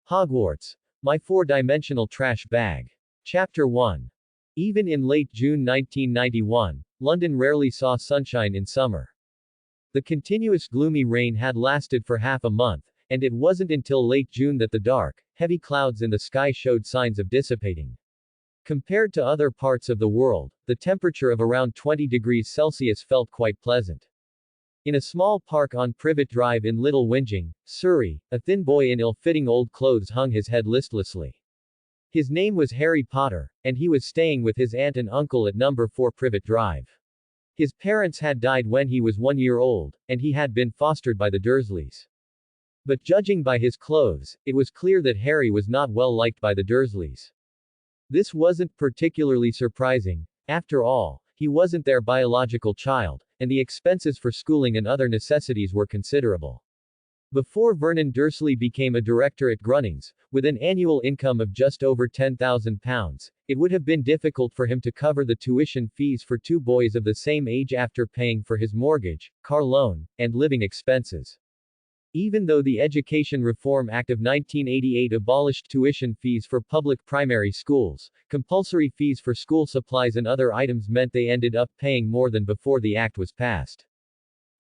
Hogwarts. My four-dimensional trash bag. Chapter 1. Even in late June 1991, London rarely saw sunshine in summer. The continuous gloomy rain had lasted for half a month, and it wasn't until late June that the dark, heavy clouds in the sky showed signs of dissipating. Compared to other parts of the world, the temperature of around 20 degrees Celsius felt quite pleasant. In a small park on Privet Drive in Little Whinging, Surrey, a thin boy in ill-fitting old clothes hung his head listlessly. His name was Harry Potter, and he was staying with his aunt and uncle at number 4 Privet Drive. His parents had died when he was 1 year old, and he had been fostered by the Dursleys. But judging by his clothes, it was clear that Harry was not well liked by the Dursleys. This wasn't particularly surprising. After all, he wasn't their biological child, and the expenses for schooling and other necessities were considerable. Before Vernon Dursley became a director at Grunnings, with an annual income of just over £10,000, it would have been difficult for him to cover the tuition fees for two boys of the same age after paying for his mortgage, car loan, and living expenses. Even though the Education Reform Act of 1988 abolished tuition fees for public primary schools, compulsory fees for school supplies and other items meant they ended up paying more than before the act was passed.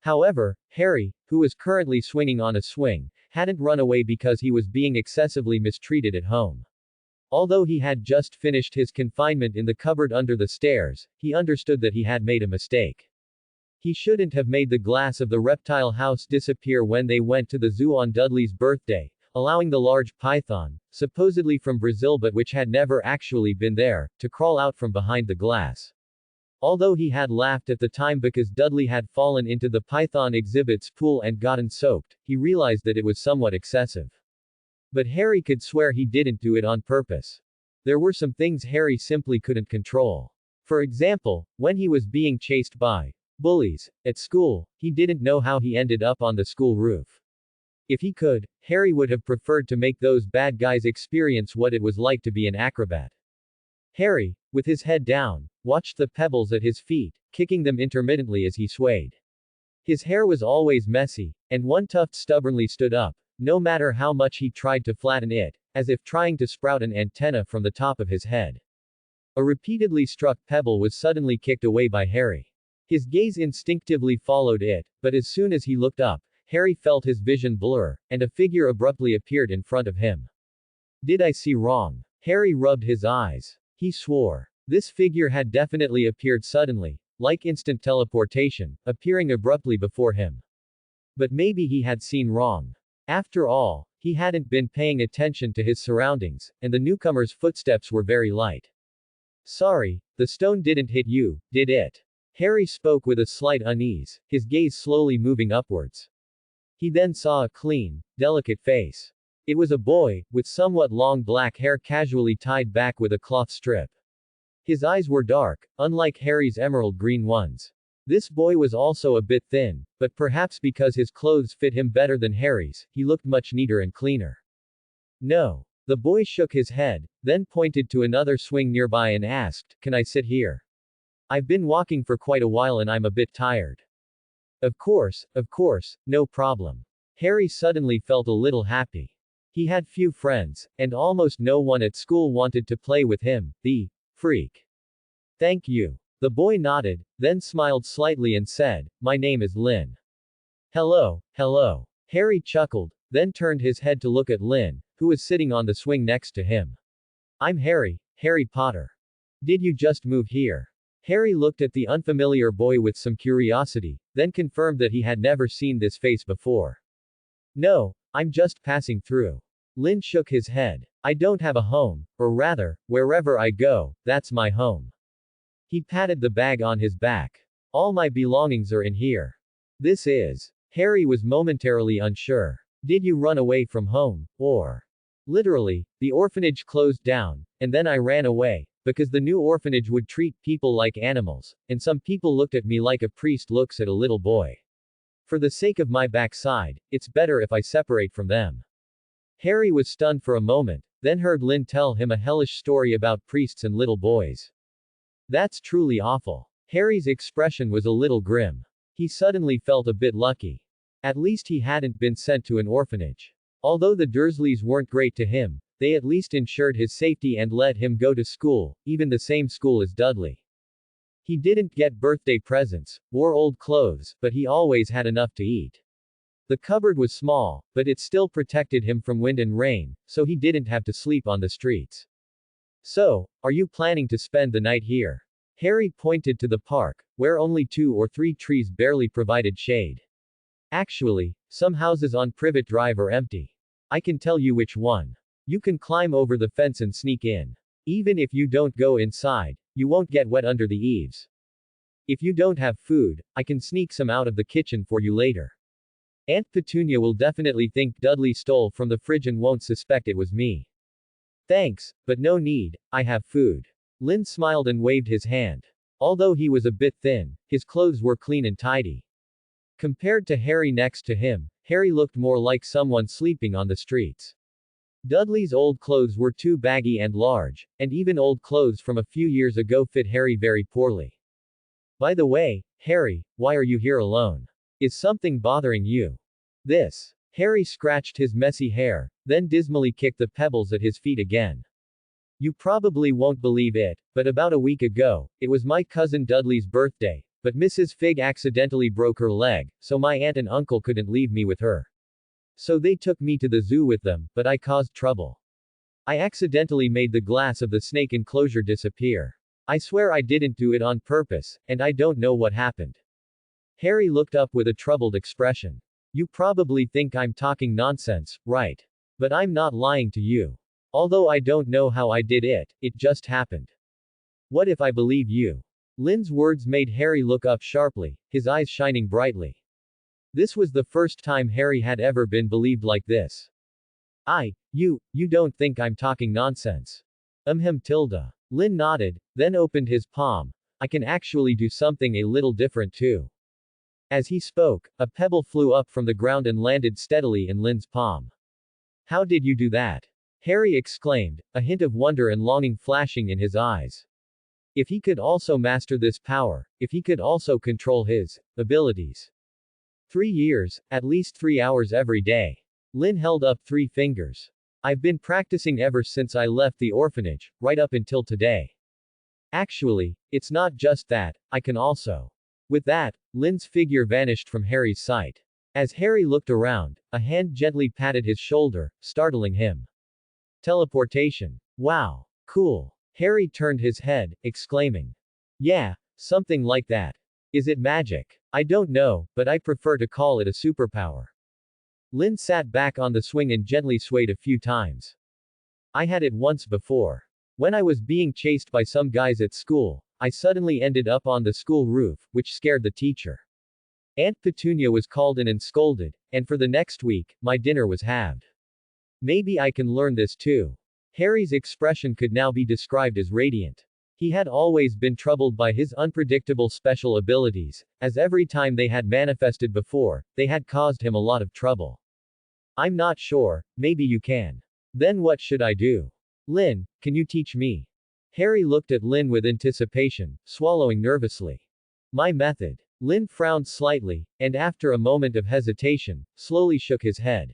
However, Harry, who was currently swinging on a swing, hadn't run away because he was being excessively mistreated at home. Although he had just finished his confinement in the cupboard under the stairs, he understood that he had made a mistake. He shouldn't have made the glass of the reptile house disappear when they went to the zoo on Dudley's birthday, allowing the large python, supposedly from Brazil but which had never actually been there, to crawl out from behind the glass. Although he had laughed at the time because Dudley had fallen into the python exhibit's pool and gotten soaked, he realized that it was somewhat excessive. But Harry could swear he didn't do it on purpose. There were some things Harry simply couldn't control. For example, when he was being chased by bullies at school, he didn't know how he ended up on the school roof. If he could, Harry would have preferred to make those bad guys experience what it was like to be an acrobat. Harry, with his head down, watched the pebbles at his feet, kicking them intermittently as he swayed. His hair was always messy, and one tuft stubbornly stood up, no matter how much he tried to flatten it, as if trying to sprout an antenna from the top of his head. A repeatedly struck pebble was suddenly kicked away by Harry. His gaze instinctively followed it, but as soon as he looked up, Harry felt his vision blur, and a figure abruptly appeared in front of him. Did I see wrong? Harry rubbed his eyes. He swore. This figure had definitely appeared suddenly, like instant teleportation, appearing abruptly before him. But maybe he had seen wrong. After all, he hadn't been paying attention to his surroundings, and the newcomer's footsteps were very light. Sorry, the stone didn't hit you, did it? Harry spoke with a slight unease, his gaze slowly moving upwards. He then saw a clean, delicate face. It was a boy, with somewhat long black hair casually tied back with a cloth strip. His eyes were dark, unlike Harry's emerald green ones. This boy was also a bit thin, but perhaps because his clothes fit him better than Harry's, he looked much neater and cleaner. No. The boy shook his head, then pointed to another swing nearby and asked, "Can I sit here? I've been walking for quite a while and I'm a bit tired." Of course, no problem. Harry suddenly felt a little happy. He had few friends, and almost no one at school wanted to play with him, the freak. Thank you. The boy nodded, then smiled slightly and said, "My name is Lynn." Hello. Harry chuckled, then turned his head to look at Lynn, who was sitting on the swing next to him. "I'm Harry Potter. Did you just move here?" Harry looked at the unfamiliar boy with some curiosity, then confirmed that he had never seen this face before. "No, I'm just passing through." Lynn shook his head. "I don't have a home, or rather, wherever I go, that's my home." He patted the bag on his back. "All my belongings are in here. This is." Harry was momentarily unsure. Did you run away from home, or? Literally, the orphanage closed down, and then I ran away, because the new orphanage would treat people like animals, and some people looked at me like a priest looks at a little boy. For the sake of my backside, it's better if I separate from them. Harry was stunned for a moment, then heard Lynn tell him a hellish story about priests and little boys. That's truly awful. Harry's expression was a little grim. He suddenly felt a bit lucky. At least he hadn't been sent to an orphanage. Although the Dursleys weren't great to him, they at least ensured his safety and let him go to school, even the same school as Dudley. He didn't get birthday presents, wore old clothes, but he always had enough to eat. The cupboard was small, but it still protected him from wind and rain, so he didn't have to sleep on the streets. So, are you planning to spend the night here? Harry pointed to the park, where only 2 or 3 trees barely provided shade. Actually, some houses on Privet Drive are empty. I can tell you which one. You can climb over the fence and sneak in. Even if you don't go inside, you won't get wet under the eaves. If you don't have food, I can sneak some out of the kitchen for you later. Aunt Petunia will definitely think Dudley stole from the fridge and won't suspect it was me. Thanks, but no need, I have food. Lynn smiled and waved his hand. Although he was a bit thin, his clothes were clean and tidy. Compared to Harry next to him, Harry looked more like someone sleeping on the streets. Dudley's old clothes were too baggy and large, and even old clothes from a few years ago fit Harry very poorly. By the way, Harry, why are you here alone? Is something bothering you? This. Harry scratched his messy hair, then dismally kicked the pebbles at his feet again. You probably won't believe it, but about a week ago, it was my cousin Dudley's birthday, but Mrs. Fig accidentally broke her leg, so my aunt and uncle couldn't leave me with her. So they took me to the zoo with them, but I caused trouble. I accidentally made the glass of the snake enclosure disappear. I swear I didn't do it on purpose, and I don't know what happened. Harry looked up with a troubled expression. You probably think I'm talking nonsense, right? But I'm not lying to you. Although I don't know how I did it, it just happened. What if I believe you? Lynn's words made Harry look up sharply, his eyes shining brightly. This was the first time Harry had ever been believed like this. You don't think I'm talking nonsense? Tilda. Lynn nodded, then opened his palm. I can actually do something a little different too. As he spoke, a pebble flew up from the ground and landed steadily in Lynn's palm. How did you do that? Harry exclaimed, a hint of wonder and longing flashing in his eyes. If he could also master this power, if he could also control his abilities. 3 years, at least 3 hours every day. Lynn held up 3 fingers. I've been practicing ever since I left the orphanage, right up until today. Actually, it's not just that, I can also. With that, Lynn's figure vanished from Harry's sight. As Harry looked around, a hand gently patted his shoulder, startling him. Teleportation. Wow. Cool. Harry turned his head, exclaiming. Yeah, something like that. Is it magic? I don't know, but I prefer to call it a superpower. Lynn sat back on the swing and gently swayed a few times. I had it once before. When I was being chased by some guys at school, I suddenly ended up on the school roof, which scared the teacher. Aunt Petunia was called in and scolded, and for the next week, my dinner was halved. Maybe I can learn this too. Harry's expression could now be described as radiant. He had always been troubled by his unpredictable special abilities, as every time they had manifested before, they had caused him a lot of trouble. I'm not sure, maybe you can. Then what should I do? Lynn, can you teach me? Harry looked at Lynn with anticipation, swallowing nervously. My method. Lynn frowned slightly, and after a moment of hesitation, slowly shook his head.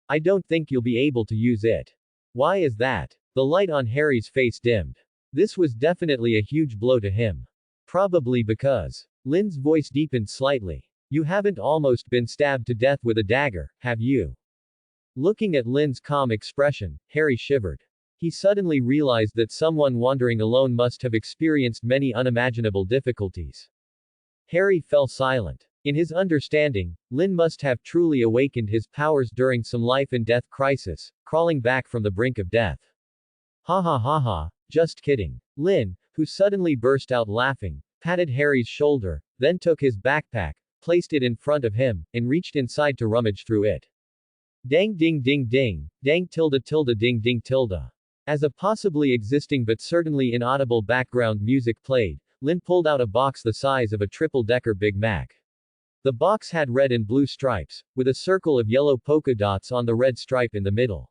I don't think you'll be able to use it. Why is that? The light on Harry's face dimmed. This was definitely a huge blow to him. Probably because. Lynn's voice deepened slightly. You haven't almost been stabbed to death with a dagger, have you? Looking at Lynn's calm expression, Harry shivered. He suddenly realized that someone wandering alone must have experienced many unimaginable difficulties. Harry fell silent. In his understanding, Lynn must have truly awakened his powers during some life and death crisis, crawling back from the brink of death. Ha ha ha ha, just kidding. Lynn, who suddenly burst out laughing, patted Harry's shoulder, then took his backpack, placed it in front of him, and reached inside to rummage through it. Dang ding ding ding, dang tilde tilde ding ding tilde. As a possibly existing but certainly inaudible background music played, Lynn pulled out a box the size of a triple-decker Big Mac. The box had red and blue stripes, with a circle of yellow polka dots on the red stripe in the middle.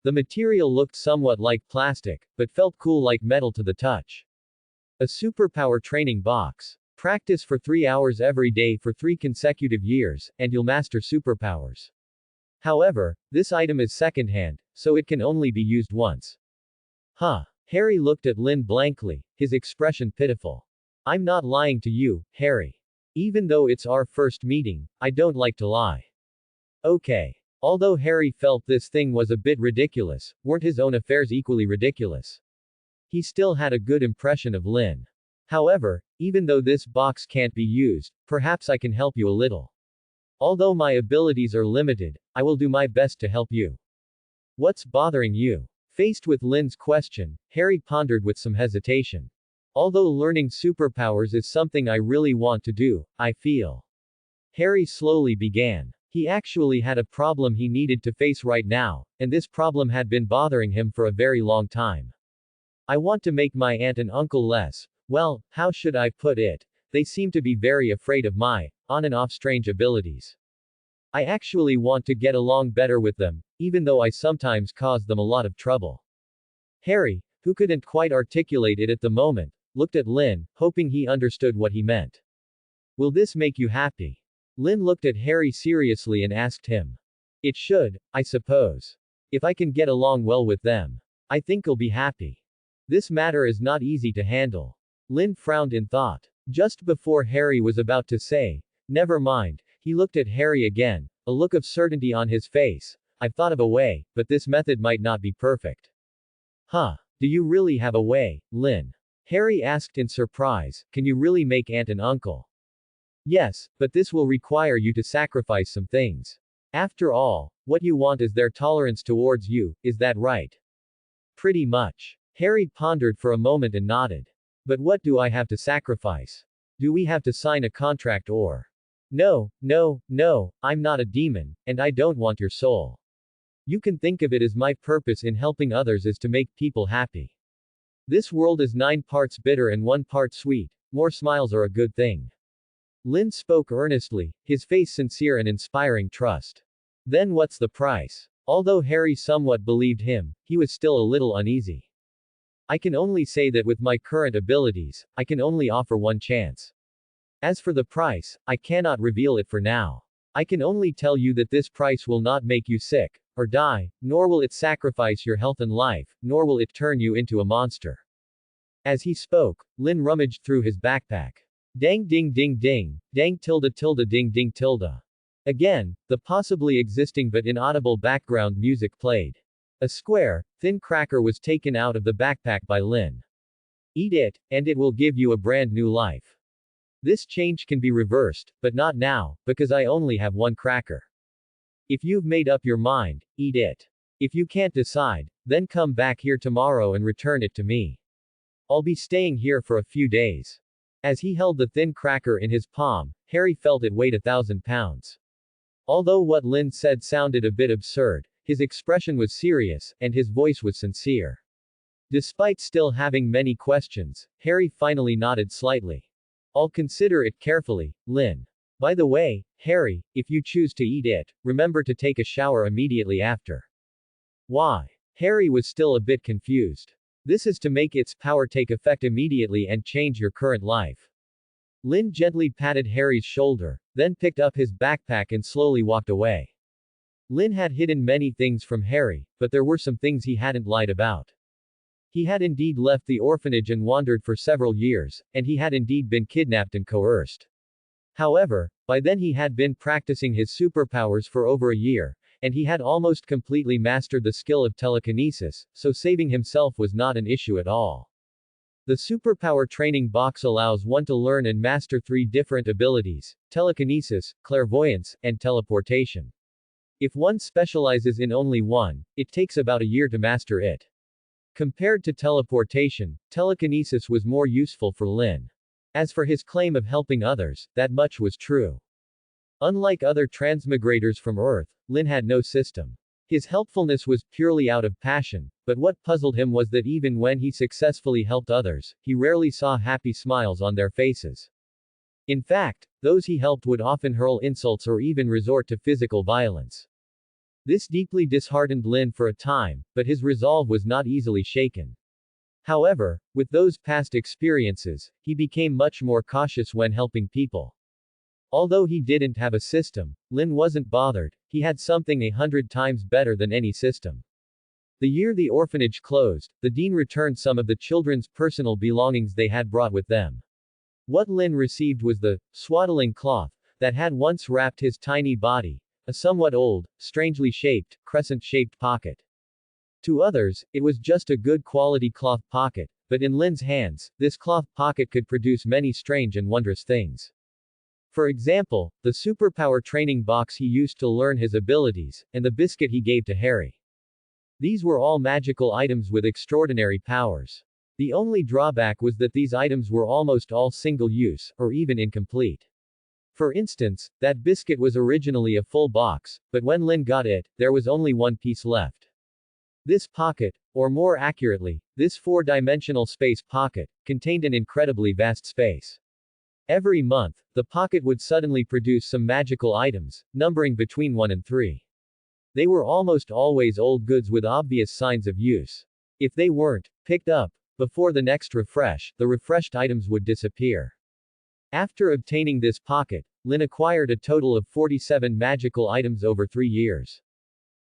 The material looked somewhat like plastic, but felt cool like metal to the touch. A superpower training box. Practice for 3 hours every day for 3 consecutive years, and you'll master superpowers. However, this item is secondhand, so it can only be used once. Huh. Harry looked at Lynn blankly, his expression pitiful. I'm not lying to you, Harry. Even though it's our first meeting, I don't like to lie. Okay. Although Harry felt this thing was a bit ridiculous, weren't his own affairs equally ridiculous? He still had a good impression of Lynn. However, even though this box can't be used, perhaps I can help you a little. Although my abilities are limited, I will do my best to help you. What's bothering you? Faced with Lynn's question, Harry pondered with some hesitation. Although learning superpowers is something I really want to do, I feel. Harry slowly began. He actually had a problem he needed to face right now, and this problem had been bothering him for a very long time. I want to make my aunt and uncle less, well, how should I put it? They seem to be very afraid of my, on and off strange abilities. I actually want to get along better with them, even though I sometimes cause them a lot of trouble. Harry, who couldn't quite articulate it at the moment, looked at Lynn, hoping he understood what he meant. Will this make you happy? Lynn looked at Harry seriously and asked him. It should, I suppose. If I can get along well with them, I think I'll be happy. This matter is not easy to handle. Lynn frowned in thought. Just before Harry was about to say, never mind, he looked at Harry again, a look of certainty on his face. I've thought of a way, but this method might not be perfect. Huh? Do you really have a way, Lynn? Harry asked in surprise. Can you really make aunt and uncle? Yes, but this will require you to sacrifice some things. After all, what you want is their tolerance towards you, is that right? Pretty much. Harry pondered for a moment and nodded. But what do I have to sacrifice? Do we have to sign a contract or? No, I'm not a demon, and I don't want your soul. You can think of it as my purpose in helping others is to make people happy. This world is 9 parts bitter and 1 part sweet. More smiles are a good thing. Lynn spoke earnestly, his face sincere and inspiring trust. Then what's the price? Although Harry somewhat believed him, he was still a little uneasy. I can only say that with my current abilities, I can only offer one chance. As for the price, I cannot reveal it for now. I can only tell you that this price will not make you sick, or die, nor will it sacrifice your health and life, nor will it turn you into a monster. As he spoke, Lynn rummaged through his backpack. Dang ding ding ding, dang tilde tilde ding ding tilde. Again, the possibly existing but inaudible background music played. A square, thin cracker was taken out of the backpack by Lynn. Eat it, and it will give you a brand new life. This change can be reversed, but not now, because I only have one cracker. If you've made up your mind, eat it. If you can't decide, then come back here tomorrow and return it to me. I'll be staying here for a few days. As he held the thin cracker in his palm, Harry felt it weighed 1,000 pounds. Although what Lynn said sounded a bit absurd, his expression was serious, and his voice was sincere. Despite still having many questions, Harry finally nodded slightly. I'll consider it carefully, Lynn. By the way, Harry, if you choose to eat it, remember to take a shower immediately after. Why? Harry was still a bit confused. This is to make its power take effect immediately and change your current life. Lynn gently patted Harry's shoulder, then picked up his backpack and slowly walked away. Lynn had hidden many things from Harry, but there were some things he hadn't lied about. He had indeed left the orphanage and wandered for several years, and he had indeed been kidnapped and coerced. However, by then he had been practicing his superpowers for over a year, and he had almost completely mastered the skill of telekinesis, so saving himself was not an issue at all. The superpower training box allows one to learn and master 3 different abilities: telekinesis, clairvoyance, and teleportation. If one specializes in only one, it takes about a year to master it. Compared to teleportation, telekinesis was more useful for Lynn. As for his claim of helping others, that much was true. Unlike other transmigrators from Earth, Lynn had no system. His helpfulness was purely out of passion, but what puzzled him was that even when he successfully helped others, he rarely saw happy smiles on their faces. In fact, those he helped would often hurl insults or even resort to physical violence. This deeply disheartened Lynn for a time, but his resolve was not easily shaken. However, with those past experiences, he became much more cautious when helping people. Although he didn't have a system, Lynn wasn't bothered. he had something 100 times better than any system. The year the orphanage closed, the dean returned some of the children's personal belongings they had brought with them. What Lin received was the swaddling cloth that had once wrapped his tiny body, a somewhat old, strangely shaped, crescent-shaped pocket. To others, it was just a good quality cloth pocket, but in Lin's hands, this cloth pocket could produce many strange and wondrous things. For example, the superpower training box he used to learn his abilities, and the biscuit he gave to Harry. These were all magical items with extraordinary powers. The only drawback was that these items were almost all single-use, or even incomplete. For instance, that biscuit was originally a full box, but when Lin got it, there was only one piece left. This pocket, or more accurately, this four-dimensional space pocket, contained an incredibly vast space. Every month, the pocket would suddenly produce some magical items, numbering between 1 and 3. They were almost always old goods with obvious signs of use. If they weren't picked up before the next refresh, the refreshed items would disappear. After obtaining this pocket, Lin acquired a total of 47 magical items over 3 years.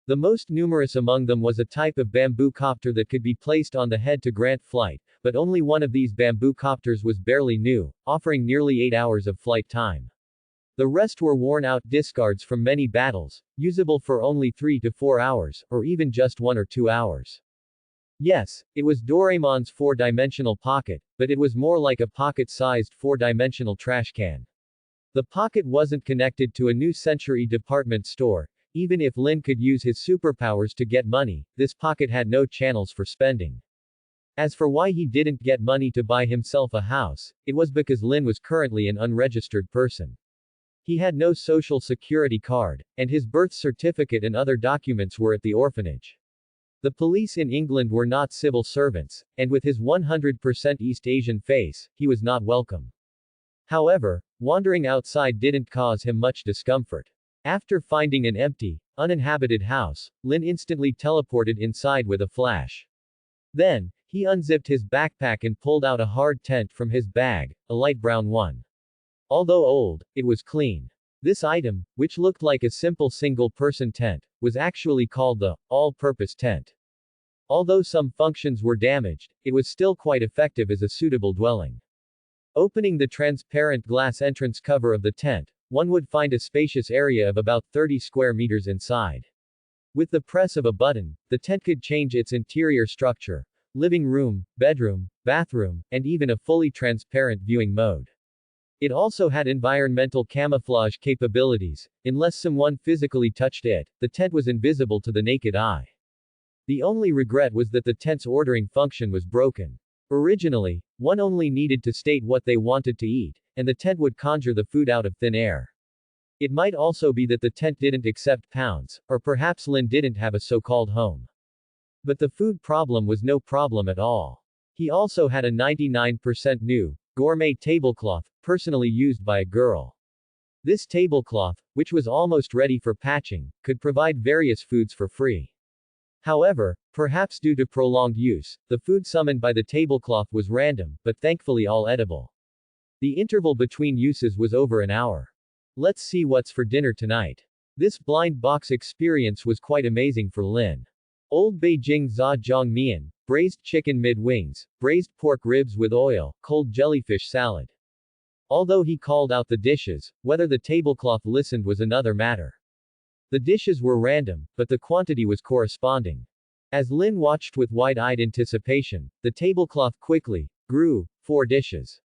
The most numerous among them was a type of bamboo copter that could be placed on the head to grant flight, but only one of these bamboo copters was barely new, offering nearly 8 hours of flight time. The rest were worn-out discards from many battles, usable for only 3 to 4 hours, or even just 1 or 2 hours. Yes, it was Doraemon's four-dimensional pocket, but it was more like a pocket-sized four-dimensional trash can. The pocket wasn't connected to a New Century department store. Even if Lin could use his superpowers to get money, this pocket had no channels for spending. As for why he didn't get money to buy himself a house, it was because Lin was currently an unregistered person. He had no social security card, and his birth certificate and other documents were at the orphanage. The police in England were not civil servants, and with his 100% East Asian face, he was not welcome. However, wandering outside didn't cause him much discomfort. After finding an empty, uninhabited house, Lin instantly teleported inside with a flash. Then, he unzipped his backpack and pulled out a hard tent from his bag, a light brown one. Although old, it was clean. This item, which looked like a simple single-person tent, was actually called the all-purpose tent. Although some functions were damaged, it was still quite effective as a suitable dwelling. Opening the transparent glass entrance cover of the tent, one would find a spacious area of about 30 square meters inside. With the press of a button, the tent could change its interior structure, living room, bedroom, bathroom, and even a fully transparent viewing mode. It also had environmental camouflage capabilities. Unless someone physically touched it, the tent was invisible to the naked eye. The only regret was that the tent's ordering function was broken. Originally, one only needed to state what they wanted to eat, and the tent would conjure the food out of thin air. It might also be that the tent didn't accept pounds, or perhaps Lin didn't have a so-called home. But the food problem was no problem at all. He also had a 99% new, gourmet tablecloth, personally used by a girl. This tablecloth, which was almost ready for patching, could provide various foods for free. However, perhaps due to prolonged use, the food summoned by the tablecloth was random, but thankfully all edible. The interval between uses was over an hour. Let's see what's for dinner tonight. This blind box experience was quite amazing for Lin. Old Beijing za jiang mian, braised chicken mid-wings, braised pork ribs with oil, cold jellyfish salad. Although he called out the dishes, whether the tablecloth listened was another matter. The dishes were random, but the quantity was corresponding. As Lin watched with wide-eyed anticipation, the tablecloth quickly grew 4 dishes.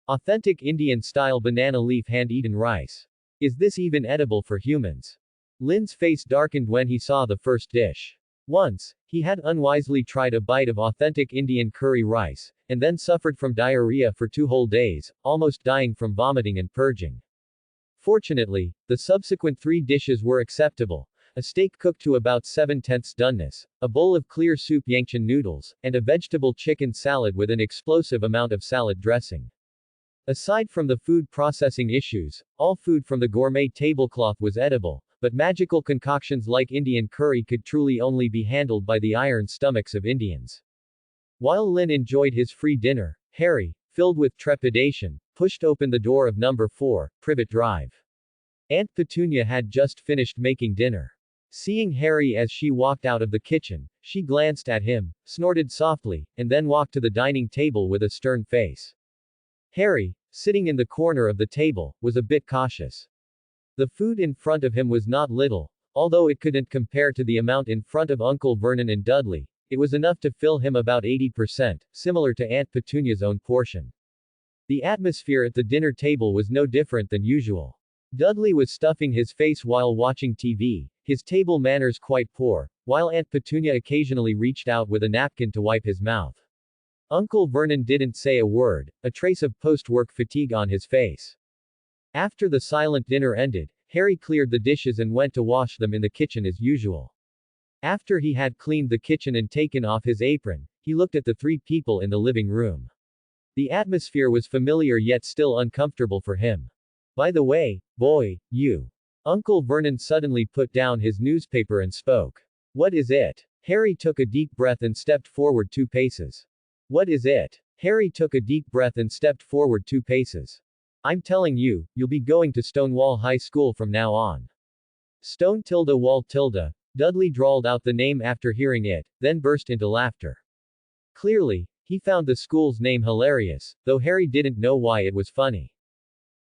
Authentic Indian-style banana leaf hand-eaten rice. Is this even edible for humans? Lin's face darkened when he saw the first dish. Once, he had unwisely tried a bite of authentic Indian curry rice, and then suffered from diarrhea for 2 whole days, almost dying from vomiting and purging. Fortunately, the subsequent 3 dishes were acceptable: a steak cooked to about 7/10 doneness, a bowl of clear soup Yangqian noodles, and a vegetable chicken salad with an explosive amount of salad dressing. Aside from the food processing issues, all food from the gourmet tablecloth was edible, but magical concoctions like Indian curry could truly only be handled by the iron stomachs of Indians. While Lin enjoyed his free dinner, Harry, filled with trepidation, pushed open the door of number 4, Privet Drive. Aunt Petunia had just finished making dinner. Seeing Harry as she walked out of the kitchen, she glanced at him, snorted softly, and then walked to the dining table with a stern face. Harry, sitting in the corner of the table, was a bit cautious. The food in front of him was not little, although it couldn't compare to the amount in front of Uncle Vernon and Dudley. It was enough to fill him about 80%, similar to Aunt Petunia's own portion. The atmosphere at the dinner table was no different than usual. Dudley was stuffing his face while watching TV, his table manners quite poor, while Aunt Petunia occasionally reached out with a napkin to wipe his mouth. Uncle Vernon didn't say a word, a trace of post-work fatigue on his face. After the silent dinner ended, Harry cleared the dishes and went to wash them in the kitchen as usual. After he had cleaned the kitchen and taken off his apron, he looked at the three people in the living room. The atmosphere was familiar yet still uncomfortable for him. By the way, boy, you. Uncle Vernon suddenly put down his newspaper and spoke. What is it? Harry took a deep breath and stepped forward 2 paces. What is it? Harry took a deep breath and stepped forward 2 paces. I'm telling you, you'll be going to Stonewall High School from now on. Stone-Wall. Dudley drawled out the name after hearing it, then burst into laughter. Clearly, he found the school's name hilarious, though Harry didn't know why it was funny.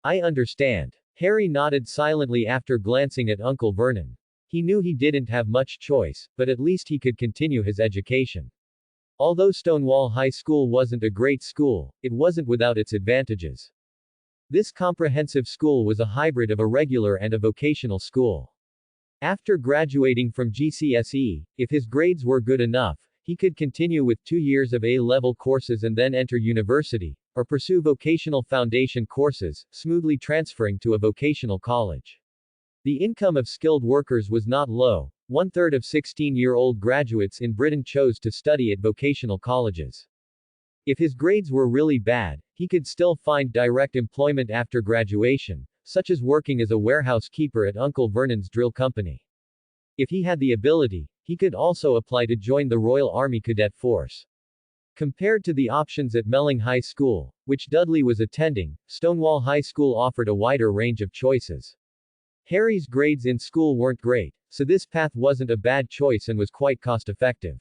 I understand. Harry nodded silently after glancing at Uncle Vernon. He knew he didn't have much choice, but at least he could continue his education. Although Stonewall High School wasn't a great school, it wasn't without its advantages. This comprehensive school was a hybrid of a regular and a vocational school. After graduating from GCSE, if his grades were good enough, he could continue with 2 years of A-level courses and then enter university, or pursue vocational foundation courses, smoothly transferring to a vocational college. The income of skilled workers was not low. 1/3 of 16-year-old graduates in Britain chose to study at vocational colleges. If his grades were really bad, he could still find direct employment after graduation, such as working as a warehouse keeper at Uncle Vernon's drill company. If he had the ability, he could also apply to join the Royal Army Cadet Force. Compared to the options at Melling High School, which Dudley was attending, Stonewall High School offered a wider range of choices. Harry's grades in school weren't great, so this path wasn't a bad choice and was quite cost-effective.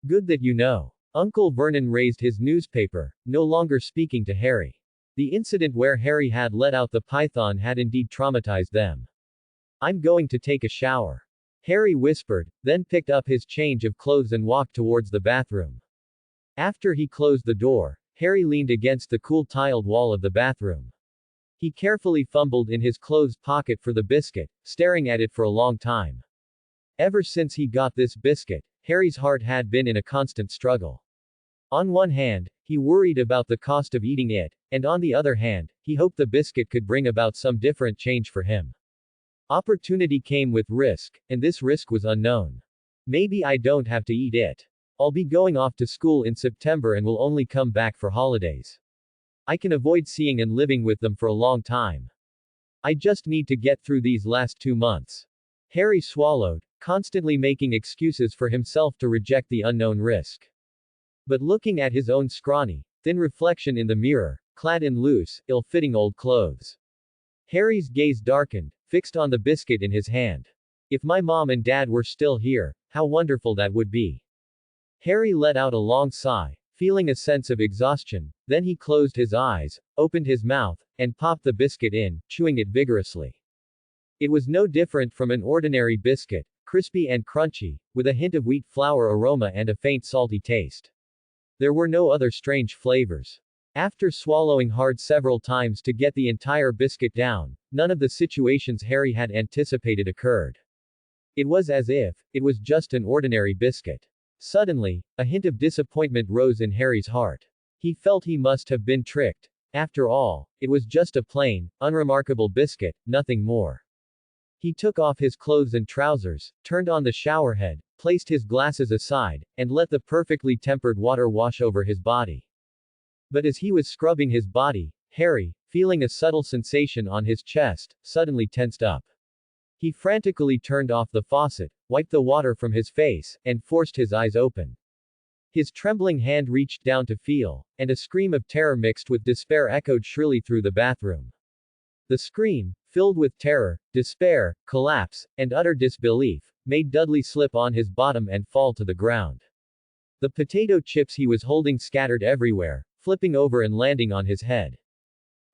Good that you know. Uncle Vernon raised his newspaper, no longer speaking to Harry. The incident where Harry had let out the python had indeed traumatized them. I'm going to take a shower. Harry whispered, then picked up his change of clothes and walked towards the bathroom. After he closed the door, Harry leaned against the cool tiled wall of the bathroom. He carefully fumbled in his clothes pocket for the biscuit, staring at it for a long time. Ever since he got this biscuit, Harry's heart had been in a constant struggle. On one hand, he worried about the cost of eating it, and on the other hand, he hoped the biscuit could bring about some different change for him. Opportunity came with risk, and this risk was unknown. Maybe I don't have to eat it. I'll be going off to school in September and will only come back for holidays. I can avoid seeing and living with them for a long time. I just need to get through these last 2 months. Harry swallowed, constantly making excuses for himself to reject the unknown risk. But looking at his own scrawny, thin reflection in the mirror, clad in loose, ill-fitting old clothes, Harry's gaze darkened, fixed on the biscuit in his hand. If my mom and dad were still here, how wonderful that would be. Harry let out a long sigh, feeling a sense of exhaustion, then he closed his eyes, opened his mouth, and popped the biscuit in, chewing it vigorously. It was no different from an ordinary biscuit, crispy and crunchy, with a hint of wheat flour aroma and a faint salty taste. There were no other strange flavors. After swallowing hard several times to get the entire biscuit down, none of the situations Harry had anticipated occurred. It was as if it was just an ordinary biscuit. Suddenly, a hint of disappointment rose in Harry's heart. He felt he must have been tricked. After all, it was just a plain, unremarkable biscuit, nothing more. He took off his clothes and trousers, turned on the showerhead, placed his glasses aside, and let the perfectly tempered water wash over his body. But as he was scrubbing his body, Harry, feeling a subtle sensation on his chest, suddenly tensed up. He frantically turned off the faucet, wiped the water from his face, and forced his eyes open. His trembling hand reached down to feel, and a scream of terror mixed with despair echoed shrilly through the bathroom. The scream, filled with terror, despair, collapse, and utter disbelief, made Dudley slip on his bottom and fall to the ground. The potato chips he was holding scattered everywhere, flipping over and landing on his head.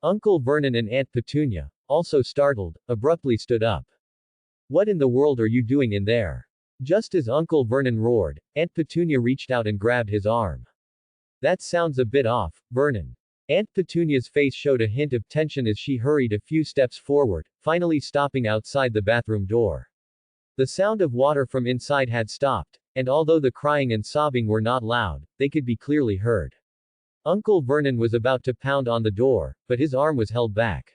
Uncle Vernon and Aunt Petunia, also startled, abruptly stood up. What in the world are you doing in there? Just as Uncle Vernon roared, Aunt Petunia reached out and grabbed his arm. That sounds a bit off, Vernon. Aunt Petunia's face showed a hint of tension as she hurried a few steps forward, finally stopping outside the bathroom door. The sound of water from inside had stopped, and although the crying and sobbing were not loud, they could be clearly heard. Uncle Vernon was about to pound on the door, but his arm was held back.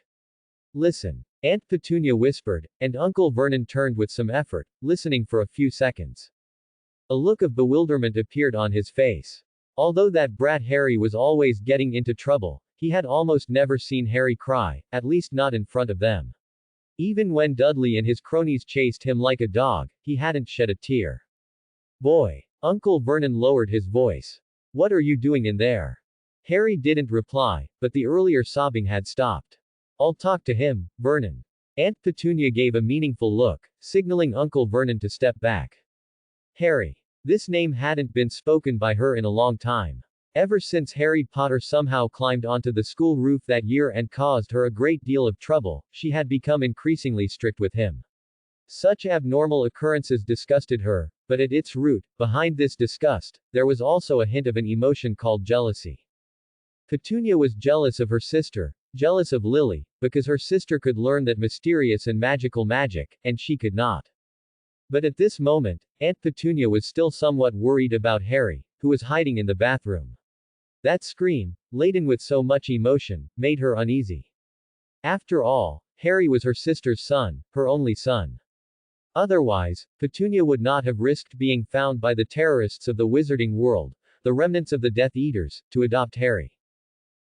Listen, Aunt Petunia whispered, and Uncle Vernon turned with some effort, listening for a few seconds. A look of bewilderment appeared on his face. Although that brat Harry was always getting into trouble, he had almost never seen Harry cry, at least not in front of them. Even when Dudley and his cronies chased him like a dog, he hadn't shed a tear. Boy! Uncle Vernon lowered his voice. What are you doing in there? Harry didn't reply, but the earlier sobbing had stopped. I'll talk to him, Vernon. Aunt Petunia gave a meaningful look, signaling Uncle Vernon to step back. Harry. This name hadn't been spoken by her in a long time. Ever since Harry Potter somehow climbed onto the school roof that year and caused her a great deal of trouble, she had become increasingly strict with him. Such abnormal occurrences disgusted her, but at its root, behind this disgust, there was also a hint of an emotion called jealousy. Petunia was jealous of her sister, jealous of Lily, because her sister could learn that mysterious and magical magic, and she could not. But at this moment, Aunt Petunia was still somewhat worried about Harry, who was hiding in the bathroom. That scream, laden with so much emotion, made her uneasy. After all, Harry was her sister's son, her only son. Otherwise, Petunia would not have risked being found by the terrorists of the wizarding world, the remnants of the Death Eaters, to adopt Harry.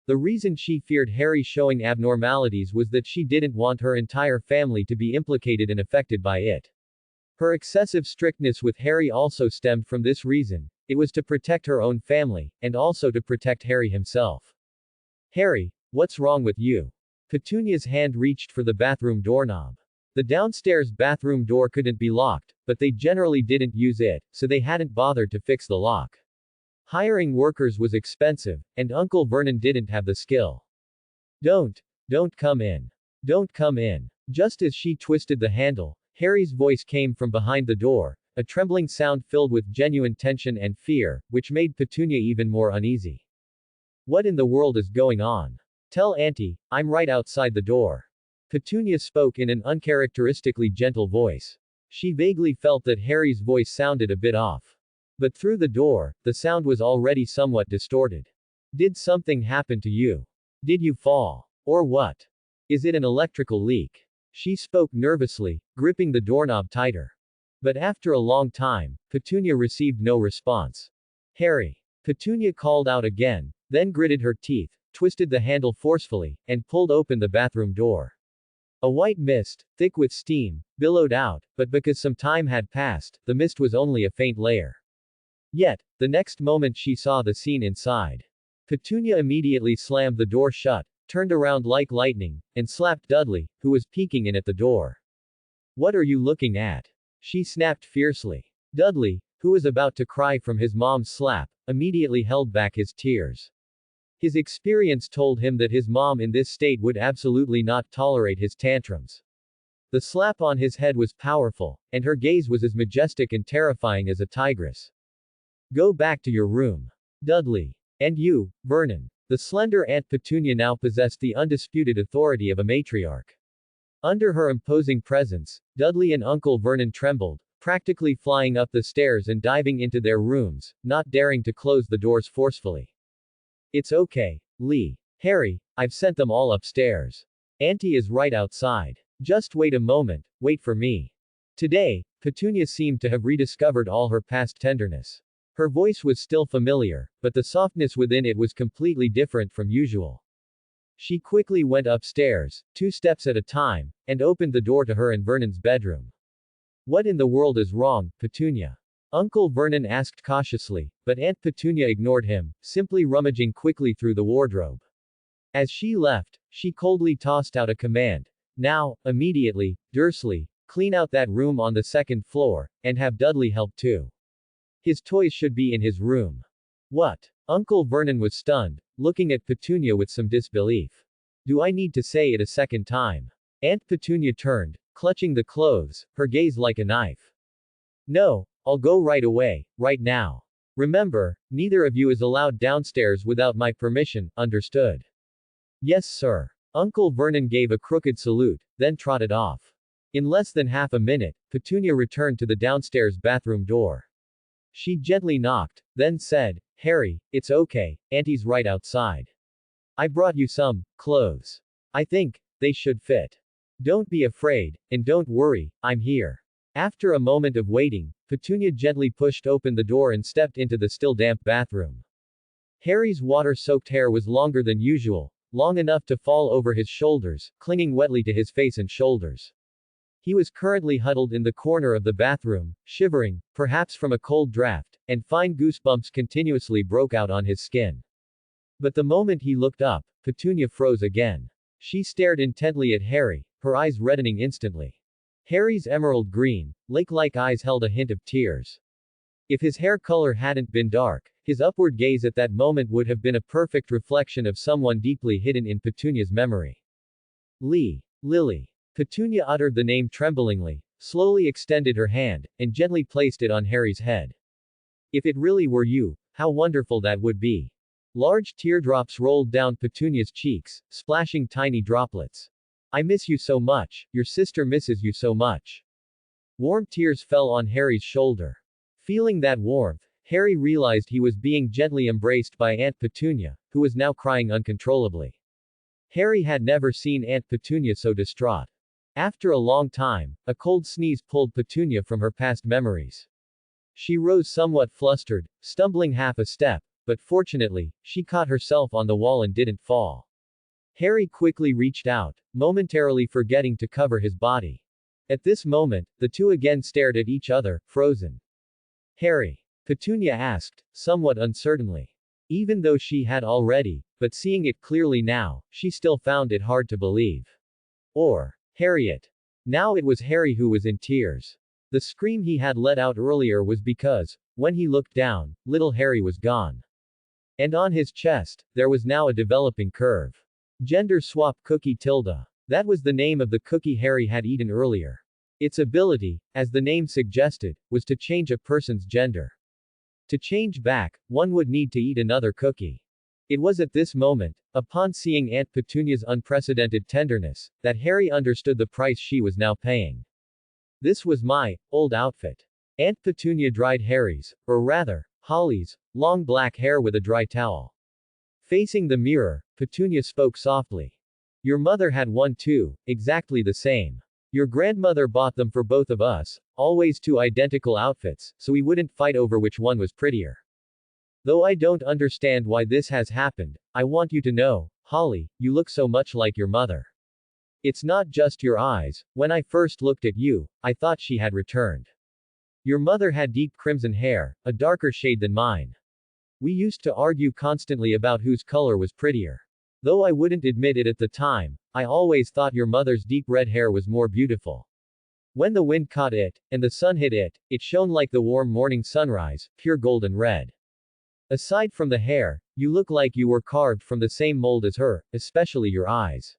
The reason she feared Harry showing abnormalities was that she didn't want her entire family to be implicated and affected by it. Her excessive strictness with Harry also stemmed from this reason. It was to protect her own family, and also to protect Harry himself. Harry, what's wrong with you? Petunia's hand reached for the bathroom doorknob. The downstairs bathroom door couldn't be locked, but they generally didn't use it, so they hadn't bothered to fix the lock. Hiring workers was expensive, and Uncle Vernon didn't have the skill. Don't come in. Don't come in. Just as she twisted the handle, Harry's voice came from behind the door, a trembling sound filled with genuine tension and fear, which made Petunia even more uneasy. What in the world is going on? Tell Auntie, I'm right outside the door. Petunia spoke in an uncharacteristically gentle voice. She vaguely felt that Harry's voice sounded a bit off. But through the door, the sound was already somewhat distorted. Did something happen to you? Did you fall? Or what? Is it an electrical leak? She spoke nervously, gripping the doorknob tighter. But after a long time, Petunia received no response. Harry. Petunia called out again, then gritted her teeth, twisted the handle forcefully, and pulled open the bathroom door. A white mist, thick with steam, billowed out, but because some time had passed, the mist was only a faint layer. Yet, the next moment she saw the scene inside. Petunia immediately slammed the door shut, turned around like lightning, and slapped Dudley, who was peeking in at the door. What are you looking at? She snapped fiercely. Dudley, who was about to cry from his mom's slap, immediately held back his tears. His experience told him that his mom in this state would absolutely not tolerate his tantrums. The slap on his head was powerful, and her gaze was as majestic and terrifying as a tigress. Go back to your room. Dudley. And you, Vernon. The slender Aunt Petunia now possessed the undisputed authority of a matriarch. Under her imposing presence, Dudley and Uncle Vernon trembled, practically flying up the stairs and diving into their rooms, not daring to close the doors forcefully. It's okay, Lee. Harry, I've sent them all upstairs. Auntie is right outside. Just wait a moment, wait for me. Today, Petunia seemed to have rediscovered all her past tenderness. Her voice was still familiar, but the softness within it was completely different from usual. She quickly went upstairs, 2 steps at a time, and opened the door to her and Vernon's bedroom. What in the world is wrong, Petunia? Uncle Vernon asked cautiously, but Aunt Petunia ignored him, simply rummaging quickly through the wardrobe. As she left, she coldly tossed out a command. Now, immediately, Dursley, clean out that room on the second floor, and have Dudley help too. His toys should be in his room. What? Uncle Vernon was stunned, looking at Petunia with some disbelief. Do I need to say it a second time? Aunt Petunia turned, clutching the clothes, her gaze like a knife. No, I'll go right away, right now. Remember, neither of you is allowed downstairs without my permission, understood? Yes, sir. Uncle Vernon gave a crooked salute, then trotted off. In less than half a minute, Petunia returned to the downstairs bathroom door. She gently knocked, then said, Harry, it's okay, Auntie's right outside. I brought you some clothes. I think they should fit. Don't be afraid, and don't worry, I'm here. After a moment of waiting, Petunia gently pushed open the door and stepped into the still damp bathroom. Harry's water-soaked hair was longer than usual, long enough to fall over his shoulders, clinging wetly to his face and shoulders. He was currently huddled in the corner of the bathroom, shivering, perhaps from a cold draft, and fine goosebumps continuously broke out on his skin. But the moment he looked up, Petunia froze again. She stared intently at Harry, her eyes reddening instantly. Harry's emerald green, lake-like eyes held a hint of tears. If his hair color hadn't been dark, his upward gaze at that moment would have been a perfect reflection of someone deeply hidden in Petunia's memory. Lily. Petunia uttered the name tremblingly, slowly extended her hand, and gently placed it on Harry's head. If it really were you, how wonderful that would be. Large teardrops rolled down Petunia's cheeks, splashing tiny droplets. I miss you so much, your sister misses you so much. Warm tears fell on Harry's shoulder. Feeling that warmth, Harry realized he was being gently embraced by Aunt Petunia, who was now crying uncontrollably. Harry had never seen Aunt Petunia so distraught. After a long time, a cold sneeze pulled Petunia from her past memories. She rose somewhat flustered, stumbling half a step, but fortunately, she caught herself on the wall and didn't fall. Harry quickly reached out, momentarily forgetting to cover his body. At this moment, the two again stared at each other, frozen. Harry? Petunia asked, somewhat uncertainly. Even though she had already, but seeing it clearly now, she still found it hard to believe. Or, Harriet. Now it was Harry who was in tears. The scream he had let out earlier was because, when he looked down, little Harry was gone. And on his chest, there was now a developing curve. Gender swap cookie tilde. That was the name of the cookie Harry had eaten earlier. Its ability, as the name suggested, was to change a person's gender. To change back, one would need to eat another cookie. It was at this moment, upon seeing Aunt Petunia's unprecedented tenderness, that Harry understood the price she was now paying. This was my old outfit. Aunt Petunia dried Harry's, or rather, Holly's, long black hair with a dry towel. Facing the mirror, Petunia spoke softly. Your mother had one too, exactly the same. Your grandmother bought them for both of us, always two identical outfits, so we wouldn't fight over which one was prettier. Though I don't understand why this has happened, I want you to know, Holly, you look so much like your mother. It's not just your eyes, when I first looked at you, I thought she had returned. Your mother had deep crimson hair, a darker shade than mine. We used to argue constantly about whose color was prettier. Though I wouldn't admit it at the time, I always thought your mother's deep red hair was more beautiful. When the wind caught it, and the sun hit it, it shone like the warm morning sunrise, pure golden red. Aside from the hair, you look like you were carved from the same mold as her, especially your eyes.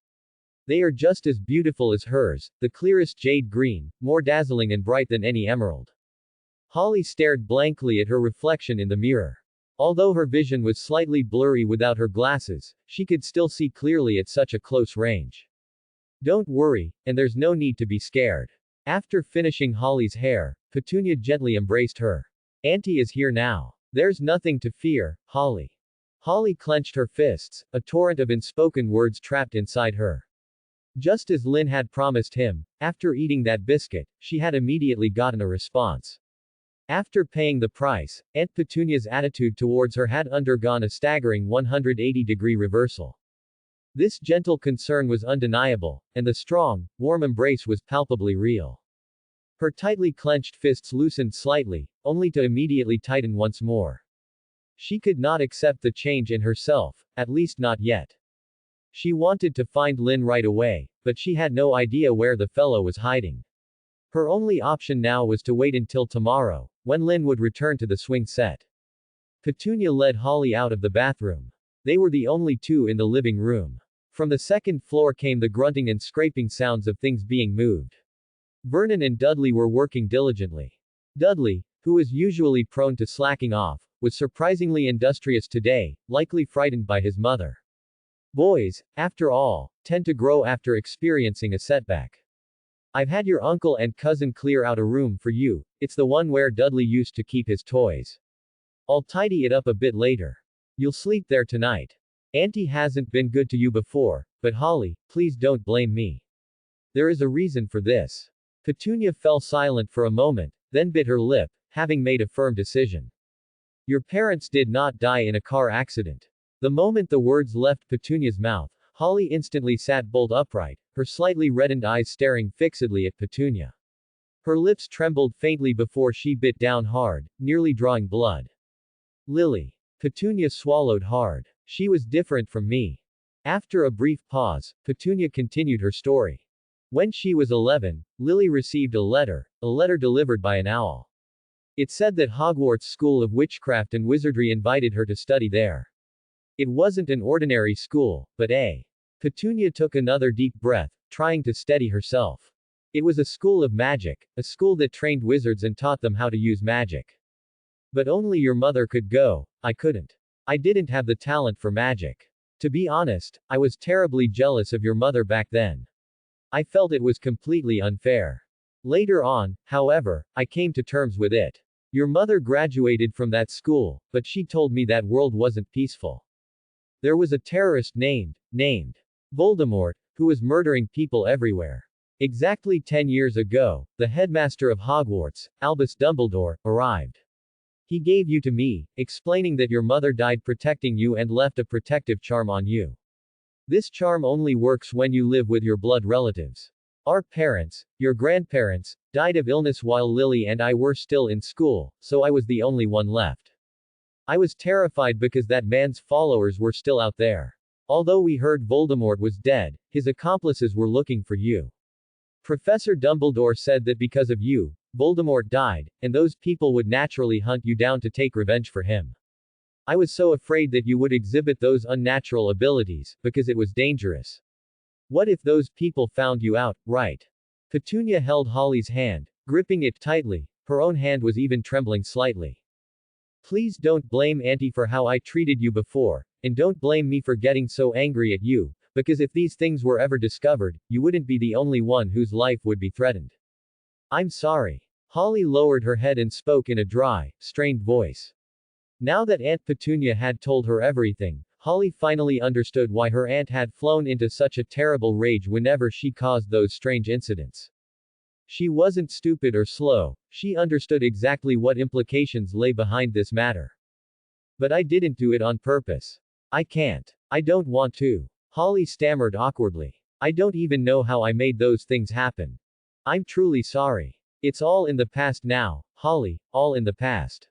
They are just as beautiful as hers, the clearest jade green, more dazzling and bright than any emerald. Holly stared blankly at her reflection in the mirror. Although her vision was slightly blurry without her glasses, she could still see clearly at such a close range. Don't worry, and there's no need to be scared. After finishing Holly's hair, Petunia gently embraced her. Auntie is here now. There's nothing to fear, Holly. Holly clenched her fists, a torrent of unspoken words trapped inside her. Just as Lynn had promised him, after eating that biscuit, she had immediately gotten a response. After paying the price, Aunt Petunia's attitude towards her had undergone a staggering 180-degree reversal. This gentle concern was undeniable, and the strong, warm embrace was palpably real. Her tightly clenched fists loosened slightly, only to immediately tighten once more. She could not accept the change in herself, at least not yet. She wanted to find Lynn right away, but she had no idea where the fellow was hiding. Her only option now was to wait until tomorrow, when Lynn would return to the swing set. Petunia led Holly out of the bathroom. They were the only two in the living room. From the second floor came the grunting and scraping sounds of things being moved. Vernon and Dudley were working diligently. Dudley, who was usually prone to slacking off, was surprisingly industrious today, likely frightened by his mother. Boys, after all, tend to grow after experiencing a setback. I've had your uncle and cousin clear out a room for you. It's the one where Dudley used to keep his toys. I'll tidy it up a bit later. You'll sleep there tonight. Auntie hasn't been good to you before, but Holly, please don't blame me. There is a reason for this. Petunia fell silent for a moment, then bit her lip, having made a firm decision. Your parents did not die in a car accident. The moment the words left Petunia's mouth, Holly instantly sat bolt upright, her slightly reddened eyes staring fixedly at Petunia. Her lips trembled faintly before she bit down hard, nearly drawing blood. Lily. Petunia swallowed hard. She was different from me. After a brief pause, Petunia continued her story. When she was 11, Lily received a letter delivered by an owl. It said that Hogwarts School of Witchcraft and Wizardry invited her to study there. It wasn't an ordinary school, but a. Petunia took another deep breath, trying to steady herself. It was a school of magic, a school that trained wizards and taught them how to use magic. But only your mother could go. I couldn't. I didn't have the talent for magic. To be honest, I was terribly jealous of your mother back then. I felt it was completely unfair. Later on, however, I came to terms with it. Your mother graduated from that school, but she told me that world wasn't peaceful. There was a terrorist named Voldemort, who was murdering people everywhere. Exactly 10 years ago, the headmaster of Hogwarts, Albus Dumbledore, arrived. He gave you to me, explaining that your mother died protecting you and left a protective charm on you. This charm only works when you live with your blood relatives. Our parents, your grandparents, died of illness while Lily and I were still in school, so I was the only one left. I was terrified because that man's followers were still out there. Although we heard Voldemort was dead, his accomplices were looking for you. Professor Dumbledore said that because of you, Voldemort died, and those people would naturally hunt you down to take revenge for him. I was so afraid that you would exhibit those unnatural abilities, because it was dangerous. What if those people found you out, right? Petunia held Holly's hand, gripping it tightly, her own hand was even trembling slightly. Please don't blame Auntie for how I treated you before, and don't blame me for getting so angry at you, because if these things were ever discovered, you wouldn't be the only one whose life would be threatened. I'm sorry. Holly lowered her head and spoke in a dry, strained voice. Now that Aunt Petunia had told her everything, Holly finally understood why her aunt had flown into such a terrible rage whenever she caused those strange incidents. She wasn't stupid or slow, she understood exactly what implications lay behind this matter. But I didn't do it on purpose. I can't. I don't want to. Holly stammered awkwardly. I don't even know how I made those things happen. I'm truly sorry. It's all in the past now, Holly, all in the past.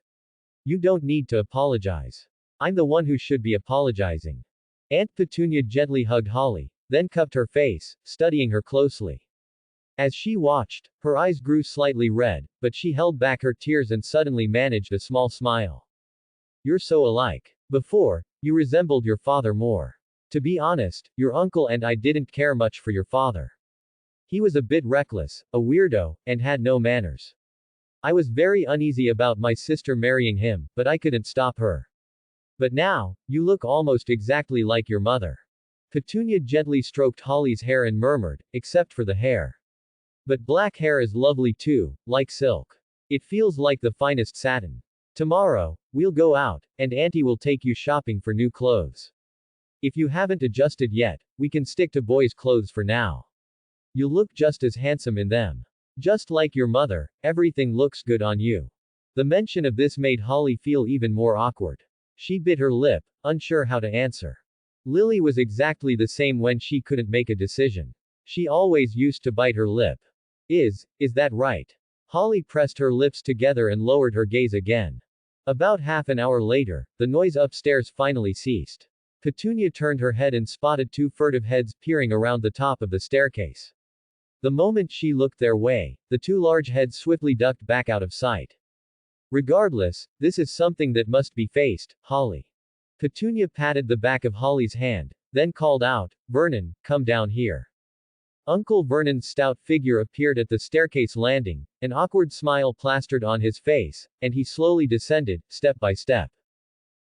You don't need to apologize. I'm the one who should be apologizing. Aunt Petunia gently hugged Holly, then cupped her face, studying her closely. As she watched, her eyes grew slightly red, but she held back her tears and suddenly managed a small smile. You're so alike. Before, you resembled your father more. To be honest, your uncle and I didn't care much for your father. He was a bit reckless, a weirdo, and had no manners. I was very uneasy about my sister marrying him, but I couldn't stop her. But now, you look almost exactly like your mother. Petunia gently stroked Holly's hair and murmured, except for the hair. But black hair is lovely too, like silk. It feels like the finest satin. Tomorrow, we'll go out, and Auntie will take you shopping for new clothes. If you haven't adjusted yet, we can stick to boys' clothes for now. You look just as handsome in them. Just like your mother, everything looks good on you. The mention of this made Holly feel even more awkward. She bit her lip, unsure how to answer. Lily was exactly the same when she couldn't make a decision. She always used to bite her lip. Is that right? Holly pressed her lips together and lowered her gaze again. About half an hour later, the noise upstairs finally ceased. Petunia turned her head and spotted two furtive heads peering around the top of the staircase. The moment she looked their way, the two large heads swiftly ducked back out of sight. Regardless, this is something that must be faced, Holly. Petunia patted the back of Holly's hand, then called out, Vernon, come down here. Uncle Vernon's stout figure appeared at the staircase landing, an awkward smile plastered on his face, and he slowly descended, step by step.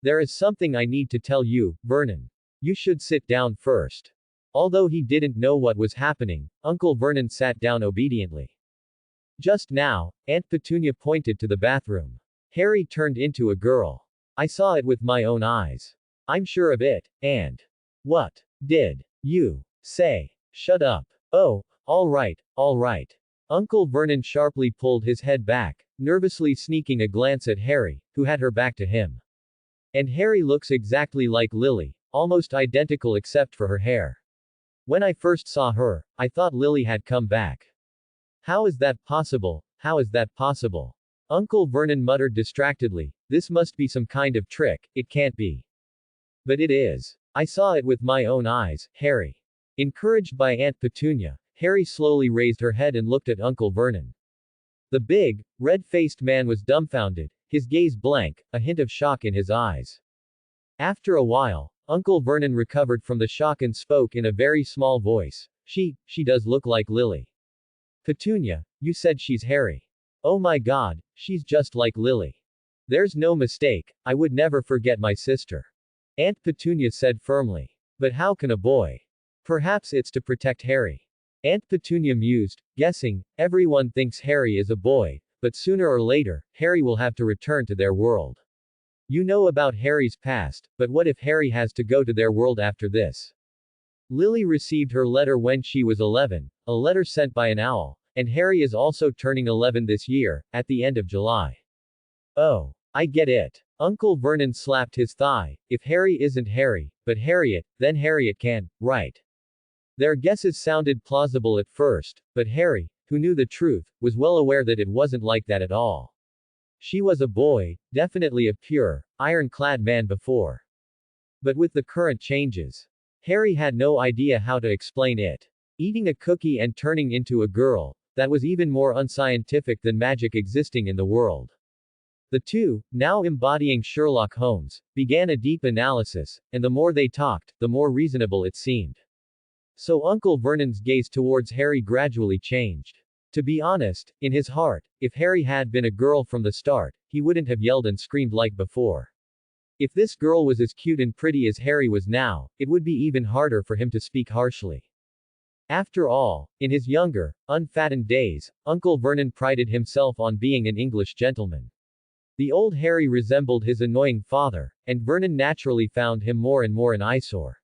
There is something I need to tell you, Vernon. You should sit down first. Although he didn't know what was happening, Uncle Vernon sat down obediently. Just now, Aunt Petunia pointed to the bathroom. Harry turned into a girl. I saw it with my own eyes. I'm sure of it, and what did you say? Shut up. Oh, all right, all right. Uncle Vernon sharply pulled his head back, nervously sneaking a glance at Harry, who had her back to him. And Harry looks exactly like Lily, almost identical except for her hair. When I first saw her, I thought Lily had come back. How is that possible? How is that possible? Uncle Vernon muttered distractedly, this must be some kind of trick, it can't be. But it is. I saw it with my own eyes, Harry. Encouraged by Aunt Petunia, Harry slowly raised her head and looked at Uncle Vernon. The big, red-faced man was dumbfounded, his gaze blank, a hint of shock in his eyes. After a while, Uncle Vernon recovered from the shock and spoke in a very small voice. She does look like Lily. Petunia, you said she's Harry. Oh my God, she's just like Lily. There's no mistake, I would never forget my sister. Aunt Petunia said firmly. But how can a boy? Perhaps it's to protect Harry. Aunt Petunia mused, guessing, everyone thinks Harry is a boy, but sooner or later, Harry will have to return to their world. You know about Harry's past, but what if Harry has to go to their world after this? Lily received her letter when she was 11, a letter sent by an owl, and Harry is also turning 11 this year, at the end of July. Oh, I get it. Uncle Vernon slapped his thigh. If Harry isn't Harry, but Harriet, then Harriet can, right? Their guesses sounded plausible at first, but Harry, who knew the truth, was well aware that it wasn't like that at all. She was a boy, definitely a pure, ironclad man before. But with the current changes, Harry had no idea how to explain it. Eating a cookie and turning into a girl, that was even more unscientific than magic existing in the world. The two, now embodying Sherlock Holmes, began a deep analysis, and the more they talked, the more reasonable it seemed. So Uncle Vernon's gaze towards Harry gradually changed. To be honest, in his heart, if Harry had been a girl from the start, he wouldn't have yelled and screamed like before. If this girl was as cute and pretty as Harry was now, it would be even harder for him to speak harshly. After all, in his younger, unfattened days, Uncle Vernon prided himself on being an English gentleman. The old Harry resembled his annoying father, and Vernon naturally found him more and more an eyesore.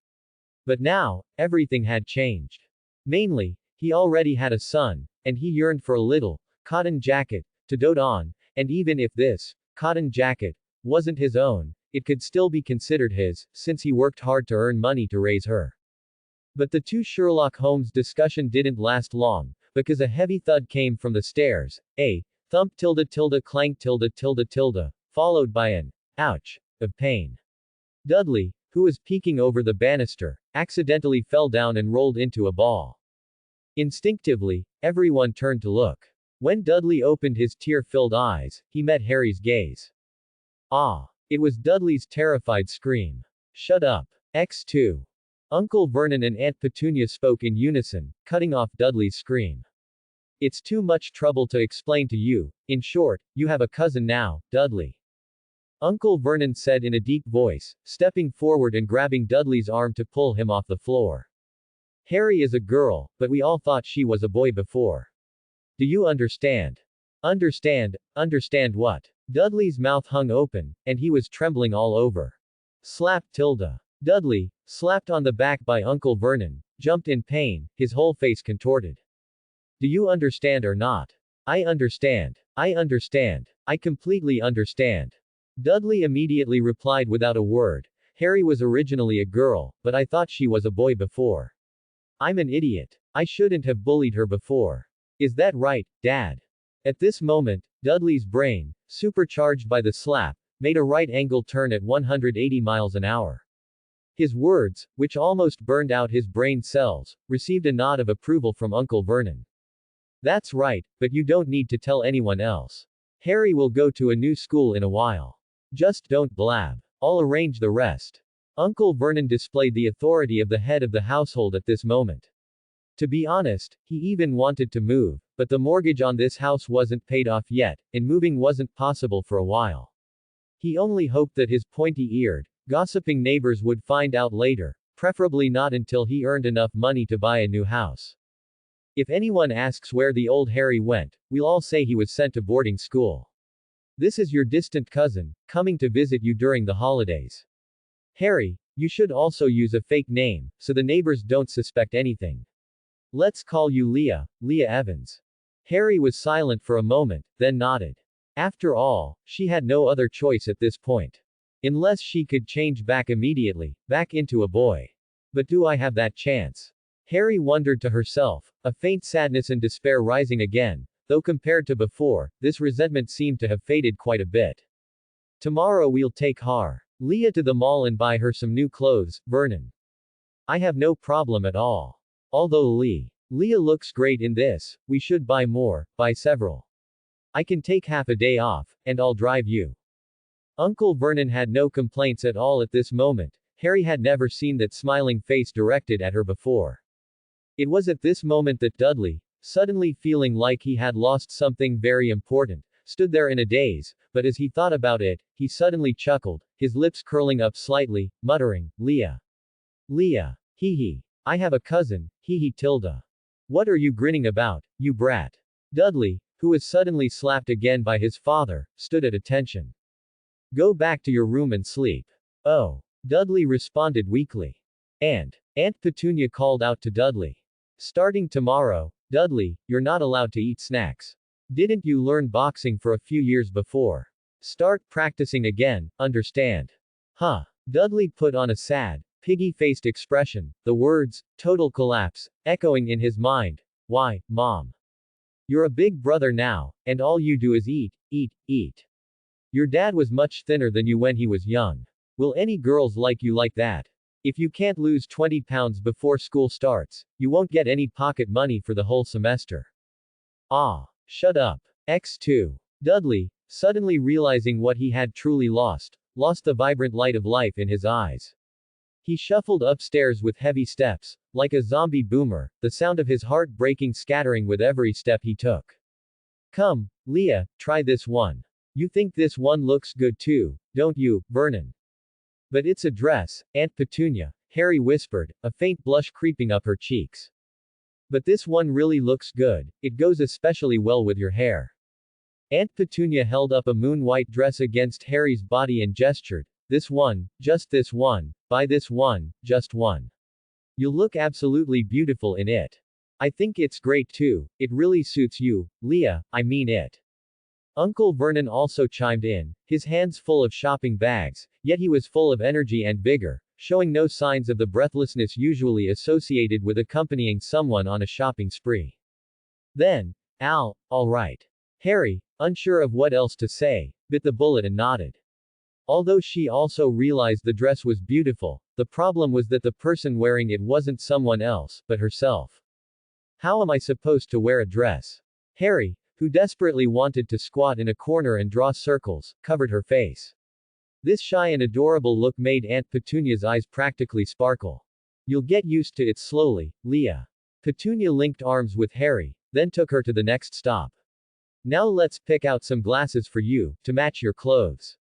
But now, everything had changed. Mainly, he already had a son, and he yearned for a little cotton jacket to dote on, and even if this cotton jacket wasn't his own, it could still be considered his, since he worked hard to earn money to raise her. But the two Sherlock Holmes discussion didn't last long, because a heavy thud came from the stairs, a thump tilde tilde clank tilde tilde tilde, followed by an ouch of pain. Dudley, who was peeking over the banister, accidentally fell down and rolled into a ball. Instinctively, everyone turned to look. When Dudley opened his tear-filled eyes, he met Harry's gaze. Ah! It was Dudley's terrified scream. Shut up. X2. Uncle Vernon and Aunt Petunia spoke in unison, cutting off Dudley's scream. It's too much trouble to explain to you. In short, you have a cousin now, Dudley. Uncle Vernon said in a deep voice, stepping forward and grabbing Dudley's arm to pull him off the floor. Harry is a girl, but we all thought she was a boy before. Do you understand? Understand? Understand what? Dudley's mouth hung open, and he was trembling all over. Slap tilde. Dudley, slapped on the back by Uncle Vernon, jumped in pain, his whole face contorted. Do you understand or not? I understand. I understand. I completely understand. Dudley immediately replied without a word. Harry was originally a girl, but I thought she was a boy before. I'm an idiot. I shouldn't have bullied her before. Is that right, Dad? At this moment, Dudley's brain, supercharged by the slap, made a right-angle turn at 180 miles an hour. His words, which almost burned out his brain cells, received a nod of approval from Uncle Vernon. That's right, but you don't need to tell anyone else. Harry will go to a new school in a while. Just don't blab. I'll arrange the rest. Uncle Vernon displayed the authority of the head of the household at this moment. To be honest, he even wanted to move, but the mortgage on this house wasn't paid off yet, and moving wasn't possible for a while. He only hoped that his pointy-eared, gossiping neighbors would find out later, preferably not until he earned enough money to buy a new house. If anyone asks where the old Harry went, we'll all say he was sent to boarding school. This is your distant cousin, coming to visit you during the holidays. Harry, you should also use a fake name, so the neighbors don't suspect anything. Let's call you Leah Evans. Harry was silent for a moment, then nodded. After all, she had no other choice at this point. Unless she could change back immediately, back into a boy. But do I have that chance? Harry wondered to herself, a faint sadness and despair rising again, though compared to before, this resentment seemed to have faded quite a bit. Tomorrow we'll take Leah to the mall and buy her some new clothes, Vernon. I have no problem at all. Although Leah looks great in this, we should buy more, buy several. I can take half a day off, and I'll drive you. Uncle Vernon had no complaints at all at this moment. Harry had never seen that smiling face directed at her before. It was at this moment that Dudley, suddenly feeling like he had lost something very important, stood there in a daze, but as he thought about it, he suddenly chuckled, his lips curling up slightly, muttering, Leah. Hee hee. I have a cousin, hee hee tilde. What are you grinning about, you brat? Dudley, who was suddenly slapped again by his father, stood at attention. Go back to your room and sleep. Oh. Dudley responded weakly. Aunt Petunia called out to Dudley. Starting tomorrow, Dudley, you're not allowed to eat snacks. Didn't you learn boxing for a few years before? Start practicing again, understand? Huh. Dudley put on a sad, piggy-faced expression, the words, total collapse, echoing in his mind. Why, Mom? You're a big brother now, and all you do is eat, eat, eat. Your dad was much thinner than you when he was young. Will any girls like you like that? If you can't lose 20 pounds before school starts, you won't get any pocket money for the whole semester. Ah. Shut up. X2. Dudley, suddenly realizing what he had truly lost the vibrant light of life in his eyes. He shuffled upstairs with heavy steps, like a zombie boomer, the sound of his heart breaking scattering with every step he took. Come, Leah, try this one. You think this one looks good too, don't you, Vernon? But it's a dress, Aunt Petunia, Harry whispered, a faint blush creeping up her cheeks. But this one really looks good, it goes especially well with your hair. Aunt Petunia held up a moon-white dress against Harry's body and gestured, this one, just this one, buy this one, just one. You'll look absolutely beautiful in it. I think it's great too, it really suits you, Leah, I mean it. Uncle Vernon also chimed in, his hands full of shopping bags, yet he was full of energy and vigor, showing no signs of the breathlessness usually associated with accompanying someone on a shopping spree. Then, all right. Harry, unsure of what else to say, bit the bullet and nodded. Although she also realized the dress was beautiful, the problem was that the person wearing it wasn't someone else, but herself. How am I supposed to wear a dress? Harry, who desperately wanted to squat in a corner and draw circles, covered her face. This shy and adorable look made Aunt Petunia's eyes practically sparkle. You'll get used to it slowly, Leah. Petunia linked arms with Harry, then took her to the next stop. Now let's pick out some glasses for you, to match your clothes.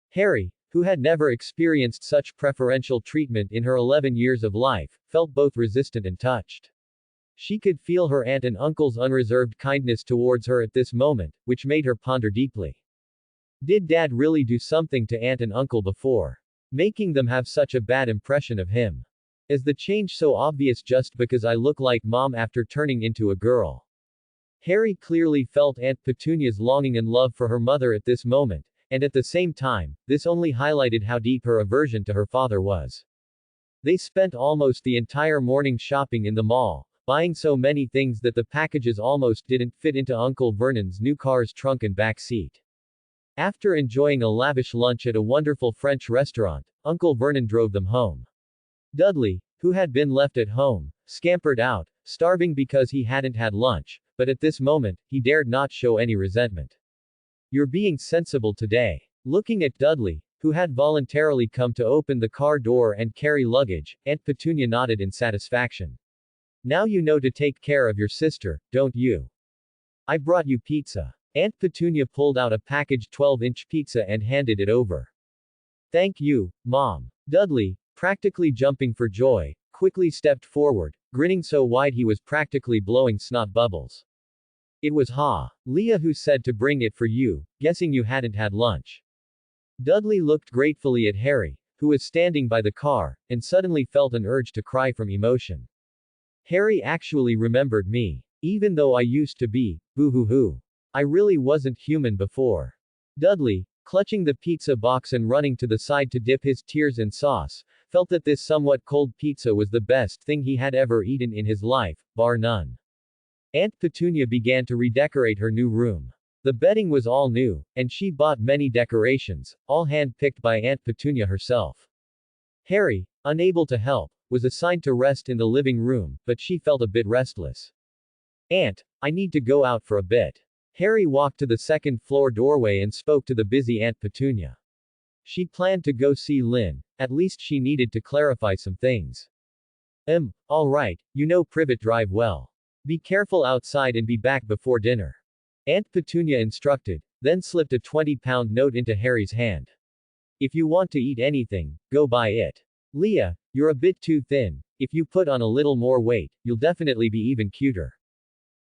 Harry, who had never experienced such preferential treatment in her 11 years of life, felt both resistant and touched. She could feel her aunt and uncle's unreserved kindness towards her at this moment, which made her ponder deeply. Did Dad really do something to Aunt and Uncle before, making them have such a bad impression of him? Is the change so obvious just because I look like Mom after turning into a girl? Harry clearly felt Aunt Petunia's longing and love for her mother at this moment, and at the same time, this only highlighted how deep her aversion to her father was. They spent almost the entire morning shopping in the mall, buying so many things that the packages almost didn't fit into Uncle Vernon's new car's trunk and back seat. After enjoying a lavish lunch at a wonderful French restaurant, Uncle Vernon drove them home. Dudley, who had been left at home, scampered out, starving because he hadn't had lunch, but at this moment, he dared not show any resentment. You're being sensible today. Looking at Dudley, who had voluntarily come to open the car door and carry luggage, Aunt Petunia nodded in satisfaction. Now you know to take care of your sister, don't you? I brought you pizza. Aunt Petunia pulled out a packaged 12-inch pizza and handed it over. Thank you, Mom. Dudley, practically jumping for joy, quickly stepped forward, grinning so wide he was practically blowing snot bubbles. It was Leah who said to bring it for you, guessing you hadn't had lunch. Dudley looked gratefully at Harry, who was standing by the car, and suddenly felt an urge to cry from emotion. Harry actually remembered me. Even though I used to be, boo-hoo-hoo. I really wasn't human before. Dudley, clutching the pizza box and running to the side to dip his tears in sauce, felt that this somewhat cold pizza was the best thing he had ever eaten in his life, bar none. Aunt Petunia began to redecorate her new room. The bedding was all new, and she bought many decorations, all hand-picked by Aunt Petunia herself. Harry, unable to help, was assigned to rest in the living room, but she felt a bit restless. Aunt, I need to go out for a bit. Harry walked to the second-floor doorway and spoke to the busy Aunt Petunia. She planned to go see Lynn, at least she needed to clarify some things. All right, you know Privet Drive well. Be careful outside and be back before dinner. Aunt Petunia instructed, then slipped a 20-pound note into Harry's hand. If you want to eat anything, go buy it. Leah, you're a bit too thin. If you put on a little more weight, you'll definitely be even cuter.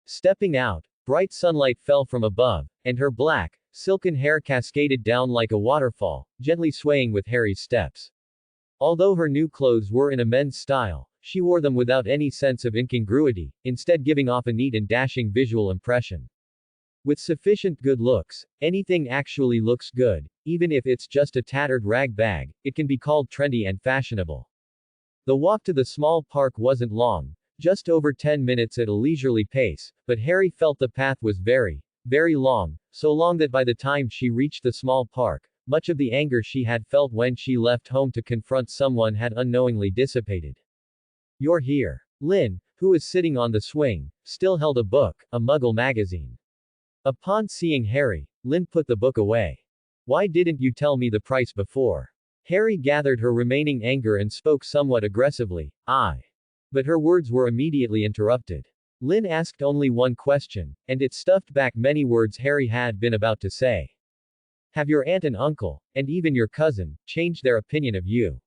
Stepping out, bright sunlight fell from above, and her black, silken hair cascaded down like a waterfall, gently swaying with Harry's steps. Although her new clothes were in a men's style, she wore them without any sense of incongruity, instead giving off a neat and dashing visual impression. With sufficient good looks, anything actually looks good, even if it's just a tattered rag bag, it can be called trendy and fashionable. The walk to the small park wasn't long, just over 10 minutes at a leisurely pace, but Harry felt the path was very, very long, so long that by the time she reached the small park, much of the anger she had felt when she left home to confront someone had unknowingly dissipated. You're here. Lynn, who was sitting on the swing, still held a book, a Muggle magazine. Upon seeing Harry, Lynn put the book away. Why didn't you tell me the price before? Harry gathered her remaining anger and spoke somewhat aggressively, But her words were immediately interrupted. Lynn asked only one question, and it stuffed back many words Harry had been about to say. Have your aunt and uncle, and even your cousin, changed their opinion of you?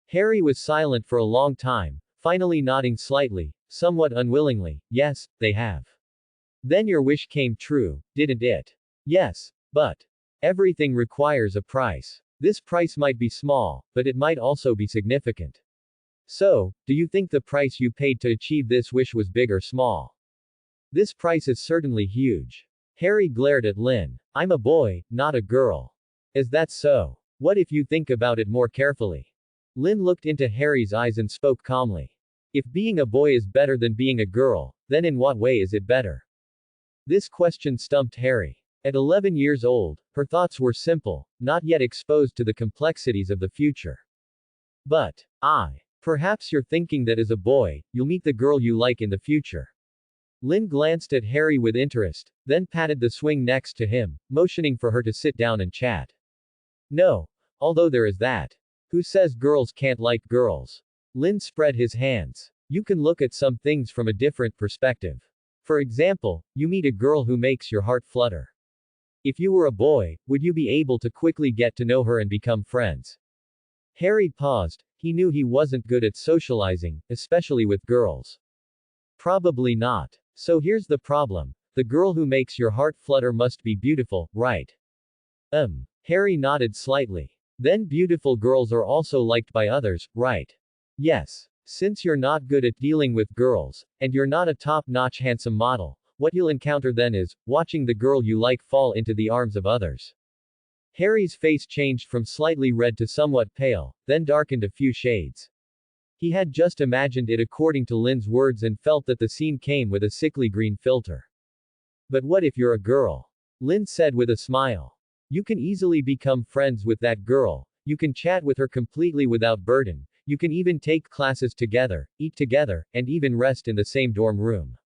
Harry was silent for a long time, finally nodding slightly, somewhat unwillingly. Yes, they have. Then your wish came true, didn't it? Yes, but everything requires a price. This price might be small, but it might also be significant. So, do you think the price you paid to achieve this wish was big or small? This price is certainly huge. Harry glared at Lynn. I'm a boy, not a girl. Is that so? What if you think about it more carefully? Lynn looked into Harry's eyes and spoke calmly. If being a boy is better than being a girl, then in what way is it better? This question stumped Harry. At 11 years old, her thoughts were simple, not yet exposed to the complexities of the future. But, perhaps you're thinking that as a boy, you'll meet the girl you like in the future. Lynn glanced at Harry with interest, then patted the swing next to him, motioning for her to sit down and chat. No. Although there is that. Who says girls can't like girls? Lynn spread his hands. You can look at some things from a different perspective. For example, you meet a girl who makes your heart flutter. If you were a boy, would you be able to quickly get to know her and become friends? Harry paused. He knew he wasn't good at socializing, especially with girls. Probably not. So here's the problem. The girl who makes your heart flutter must be beautiful, right? Harry nodded slightly. Then beautiful girls are also liked by others, right? Yes. Since you're not good at dealing with girls, and you're not a top-notch handsome model, what you'll encounter then is, watching the girl you like fall into the arms of others. Harry's face changed from slightly red to somewhat pale, then darkened a few shades. He had just imagined it according to Lynn's words and felt that the scene came with a sickly green filter. But what if you're a girl? Lynn said with a smile. You can easily become friends with that girl, you can chat with her completely without burden, You can even take classes together, eat together, and even rest in the same dorm room.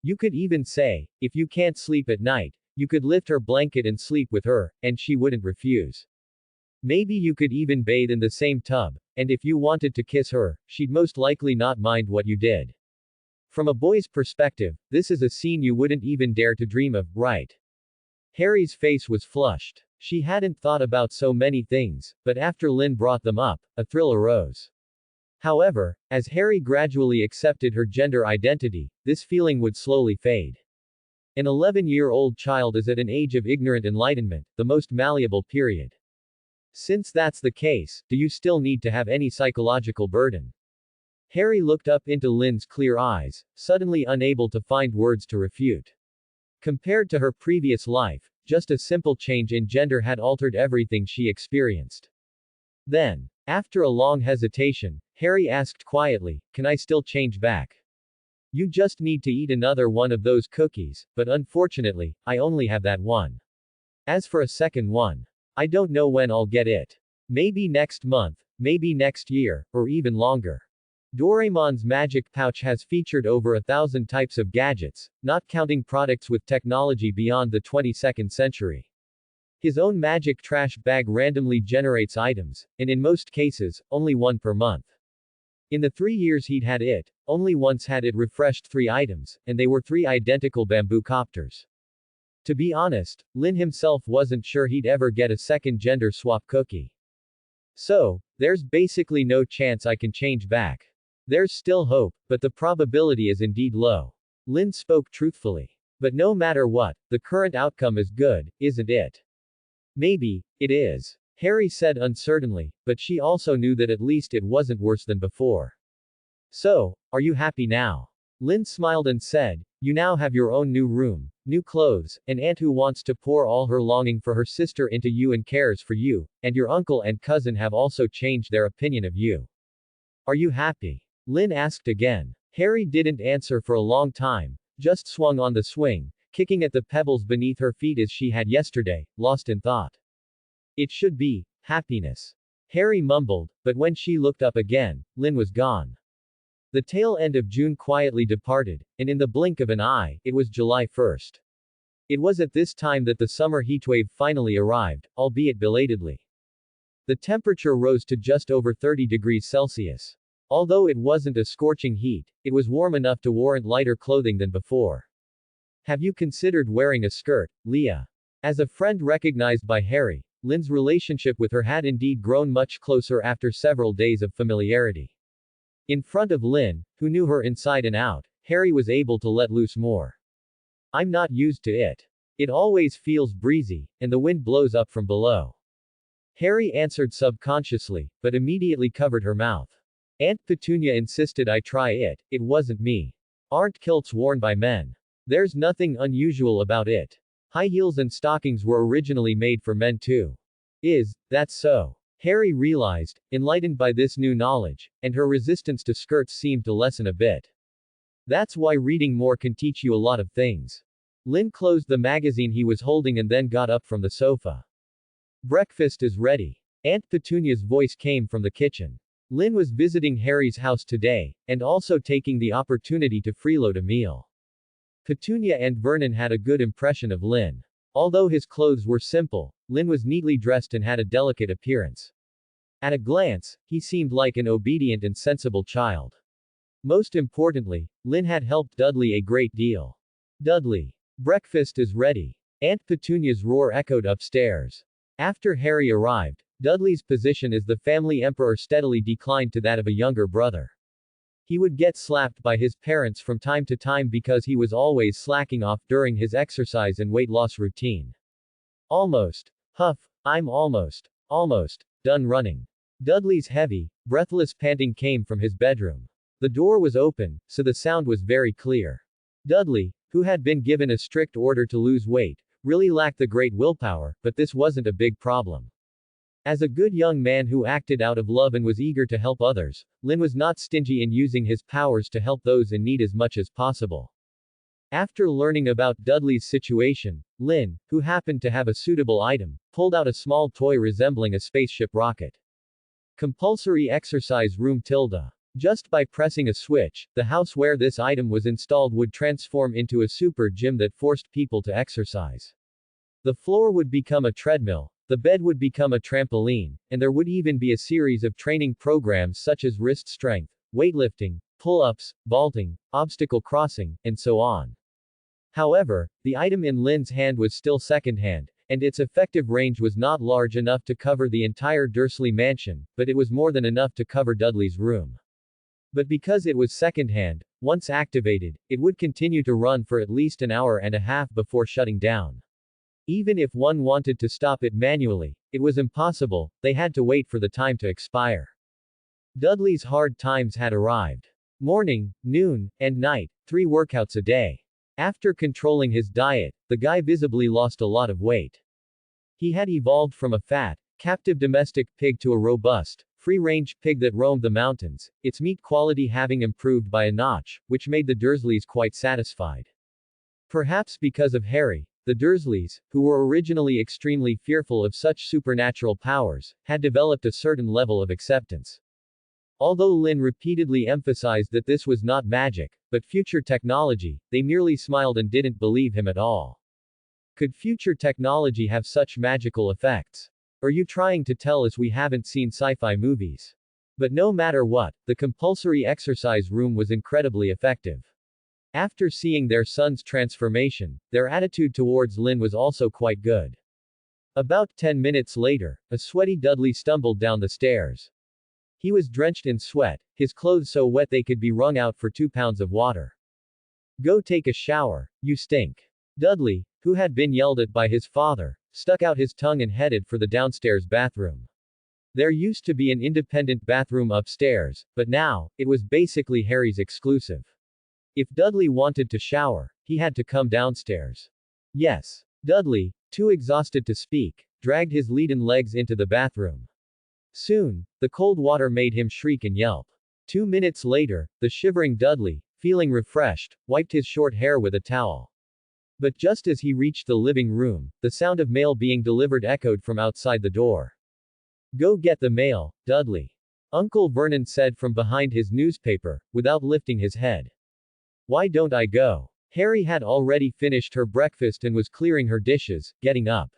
You could even say, if you can't sleep at night, you could lift her blanket and sleep with her, and she wouldn't refuse. Maybe you could even bathe in the same tub, and if you wanted to kiss her, she'd most likely not mind what you did. From a boy's perspective, this is a scene you wouldn't even dare to dream of, right? Harry's face was flushed. She hadn't thought about so many things, but after Lynn brought them up, a thrill arose. However, as Harry gradually accepted her gender identity, this feeling would slowly fade. An 11-year-old child is at an age of ignorant enlightenment, the most malleable period. Since that's the case, do you still need to have any psychological burden? Harry looked up into Lynn's clear eyes, suddenly unable to find words to refute. Compared to her previous life, just a simple change in gender had altered everything she experienced. Then, after a long hesitation, Harry asked quietly, "Can I still change back? You just need to eat another one of those cookies, but unfortunately, I only have that one. As for a second one, I don't know when I'll get it. Maybe next month, maybe next year, or even longer." Doraemon's magic pouch has featured over 1,000 types of gadgets, not counting products with technology beyond the 22nd century. His own magic trash bag randomly generates items, and in most cases, only one per month. In the 3 years he'd had it, only once had it refreshed 3 items, and they were 3 identical bamboo copters. To be honest, Lin himself wasn't sure he'd ever get a second gender swap cookie. So, there's basically no chance I can change back. There's still hope, but the probability is indeed low. Lin spoke truthfully. But no matter what, the current outcome is good, isn't it? Maybe, it is. Harry said uncertainly, but she also knew that at least it wasn't worse than before. So, are you happy now? Lin smiled and said, "You now have your own new room, new clothes, an aunt who wants to pour all her longing for her sister into you and cares for you, and your uncle and cousin have also changed their opinion of you. Are you happy?" Lin asked again. Harry didn't answer for a long time, just swung on the swing, kicking at the pebbles beneath her feet as she had yesterday, lost in thought. It should be happiness. Harry mumbled, but when she looked up again, Lin was gone. The tail end of June quietly departed, and in the blink of an eye, it was July 1st. It was at this time that the summer heatwave finally arrived, albeit belatedly. The temperature rose to just over 30 degrees Celsius. Although it wasn't a scorching heat, it was warm enough to warrant lighter clothing than before. "Have you considered wearing a skirt, Leah?" As a friend recognized by Harry, Lin's relationship with her had indeed grown much closer after several days of familiarity. In front of Lin, who knew her inside and out, Harry was able to let loose more. "I'm not used to it. It always feels breezy, and the wind blows up from below." Harry answered subconsciously, but immediately covered her mouth. "Aunt Petunia insisted I try it, it wasn't me. Aren't kilts worn by men? There's nothing unusual about it. High heels and stockings were originally made for men too." "Is that so?" Harry realized, enlightened by this new knowledge, and her resistance to skirts seemed to lessen a bit. "That's why reading more can teach you a lot of things." Lin closed the magazine he was holding and then got up from the sofa. "Breakfast is ready." Aunt Petunia's voice came from the kitchen. Lin was visiting Harry's house today, and also taking the opportunity to freeload a meal. Petunia and Vernon had a good impression of Lin. Although his clothes were simple, Lin was neatly dressed and had a delicate appearance. At a glance, he seemed like an obedient and sensible child. Most importantly, Lin had helped Dudley a great deal. "Dudley, breakfast is ready." Aunt Petunia's roar echoed upstairs. After Harry arrived, Dudley's position as the family emperor steadily declined to that of a younger brother. He would get slapped by his parents from time to time because he was always slacking off during his exercise and weight loss routine. "Almost. Huff, I'm almost done running." Dudley's heavy, breathless panting came from his bedroom. The door was open, so the sound was very clear. Dudley, who had been given a strict order to lose weight, really lacked the great willpower, but this wasn't a big problem. As a good young man who acted out of love and was eager to help others, Lin was not stingy in using his powers to help those in need as much as possible. After learning about Dudley's situation, Lin, who happened to have a suitable item, pulled out a small toy resembling a spaceship rocket. Compulsory exercise room tilde. Just by pressing a switch, the house where this item was installed would transform into a super gym that forced people to exercise. The floor would become a treadmill, the bed would become a trampoline, and there would even be a series of training programs such as wrist strength, weightlifting, pull-ups, vaulting, obstacle crossing, and so on. However, the item in Lynn's hand was still secondhand, and its effective range was not large enough to cover the entire Dursley mansion, but it was more than enough to cover Dudley's room. But because it was secondhand, once activated, it would continue to run for at least an hour and a half before shutting down. Even if one wanted to stop it manually, it was impossible, they had to wait for the time to expire. Dudley's hard times had arrived. Morning, noon, and night, 3 workouts a day. After controlling his diet, the guy visibly lost a lot of weight. He had evolved from a fat, captive domestic pig to a robust, free-range pig that roamed the mountains, its meat quality having improved by a notch, which made the Dursleys quite satisfied. Perhaps because of Harry, the Dursleys, who were originally extremely fearful of such supernatural powers, had developed a certain level of acceptance. Although Lynn repeatedly emphasized that this was not magic, but future technology, they merely smiled and didn't believe him at all. Could future technology have such magical effects? Are you trying to tell us we haven't seen sci-fi movies? But no matter what, the compulsory exercise room was incredibly effective. After seeing their son's transformation, their attitude towards Lynn was also quite good. About 10 minutes later, a sweaty Dudley stumbled down the stairs. He was drenched in sweat, his clothes so wet they could be wrung out for 2 pounds of water. Go take a shower, you stink. Dudley, who had been yelled at by his father, stuck out his tongue and headed for the downstairs bathroom. There used to be an independent bathroom upstairs, but now, it was basically Harry's exclusive. If Dudley wanted to shower, he had to come downstairs. Yes. Dudley, too exhausted to speak, dragged his leaden legs into the bathroom. Soon, the cold water made him shriek and yelp. 2 minutes later, the shivering Dudley, feeling refreshed, wiped his short hair with a towel. But just as he reached the living room, the sound of mail being delivered echoed from outside the door. Go get the mail, Dudley. Uncle Vernon said from behind his newspaper, without lifting his head. Why don't I go? Harry had already finished her breakfast and was clearing her dishes, getting up.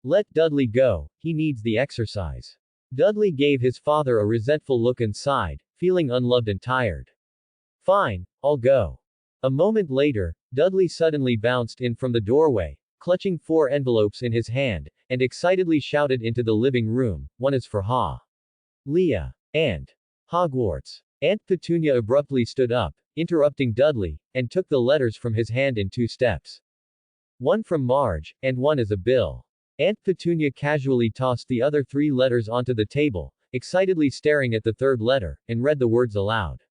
Let Dudley go, he needs the exercise. Dudley gave his father a resentful look and sighed, feeling unloved and tired. Fine, I'll go. A moment later, Dudley suddenly bounced in from the doorway, clutching 4 envelopes in his hand, and excitedly shouted into the living room, one is for Leah. And Hogwarts. Aunt Petunia abruptly stood up, interrupting Dudley, and took the letters from his hand in 2 steps. One from Marge, and one is a bill. Aunt Petunia casually tossed the other 3 letters onto the table, excitedly staring at the 3rd letter, and read the words aloud.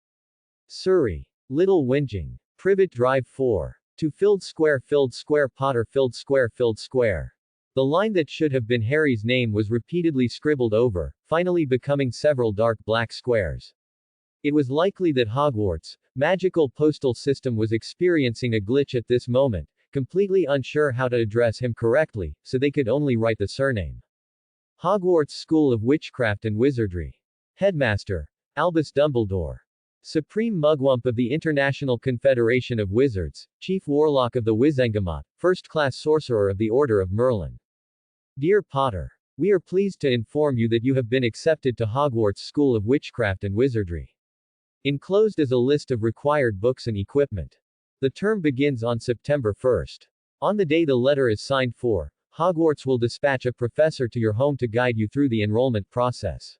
Surrey. Little Whinging. Privet Drive 4. To filled square Potter filled square. The line that should have been Harry's name was repeatedly scribbled over, finally becoming several dark black squares. It was likely that Hogwarts' magical postal system was experiencing a glitch at this moment, completely unsure how to address him correctly, so they could only write the surname. Hogwarts School of Witchcraft and Wizardry. Headmaster. Albus Dumbledore. Supreme Mugwump of the International Confederation of Wizards, Chief Warlock of the Wizengamot, First-Class Sorcerer of the Order of Merlin. Dear Potter, we are pleased to inform you that you have been accepted to Hogwarts School of Witchcraft and Wizardry. Enclosed is a list of required books and equipment. The term begins on September 1st. On the day the letter is signed for, Hogwarts will dispatch a professor to your home to guide you through the enrollment process.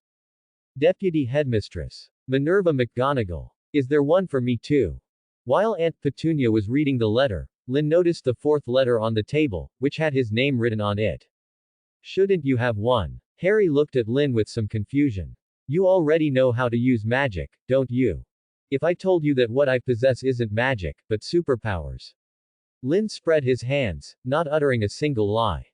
Deputy Headmistress Minerva McGonagall. Is there one for me too? While Aunt Petunia was reading the letter, Lynn noticed the 4th letter on the table, which had his name written on it. Shouldn't you have one? Harry looked at Lynn with some confusion. You already know how to use magic, don't you? If I told you that what I possess isn't magic, but superpowers. Lynn spread his hands, not uttering a single lie.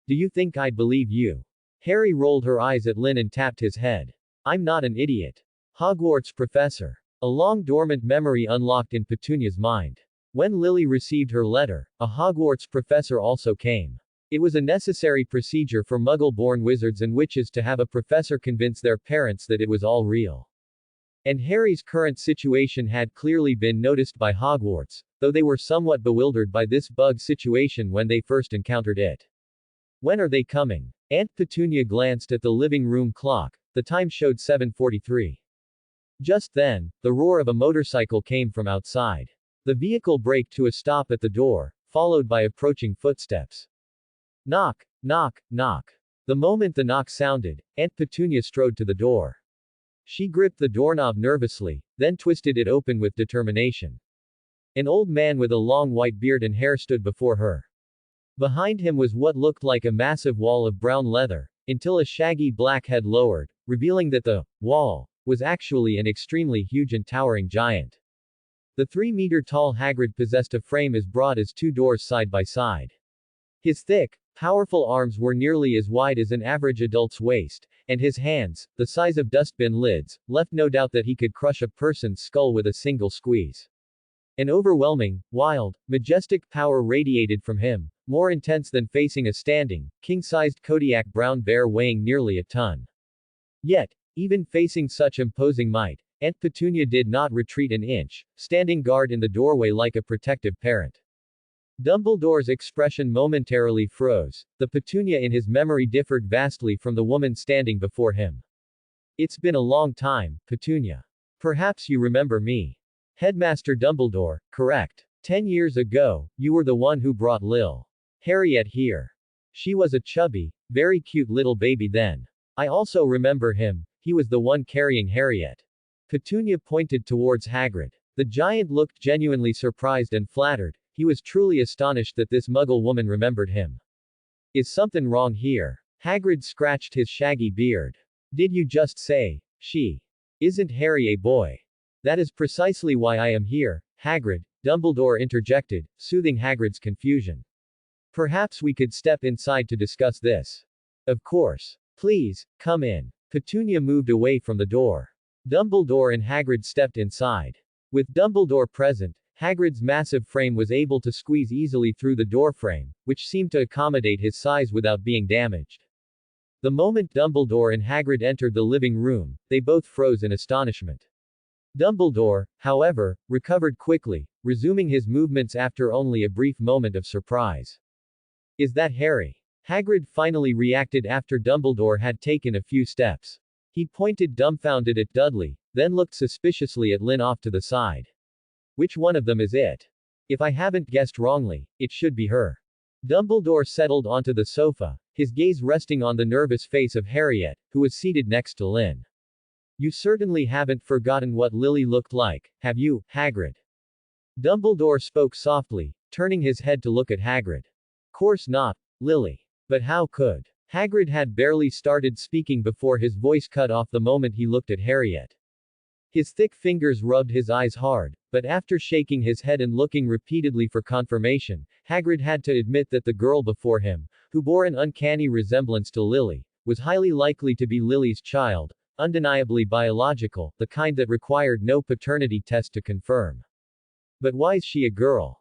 Do you think I'd believe you? Harry rolled her eyes at Lynn and tapped his head. I'm not an idiot. Hogwarts professor. A long dormant memory unlocked in Petunia's mind. When Lily received her letter, a Hogwarts professor also came. It was a necessary procedure for Muggle-born wizards and witches to have a professor convince their parents that it was all real. And Harry's current situation had clearly been noticed by Hogwarts, though they were somewhat bewildered by this bug situation when they first encountered it. When are they coming? Aunt Petunia glanced at the living room clock. The time showed 7:43. Just then, the roar of a motorcycle came from outside. The vehicle braked to a stop at the door, followed by approaching footsteps. Knock, knock, knock. The moment the knock sounded, Aunt Petunia strode to the door. She gripped the doorknob nervously, then twisted it open with determination. An old man with a long white beard and hair stood before her. Behind him was what looked like a massive wall of brown leather, until a shaggy black head lowered, revealing that the wall was actually an extremely huge and towering giant. The 3-meter-tall Hagrid possessed a frame as broad as 2 doors side by side. His thick, powerful arms were nearly as wide as an average adult's waist, and his hands, the size of dustbin lids, left no doubt that he could crush a person's skull with a single squeeze. An overwhelming, wild, majestic power radiated from him, more intense than facing a standing, king-sized Kodiak brown bear weighing nearly a ton. Yet, even facing such imposing might, Aunt Petunia did not retreat an inch, standing guard in the doorway like a protective parent. Dumbledore's expression momentarily froze. The Petunia in his memory differed vastly from the woman standing before him. It's been a long time, Petunia. Perhaps you remember me. Headmaster Dumbledore, correct. 10 years ago, you were the one who brought Lil Harriet here. She was a chubby, very cute little baby then. I also remember him, he was the one carrying Harriet. Petunia pointed towards Hagrid. The giant looked genuinely surprised and flattered. He was truly astonished that this Muggle woman remembered him. Is something wrong here? Hagrid scratched his shaggy beard. Did you just say, she? Isn't Harry a boy? That is precisely why I am here, Hagrid, Dumbledore interjected, soothing Hagrid's confusion. Perhaps we could step inside to discuss this. Of course. Please, come in. Petunia moved away from the door. Dumbledore and Hagrid stepped inside. With Dumbledore present, Hagrid's massive frame was able to squeeze easily through the doorframe, which seemed to accommodate his size without being damaged. The moment Dumbledore and Hagrid entered the living room, they both froze in astonishment. Dumbledore, however, recovered quickly, resuming his movements after only a brief moment of surprise. Is that Harry? Hagrid finally reacted after Dumbledore had taken a few steps. He pointed dumbfounded at Dudley, then looked suspiciously at Lynn off to the side. Which one of them is it? If I haven't guessed wrongly, it should be her. Dumbledore settled onto the sofa, his gaze resting on the nervous face of Harriet, who was seated next to Lynn. You certainly haven't forgotten what Lily looked like, have you, Hagrid? Dumbledore spoke softly, turning his head to look at Hagrid. Course not, Lily. But how could? Hagrid had barely started speaking before his voice cut off the moment he looked at Harriet. His thick fingers rubbed his eyes hard, but after shaking his head and looking repeatedly for confirmation, Hagrid had to admit that the girl before him, who bore an uncanny resemblance to Lily, was highly likely to be Lily's child, undeniably biological, the kind that required no paternity test to confirm. But why's she a girl?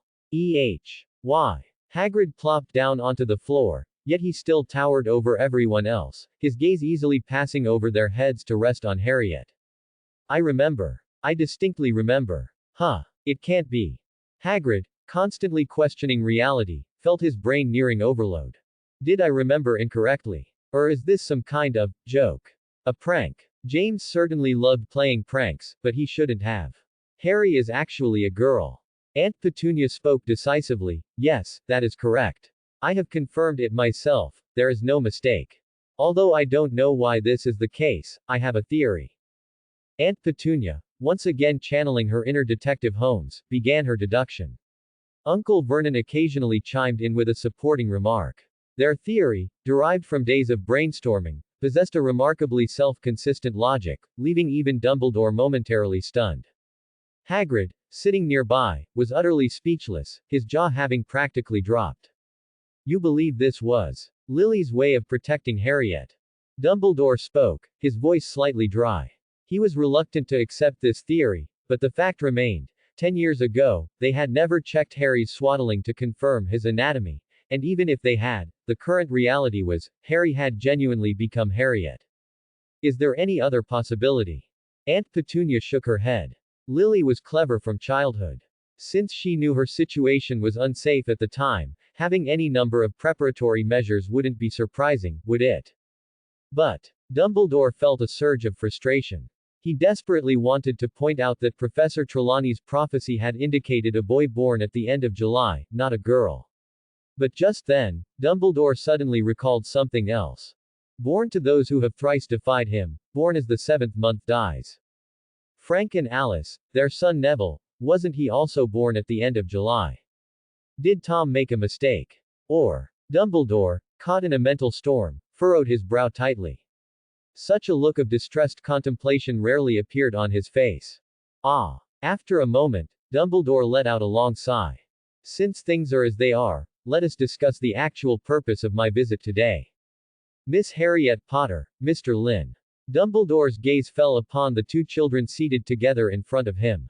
Why? Hagrid plopped down onto the floor, yet he still towered over everyone else, his gaze easily passing over their heads to rest on Harriet. I remember. I distinctly remember. Huh. It can't be. Hagrid, constantly questioning reality, felt his brain nearing overload. Did I remember incorrectly? Or is this some kind of joke? A prank? James certainly loved playing pranks, but he shouldn't have. Harry is actually a girl. Aunt Petunia spoke decisively. Yes, that is correct. I have confirmed it myself, there is no mistake. Although I don't know why this is the case, I have a theory. Aunt Petunia, once again channeling her inner Detective Holmes, began her deduction. Uncle Vernon occasionally chimed in with a supporting remark. Their theory, derived from days of brainstorming, possessed a remarkably self-consistent logic, leaving even Dumbledore momentarily stunned. Hagrid, sitting nearby, was utterly speechless, his jaw having practically dropped. You believe this was Lily's way of protecting Harriet? Dumbledore spoke, his voice slightly dry. He was reluctant to accept this theory, but the fact remained. 10 years ago, they had never checked Harry's swaddling to confirm his anatomy, And even if they had, the current reality was, Harry had genuinely become Harriet. Is there any other possibility? Aunt Petunia shook her head. Lily was clever from childhood. Since she knew her situation was unsafe at the time, having any number of preparatory measures wouldn't be surprising, would it? But Dumbledore felt a surge of frustration. He desperately wanted to point out that Professor Trelawney's prophecy had indicated a boy born at the end of July, not a girl. But just then, Dumbledore suddenly recalled something else. Born to those who have thrice defied him, born as the seventh month dies. Frank and Alice, their son Neville, wasn't he also born at the end of July? Did Tom make a mistake? Or, Dumbledore, caught in a mental storm, furrowed his brow tightly. Such a look of distressed contemplation rarely appeared on his face. Ah! After a moment, Dumbledore let out a long sigh. Since things are as they are, let us discuss the actual purpose of my visit today. Miss Harriet Potter, Mr. Lynn. Dumbledore's gaze fell upon the two children seated together in front of him.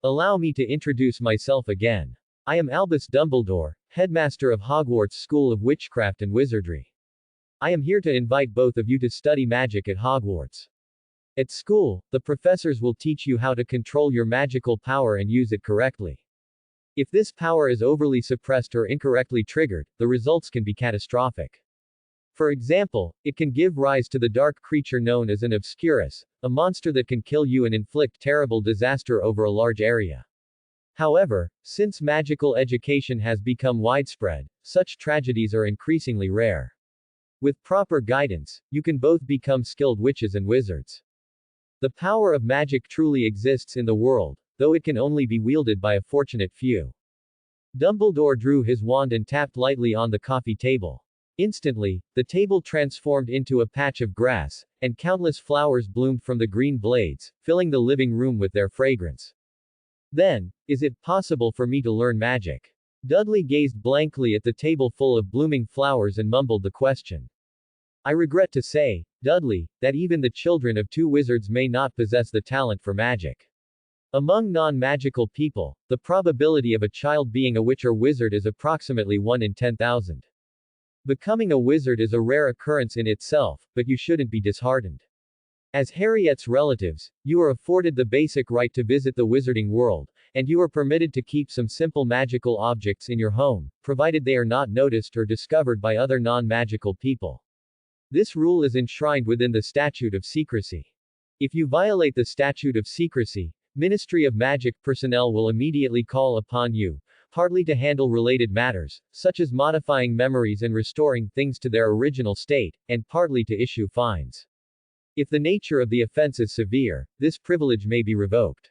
Allow me to introduce myself again. I am Albus Dumbledore, headmaster of Hogwarts School of Witchcraft and Wizardry. I am here to invite both of you to study magic at Hogwarts. At school, the professors will teach you how to control your magical power and use it correctly. If this power is overly suppressed or incorrectly triggered, the results can be catastrophic. For example, it can give rise to the dark creature known as an obscurus, a monster that can kill you and inflict terrible disaster over a large area. However, since magical education has become widespread, such tragedies are increasingly rare. With proper guidance, you can both become skilled witches and wizards. The power of magic truly exists in the world, though it can only be wielded by a fortunate few. Dumbledore drew his wand and tapped lightly on the coffee table. Instantly, the table transformed into a patch of grass, and countless flowers bloomed from the green blades, filling the living room with their fragrance. Then, is it possible for me to learn magic? Dudley gazed blankly at the table full of blooming flowers and mumbled the question. I regret to say, Dudley, that even the children of two wizards may not possess the talent for magic. Among non-magical people, the probability of a child being a witch or wizard is approximately 1 in 10,000. Becoming a wizard is a rare occurrence in itself, but you shouldn't be disheartened. As Harriet's relatives, you are afforded the basic right to visit the wizarding world, and you are permitted to keep some simple magical objects in your home, provided they are not noticed or discovered by other non-magical people. This rule is enshrined within the Statute of Secrecy. If you violate the Statute of Secrecy, Ministry of Magic personnel will immediately call upon you, partly to handle related matters, such as modifying memories and restoring things to their original state, and partly to issue fines. If the nature of the offense is severe, this privilege may be revoked.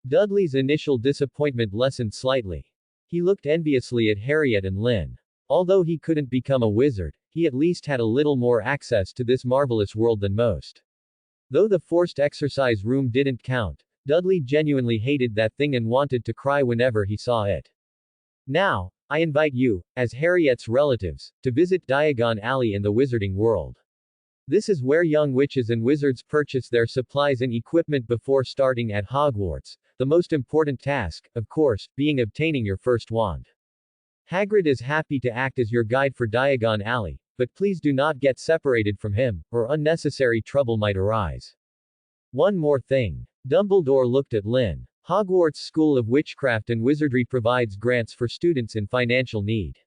Dudley's initial disappointment lessened slightly. He looked enviously at Harriet and Lynn. Although he couldn't become a wizard, he at least had a little more access to this marvelous world than most. Though the forced exercise room didn't count, Dudley genuinely hated that thing and wanted to cry whenever he saw it. Now, I invite you, as Harriet's relatives, to visit Diagon Alley in the wizarding world. This is where young witches and wizards purchase their supplies and equipment before starting at Hogwarts, the most important task, of course, being obtaining your first wand. Hagrid is happy to act as your guide for Diagon Alley, but please do not get separated from him, or unnecessary trouble might arise. One more thing. Dumbledore looked at Lynn. Hogwarts School of Witchcraft and Wizardry provides grants for students in financial need.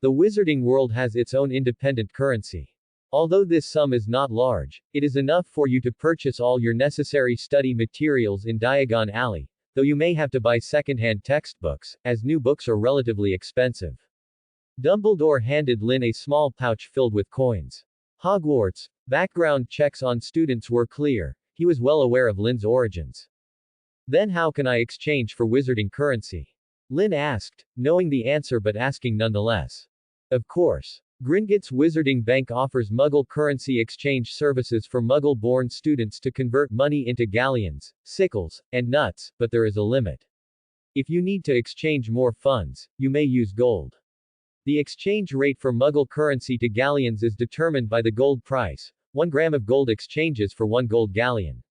The wizarding world has its own independent currency. Although this sum is not large, it is enough for you to purchase all your necessary study materials in Diagon Alley, though you may have to buy second-hand textbooks, as new books are relatively expensive. Dumbledore handed Lynn a small pouch filled with coins. Hogwarts, background checks on students were clear. He was well aware of Lynn's origins. Then how can I exchange for wizarding currency? Lynn asked, knowing the answer but asking nonetheless. Of course. Gringotts Wizarding Bank offers Muggle currency exchange services for Muggle-born students to convert money into galleons, sickles, and nuts, but there is a limit. If you need to exchange more funds, you may use gold. The exchange rate for Muggle currency to galleons is determined by the gold price. 1 gram of gold exchanges for 1 gold galleon.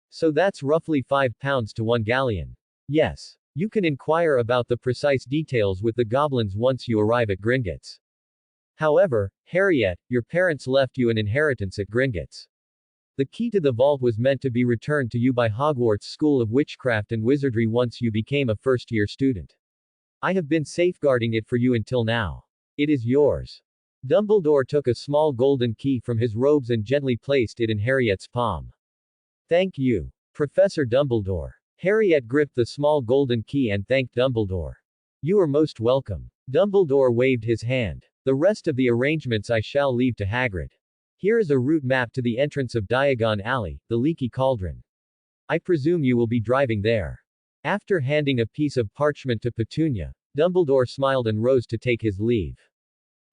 So that's roughly £5 to 1 galleon. Yes. You can inquire about the precise details with the goblins once you arrive at Gringotts. However, Harriet, your parents left you an inheritance at Gringotts. The key to the vault was meant to be returned to you by Hogwarts School of Witchcraft and Wizardry once you became a first-year student. I have been safeguarding it for you until now. It is yours. Dumbledore took a small golden key from his robes and gently placed it in Harriet's palm. Thank you, Professor Dumbledore. Harriet gripped the small golden key and thanked Dumbledore. You are most welcome. Dumbledore waved his hand. The rest of the arrangements I shall leave to Hagrid. Here is a route map to the entrance of Diagon Alley, the Leaky Cauldron. I presume you will be driving there. After handing a piece of parchment to Petunia, Dumbledore smiled and rose to take his leave.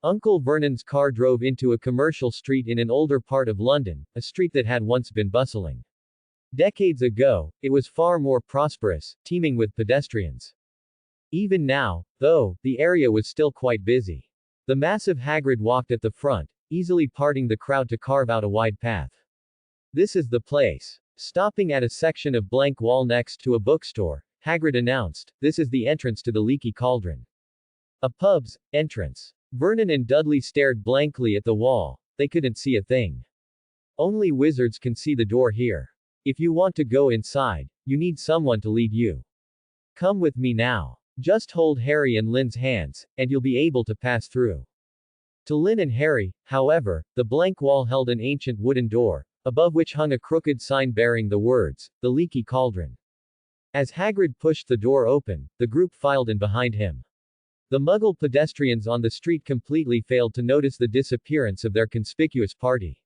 Uncle Vernon's car drove into a commercial street in an older part of London, a street that had once been bustling. Decades ago, it was far more prosperous, teeming with pedestrians. Even now, though, the area was still quite busy. The massive Hagrid walked at the front, easily parting the crowd to carve out a wide path. This is the place. Stopping at a section of blank wall next to a bookstore, Hagrid announced, this is the entrance to the Leaky Cauldron. A pub's entrance. Vernon and Dudley stared blankly at the wall. They couldn't see a thing. Only wizards can see the door here. If you want to go inside, you need someone to lead you. Come with me now. Just hold Harry and Lynn's hands, and you'll be able to pass through. To Lynn and Harry, however, the blank wall held an ancient wooden door, above which hung a crooked sign bearing the words, The Leaky Cauldron. As Hagrid pushed the door open, the group filed in behind him. The Muggle pedestrians on the street completely failed to notice the disappearance of their conspicuous party.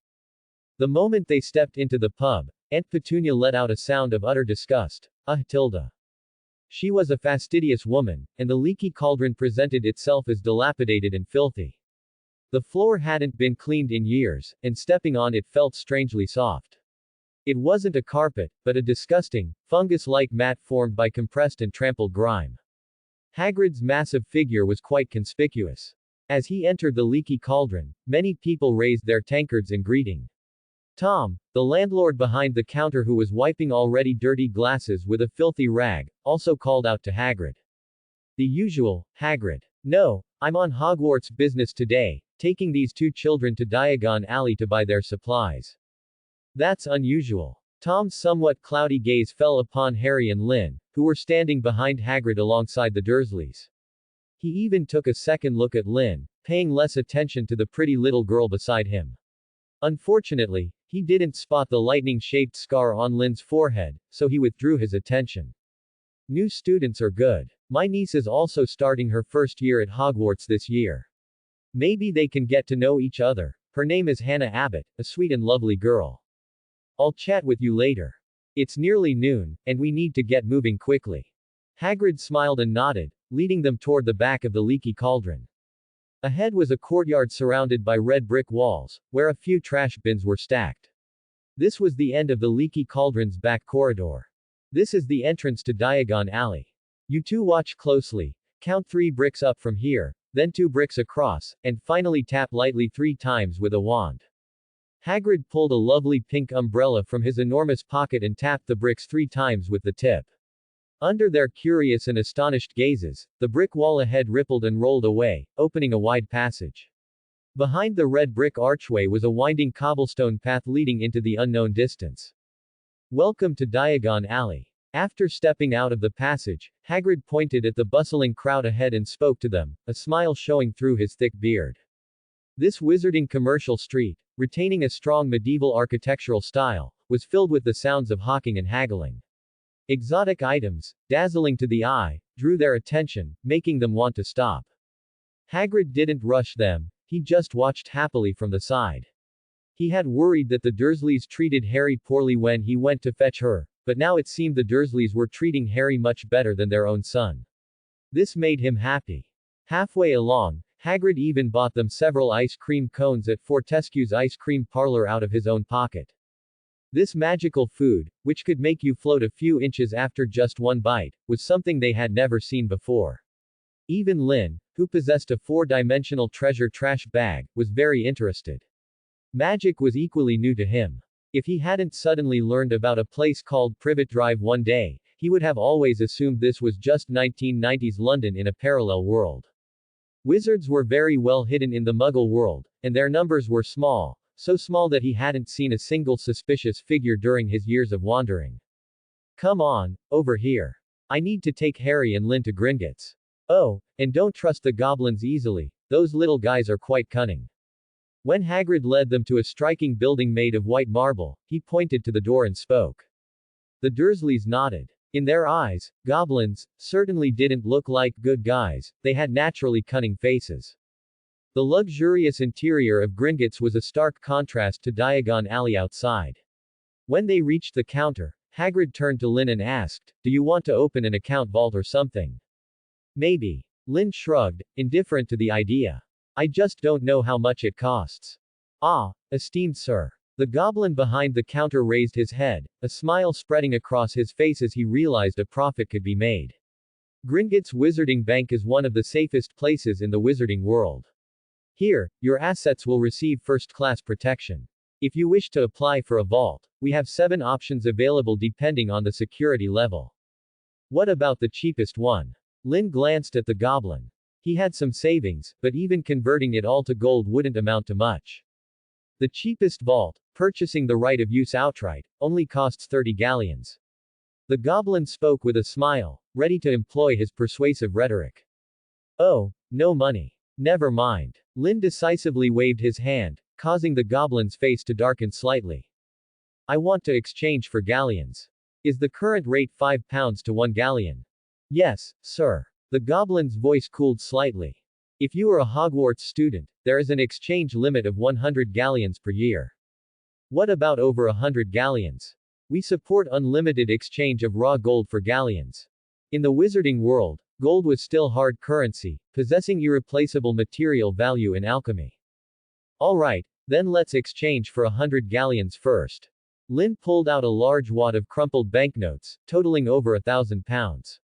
The moment they stepped into the pub, Aunt Petunia let out a sound of utter disgust. Tilda. She was a fastidious woman, and the Leaky Cauldron presented itself as dilapidated and filthy. The floor hadn't been cleaned in years, and stepping on it felt strangely soft. It wasn't a carpet, but a disgusting, fungus-like mat formed by compressed and trampled grime. Hagrid's massive figure was quite conspicuous. As he entered the Leaky Cauldron, many people raised their tankards in greeting. Tom, the landlord behind the counter who was wiping already dirty glasses with a filthy rag, also called out to Hagrid. The usual, Hagrid. No, I'm on Hogwarts business today, taking these two children to Diagon Alley to buy their supplies. That's unusual. Tom's somewhat cloudy gaze fell upon Harry and Lynn, who were standing behind Hagrid alongside the Dursleys. He even took a second look at Lynn, paying less attention to the pretty little girl beside him. Unfortunately, he didn't spot the lightning-shaped scar on Lynn's forehead, so he withdrew his attention. New students are good. My niece is also starting her first year at Hogwarts this year. Maybe they can get to know each other. Her name is Hannah Abbott, a sweet and lovely girl. I'll chat with you later. It's nearly noon, and we need to get moving quickly. Hagrid smiled and nodded, leading them toward the back of the Leaky Cauldron. Ahead was a courtyard surrounded by red brick walls, where a few trash bins were stacked. This was the end of the Leaky Cauldron's back corridor. This is the entrance to Diagon Alley. You two watch closely, count 3 bricks up from here, then 2 bricks across, and finally tap lightly 3 times with a wand. Hagrid pulled a lovely pink umbrella from his enormous pocket and tapped the bricks 3 times with the tip. Under their curious and astonished gazes, the brick wall ahead rippled and rolled away, opening a wide passage. Behind the red brick archway was a winding cobblestone path leading into the unknown distance. Welcome to Diagon Alley. After stepping out of the passage, Hagrid pointed at the bustling crowd ahead and spoke to them, a smile showing through his thick beard. This wizarding commercial street, retaining a strong medieval architectural style, was filled with the sounds of hawking and haggling. Exotic items, dazzling to the eye, drew their attention, making them want to stop. Hagrid didn't rush them, he just watched happily from the side. He had worried that the Dursleys treated Harry poorly when he went to fetch her, but now it seemed the Dursleys were treating Harry much better than their own son. This made him happy. Halfway along, Hagrid even bought them several ice cream cones at Fortescue's ice cream parlor out of his own pocket. This magical food, which could make you float a few inches after just one bite, was something they had never seen before. Even Lynn, who possessed a 4-dimensional treasure trash bag, was very interested. Magic was equally new to him. If he hadn't suddenly learned about a place called Privet Drive one day, He would have always assumed this was just 1990s London in a parallel world. Wizards were very well hidden in the Muggle world, and their numbers were small, so small that he hadn't seen a single suspicious figure during his years of wandering. Come on, over here. I need to take Harry and Lynn to Gringotts. Oh, and don't trust the goblins easily, those little guys are quite cunning. When Hagrid led them to a striking building made of white marble, he pointed to the door and spoke. The Dursleys nodded. In their eyes, goblins certainly didn't look like good guys, they had naturally cunning faces. The luxurious interior of Gringotts was a stark contrast to Diagon Alley outside. When they reached the counter, Hagrid turned to Lynn and asked, "Do you want to open an account vault or something?" "Maybe." Lynn shrugged, indifferent to the idea. "I just don't know how much it costs." "Ah, esteemed sir." The goblin behind the counter raised his head, a smile spreading across his face as he realized a profit could be made. Gringotts Wizarding Bank is one of the safest places in the wizarding world. Here, your assets will receive first-class protection. If you wish to apply for a vault, we have 7 options available depending on the security level. What about the cheapest one? Lynn glanced at the goblin. He had some savings, but even converting it all to gold wouldn't amount to much. The cheapest vault, purchasing the right of use outright, only costs 30 galleons. The goblin spoke with a smile, ready to employ his persuasive rhetoric. "Oh, no money. Never mind." Lynn decisively waved his hand, causing the goblin's face to darken slightly. "I want to exchange for galleons. Is the current rate £5 to 1 galleon?" "Yes, sir." The goblin's voice cooled slightly. "If you are a Hogwarts student, there is an exchange limit of 100 galleons per year. What about over 100 galleons? We support unlimited exchange of raw gold for galleons." In the wizarding world, gold was still hard currency, possessing irreplaceable material value in alchemy. "Alright, then let's exchange for 100 galleons first." Lynn pulled out a large wad of crumpled banknotes, totaling over £1,000.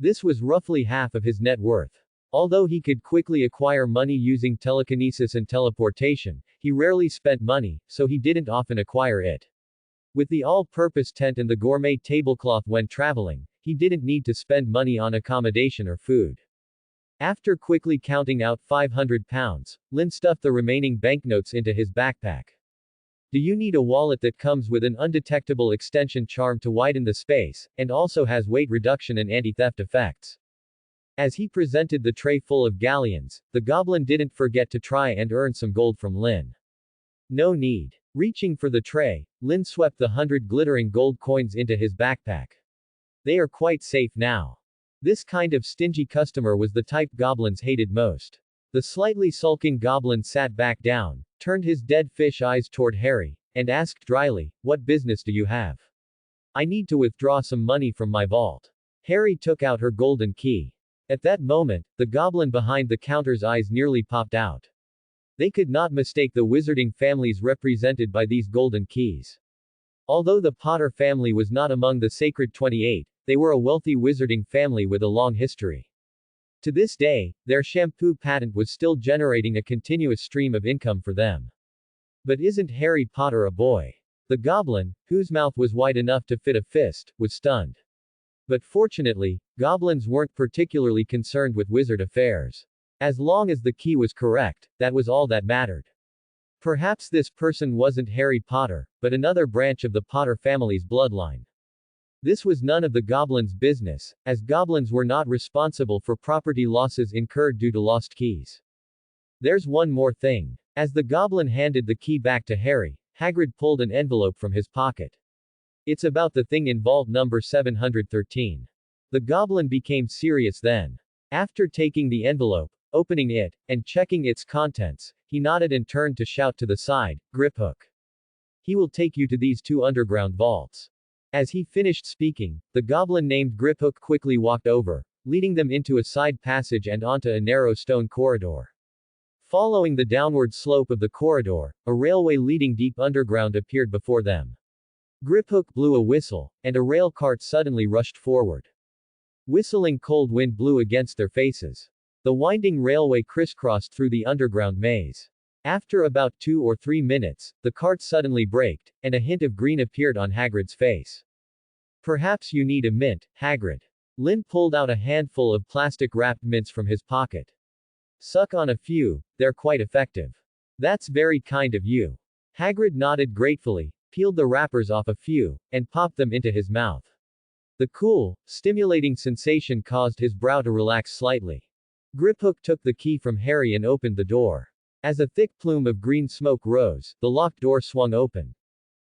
This was roughly half of his net worth. Although he could quickly acquire money using telekinesis and teleportation, he rarely spent money, so he didn't often acquire it. With the all-purpose tent and the gourmet tablecloth when traveling, he didn't need to spend money on accommodation or food. After quickly counting out £500, Lynn stuffed the remaining banknotes into his backpack. Do you need a wallet that comes with an undetectable extension charm to widen the space, and also has weight reduction and anti-theft effects? As he presented the tray full of galleons, the goblin didn't forget to try and earn some gold from Lynn. No need. Reaching for the tray, Lynn swept the 100 glittering gold coins into his backpack. They are quite safe now. This kind of stingy customer was the type goblins hated most. The slightly sulking goblin sat back down, turned his dead fish eyes toward Harry, and asked dryly, "What business do you have?" "I need to withdraw some money from my vault." Harry took out her golden key. At that moment, the goblin behind the counter's eyes nearly popped out. They could not mistake the wizarding families represented by these golden keys. Although the Potter family was not among the Sacred 28, they were a wealthy wizarding family with a long history. To this day, their shampoo patent was still generating a continuous stream of income for them. But isn't Harry Potter a boy? The goblin, whose mouth was wide enough to fit a fist, was stunned. But fortunately, goblins weren't particularly concerned with wizard affairs. As long as the key was correct, that was all that mattered. Perhaps this person wasn't Harry Potter, but another branch of the Potter family's bloodline. This was none of the goblins' business, as goblins were not responsible for property losses incurred due to lost keys. There's one more thing. As the goblin handed the key back to Harry, Hagrid pulled an envelope from his pocket. It's about the thing in vault number 713. The goblin became serious then. After taking the envelope, opening it, and checking its contents, he nodded and turned to shout to the side, "Griphook. He will take you to these 2 underground vaults." As he finished speaking, the goblin named Griphook quickly walked over, leading them into a side passage and onto a narrow stone corridor. Following the downward slope of the corridor, a railway leading deep underground appeared before them. Griphook blew a whistle, and a rail cart suddenly rushed forward. Whistling cold wind blew against their faces. The winding railway crisscrossed through the underground maze. After about 2 or 3 minutes, the cart suddenly braked, and a hint of green appeared on Hagrid's face. Perhaps you need a mint, Hagrid. Lynn pulled out a handful of plastic-wrapped mints from his pocket. Suck on a few, they're quite effective. That's very kind of you. Hagrid nodded gratefully, peeled the wrappers off a few, and popped them into his mouth. The cool, stimulating sensation caused his brow to relax slightly. Griphook took the key from Harry and opened the door. As a thick plume of green smoke rose, the locked door swung open.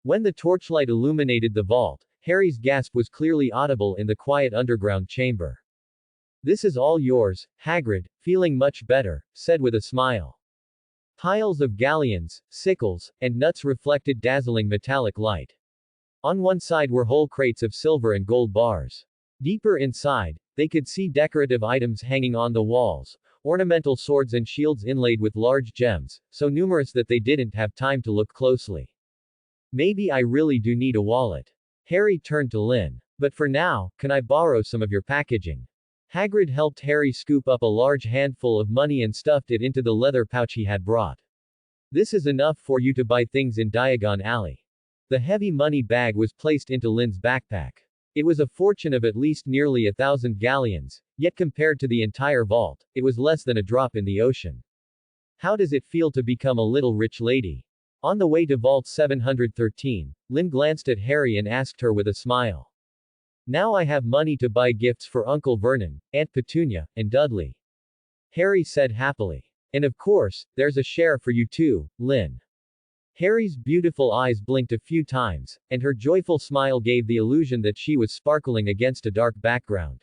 When the torchlight illuminated the vault, Harry's gasp was clearly audible in the quiet underground chamber. This is all yours, Hagrid, feeling much better, said with a smile. Piles of galleons, sickles, and nuts reflected dazzling metallic light. On one side were whole crates of silver and gold bars. Deeper inside, they could see decorative items hanging on the walls, ornamental swords and shields inlaid with large gems, so numerous that they didn't have time to look closely. Maybe I really do need a wallet. Harry turned to Lynn. But for now, can I borrow some of your packaging? Hagrid helped Harry scoop up a large handful of money and stuffed it into the leather pouch he had brought. This is enough for you to buy things in Diagon Alley. The heavy money bag was placed into Lynn's backpack. It was a fortune of at least nearly 1,000 galleons, yet compared to the entire vault, it was less than a drop in the ocean. How does it feel to become a little rich lady? On the way to Vault 713, Lynn glanced at Harry and asked her with a smile. Now I have money to buy gifts for Uncle Vernon, Aunt Petunia, and Dudley. Harry said happily. And of course, there's a share for you too, Lynn. Harry's beautiful eyes blinked a few times, and her joyful smile gave the illusion that she was sparkling against a dark background.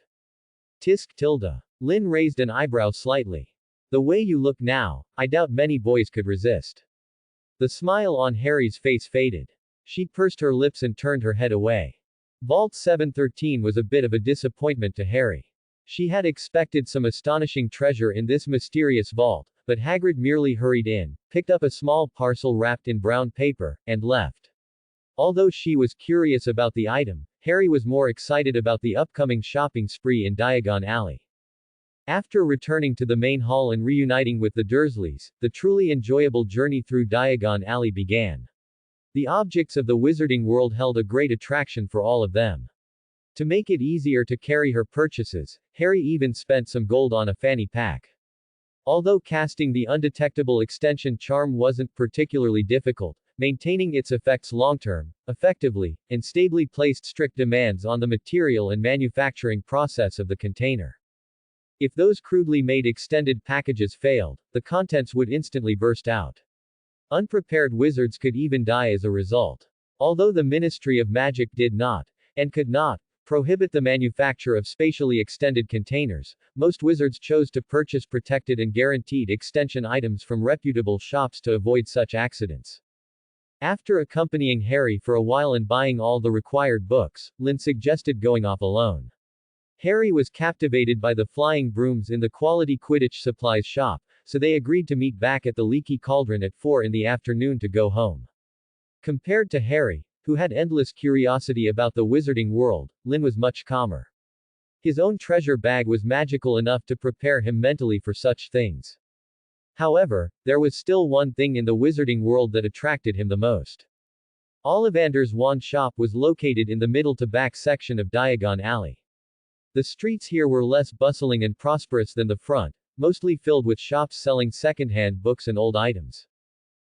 Tisk tilde. Lynn raised an eyebrow slightly. The way you look now, I doubt many boys could resist. The smile on Harry's face faded. She pursed her lips and turned her head away. Vault 713 was a bit of a disappointment to Harry. She had expected some astonishing treasure in this mysterious vault, but Hagrid merely hurried in, picked up a small parcel wrapped in brown paper, and left. Although she was curious about the item, Harry was more excited about the upcoming shopping spree in Diagon Alley. After returning to the main hall and reuniting with the Dursleys, the truly enjoyable journey through Diagon Alley began. The objects of the wizarding world held a great attraction for all of them. To make it easier to carry her purchases, Harry even spent some gold on a fanny pack. Although casting the undetectable extension charm wasn't particularly difficult, maintaining its effects long-term, effectively, and stably placed strict demands on the material and manufacturing process of the container. If those crudely made extended packages failed, the contents would instantly burst out. Unprepared wizards could even die as a result. Although the Ministry of Magic did not, and could not, prohibit the manufacture of spatially extended containers, most wizards chose to purchase protected and guaranteed extension items from reputable shops to avoid such accidents. After accompanying Harry for a while and buying all the required books, Lynn suggested going off alone. Harry was captivated by the flying brooms in the quality Quidditch supplies shop, so they agreed to meet back at the Leaky Cauldron at 4 in the afternoon to go home. Compared to Harry, who had endless curiosity about the wizarding world, Lynn was much calmer. His own treasure bag was magical enough to prepare him mentally for such things. However, there was still one thing in the wizarding world that attracted him the most. Ollivander's wand shop was located in the middle to back section of Diagon Alley. The streets here were less bustling and prosperous than the front, mostly filled with shops selling second-hand books and old items.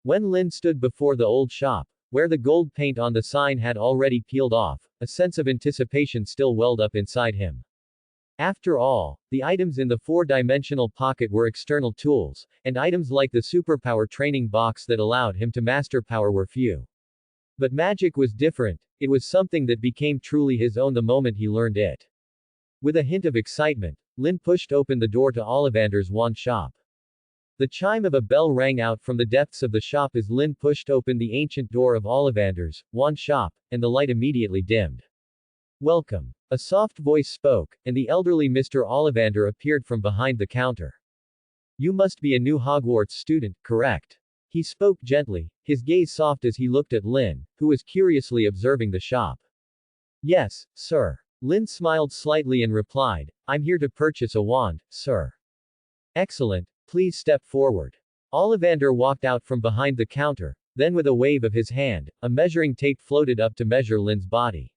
When Lynn stood before the old shop, where the gold paint on the sign had already peeled off, a sense of anticipation still welled up inside him. After all, the items in the four-dimensional pocket were external tools, and items like the superpower training box that allowed him to master power were few. But magic was different, it was something that became truly his own the moment he learned it. With a hint of excitement, Lynn pushed open the door to Ollivander's wand shop. The chime of a bell rang out from the depths of the shop as Lynn pushed open the ancient door of Ollivander's wand shop, and the light immediately dimmed. Welcome. A soft voice spoke, and the elderly Mr. Ollivander appeared from behind the counter. You must be a new Hogwarts student, correct? He spoke gently, his gaze soft as he looked at Lynn, who was curiously observing the shop. Yes, sir. Lynn smiled slightly and replied, I'm here to purchase a wand, sir. Excellent, please step forward. Ollivander walked out from behind the counter, then with a wave of his hand, a measuring tape floated up to measure Lynn's body.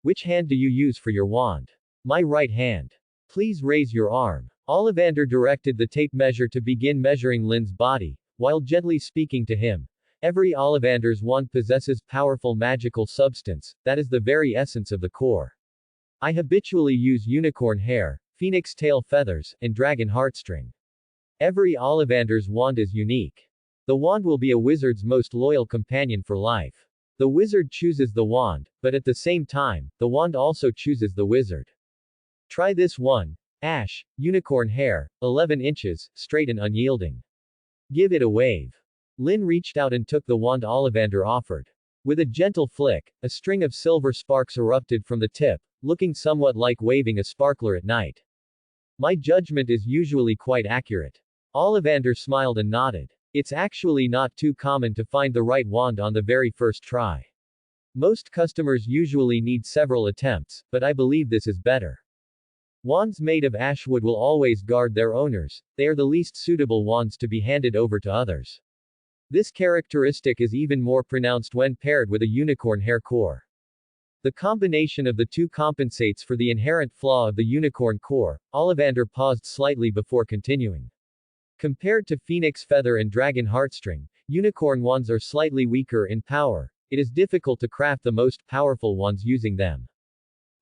Which hand do you use for your wand? My right hand. Please raise your arm. Ollivander directed the tape measure to begin measuring Lin's body, while gently speaking to him. Every Ollivander's wand possesses powerful magical substance, that is the very essence of the core. I habitually use unicorn hair, phoenix tail feathers, and dragon heartstring. Every Ollivander's wand is unique. The wand will be a wizard's most loyal companion for life. The wizard chooses the wand, but at the same time, the wand also chooses the wizard. Try this one. Ash, unicorn hair, 11 inches, straight and unyielding. Give it a wave. Lin reached out and took the wand Ollivander offered. With a gentle flick, a string of silver sparks erupted from the tip, looking somewhat like waving a sparkler at night. My judgment is usually quite accurate. Ollivander smiled and nodded. It's actually not too common to find the right wand on the very first try. Most customers usually need several attempts, but I believe this is better. Wands made of ash wood will always guard their owners, they are the least suitable wands to be handed over to others. This characteristic is even more pronounced when paired with a unicorn hair core. The combination of the two compensates for the inherent flaw of the unicorn core. Ollivander paused slightly before continuing. Compared to phoenix feather and dragon heartstring, unicorn wands are slightly weaker in power. It is difficult to craft the most powerful ones using them.